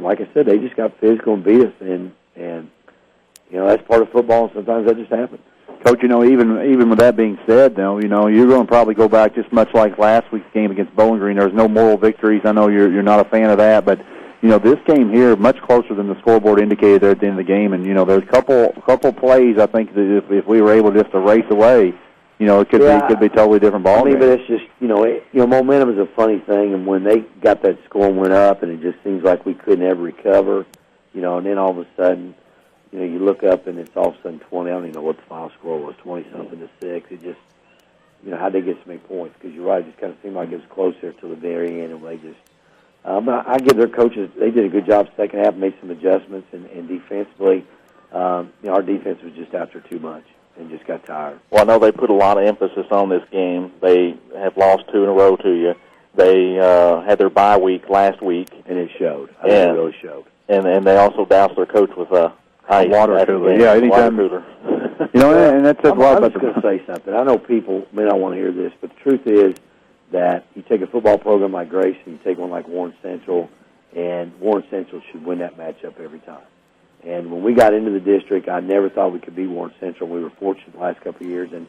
like I said, they just got physical and beat us. And that's part of football. And sometimes that just happens. Coach, even with that being said, though, you're going to probably go back just much like last week's game against Bowling Green. There's no moral victories. I know you're not a fan of that, but this game here much closer than the scoreboard indicated there at the end of the game. And there's a couple plays I think that if we were able just to race away, it could be totally different ball game. But it's just momentum is a funny thing, and when they got that score and went up, and it just seems like we couldn't ever recover, and then all of a sudden. You look up and it's all of a sudden 20. I don't even know what the final score was, 20-something to 6. It just, how'd they get so many points? Because you're right, it just kind of seemed like it was closer to the very end, and they just. But I give their coaches, they did a good job second half, made some adjustments, and defensively, our defense was just after too much and just got tired. Well, I know they put a lot of emphasis on this game. They have lost 2 in a row to you. They had their bye week last week, and it showed. I think it really showed. And they also doused their coach with water cooler. Yeah, anytime. Water cooler. And that says a lot about I'm just going to say something. I know people may not want to hear this, but the truth is that you take a football program like Grayson, you take one like Warren Central, and Warren Central should win that matchup every time. And when we got into the district, I never thought we could beat Warren Central. We were fortunate the last couple of years. And,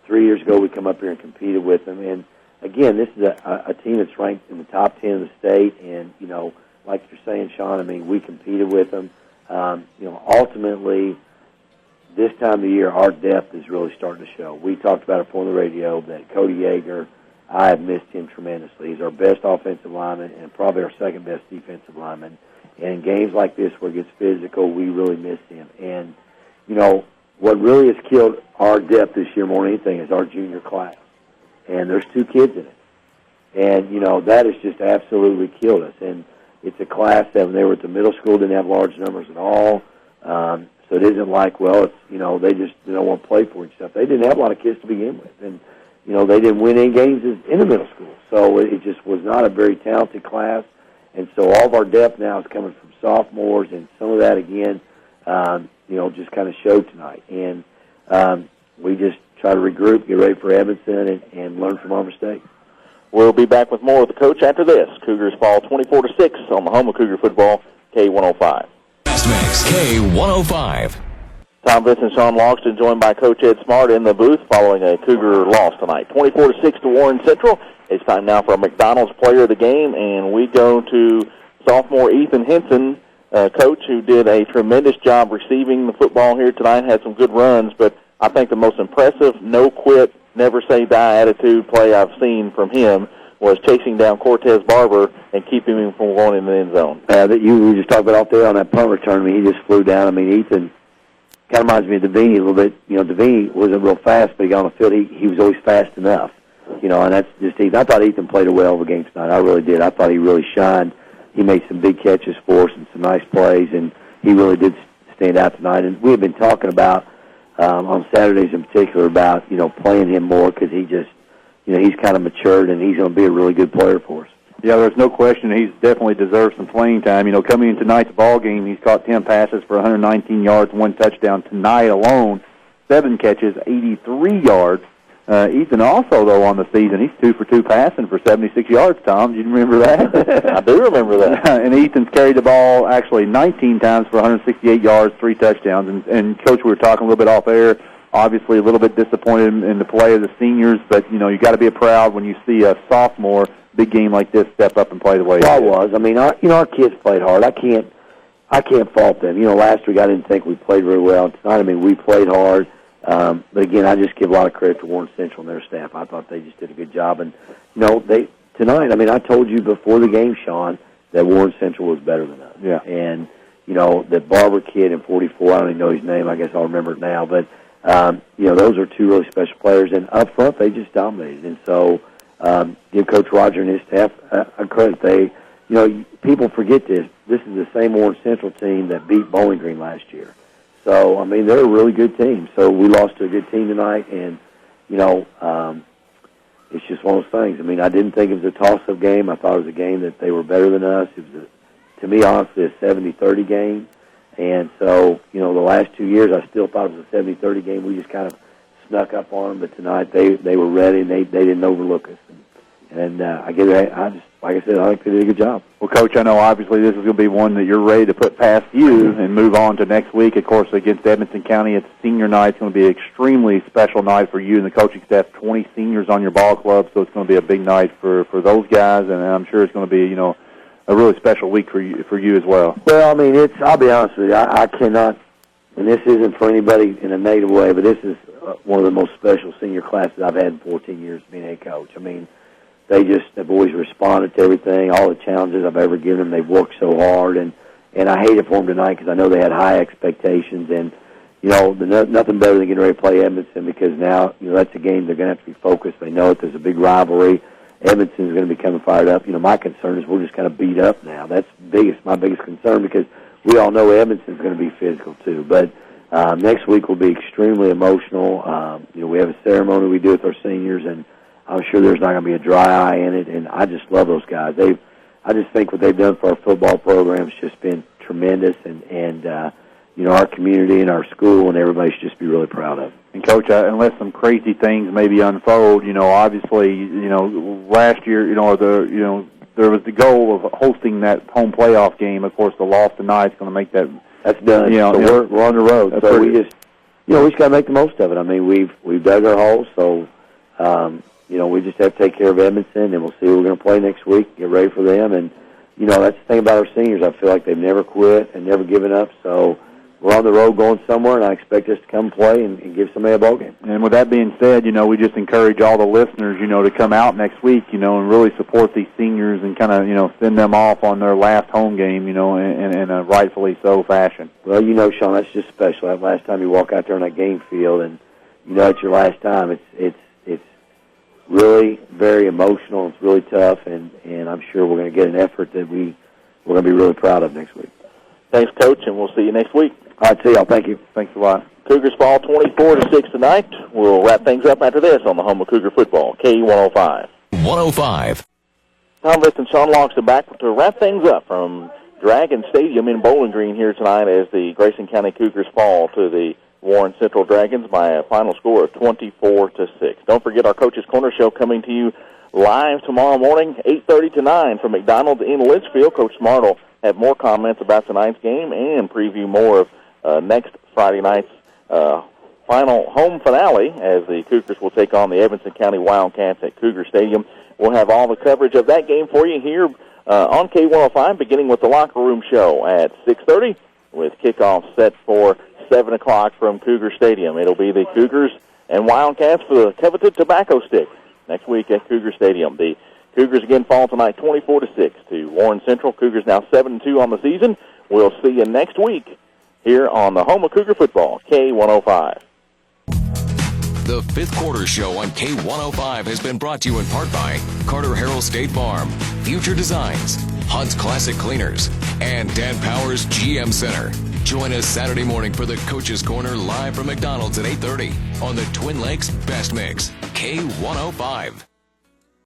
3 years ago we come up here and competed with them. And, again, this is a team that's ranked in the top 10 of the state. And, like you're saying, Sean, we competed with them. Ultimately, this time of the year, our depth is really starting to show. We talked about it before on the radio that Cody Yeager, I have missed him tremendously. He's our best offensive lineman and probably our second best defensive lineman. And in games like this where it gets physical, we really miss him. And, what really has killed our depth this year more than anything is our junior class. And there's 2 kids in it. And, that has just absolutely killed us. And it's a class that when they were at the middle school didn't have large numbers at all. So it isn't like, it's, they just don't want to play for each other. They didn't have a lot of kids to begin with. And, they didn't win any games in the middle school. So it just was not a very talented class. And so all of our depth now is coming from sophomores, and some of that, again, just kind of showed tonight. And we just try to regroup, get ready for Evanston, and learn from our mistakes. We'll be back with more with the coach after this. Cougars fall 24-6 on the home of Cougar football, K105. Fast Mix, K105. Tom Vinson, Sean Logston, joined by Coach Ed Smart in the booth following a Cougar loss tonight. 24-6 to Warren Central. It's time now for a McDonald's player of the game, and we go to sophomore Ethan Henson, coach, who did a tremendous job receiving the football here tonight, had some good runs, but I think the most impressive no-quit, never-say-die attitude play I've seen from him was chasing down Cortez Barber and keeping him from going in the end zone. That you just talked about out there on that punt return. He just flew down. Ethan kind of reminds me of Davini a little bit. Davini wasn't real fast, but he got on the field. He was always fast enough. And that's just Ethan. I thought Ethan played a well of a game tonight. I really did. I thought he really shined. He made some big catches for us and some nice plays, and he really did stand out tonight. And we have been talking about on Saturdays in particular about playing him more because he just he's kind of matured and he's going to be a really good player for us. Yeah, there's no question he's definitely deserves some playing time. Coming in tonight's ball game, he's caught 10 passes for 119 yards, 1 touchdown. Tonight alone, 7 catches, 83 yards. Ethan also, though, on the season, he's 2 for 2 passing for 76 yards, Tom. Do you remember that? I do remember that. And Ethan's carried the ball actually 19 times for 168 yards, 3 touchdowns. And Coach, we were talking a little bit off air, obviously a little bit disappointed in the play of the seniors, but, you got to be proud when you see a sophomore big game like this step up and play the way he did. I was. Our kids played hard. I can't fault them. Last week I didn't think we played very well. Tonight, we played hard. But again, I just give a lot of credit to Warren Central and their staff. I thought they just did a good job. And, tonight, I told you before the game, Sean, that Warren Central was better than us. Yeah. And, that Barber kid in 44, I don't even know his name. I guess I'll remember it now. But, those are 2 really special players. And up front, they just dominated. And so, give Coach Roger and his staff a credit. They, people forget this. This is the same Warren Central team that beat Bowling Green last year. So, they're a really good team. So we lost to a good team tonight, and, it's just one of those things. I didn't think it was a toss-up game. I thought it was a game that they were better than us. It was, to me, honestly, a 70-30 game. And so, the last 2 years, I still thought it was a 70-30 game. We just kind of snuck up on them, but tonight they were ready, and they didn't overlook us. And like I said, I think they did a good job. Well, Coach, I know obviously this is going to be one that you're ready to put past you and move on to next week. Of course, against Evanston County, it's senior night. It's going to be an extremely special night for you and the coaching staff. 20 seniors on your ball club, so it's going to be a big night for those guys, and I'm sure it's going to be a really special week for you as well. Well, I'll be honest with you, I cannot, and this isn't for anybody in a negative way, but this is one of the most special senior classes I've had in 14 years being a coach. They just have always responded to everything, all the challenges I've ever given them. They've worked so hard, and I hate it for them tonight because I know they had high expectations. And, nothing better than getting ready to play Evanston because now, that's a game they're going to have to be focused. They know that there's a big rivalry. Evanston's going to be coming fired up. My concern is we're just kind of beat up now. That's my biggest concern because we all know Evanston's going to be physical too. But next week will be extremely emotional. We have a ceremony we do with our seniors, and I'm sure there's not going to be a dry eye in it, and I just love those guys. I just think what they've done for our football program has just been tremendous, and our community and our school and everybody should just be really proud of it. And, Coach, unless some crazy things maybe unfold, obviously, last year, there was the goal of hosting that home playoff game. Of course, the loss tonight is going to make that. That's done. So we're on the road. So we just got to make the most of it. We've dug our holes, so. We just have to take care of Evanston, and we'll see who we're going to play next week, get ready for them. And, that's the thing about our seniors. I feel like they've never quit and never given up. So we're on the road going somewhere, and I expect us to come play and give somebody a ball game. And with that being said, we just encourage all the listeners, to come out next week, and really support these seniors and kind of, send them off on their last home game, in a rightfully so fashion. Well, Sean, that's just special. That last time you walk out there on that game field and, it's your last time. It's really very emotional. It's really tough, and I'm sure we're going to get an effort that we're going to be really proud of next week. Thanks, Coach, and we'll see you next week. All right, see y'all. Thank you. Thanks a lot. Cougars fall 24-6 tonight. We'll wrap things up after this on the home of Cougar football, K105. 105. Tom Litz and Sean Locks are back to wrap things up from Dragon Stadium in Bowling Green here tonight as the Grayson County Cougars fall to the Warren Central Dragons by a final score of 24-6. Don't forget our Coach's Corner show coming to you live tomorrow morning, 8:30 to 9 from McDonald's in Litchfield. Coach Smart will have more comments about tonight's game and preview more of next Friday night's final home finale as the Cougars will take on the Evanston County Wildcats at Cougar Stadium. We'll have all the coverage of that game for you here on K105, beginning with the Locker Room Show at 6:30 with kickoff set for 7 o'clock from Cougar Stadium. It'll be the Cougars and Wildcats for the coveted tobacco stick next week at Cougar Stadium. The Cougars again fall tonight 24-6 to Warren Central. Cougars now 7-2 on the season. We'll see you next week here on the home of Cougar football, K105. The Fifth Quarter Show on K105 has been brought to you in part by Carter Harrell State Farm, Future Designs, Hunt's Classic Cleaners, and Dan Powers GM Center. Join us Saturday morning for the Coach's Corner live from McDonald's at 8:30 on the Twin Lakes Best Mix, K105.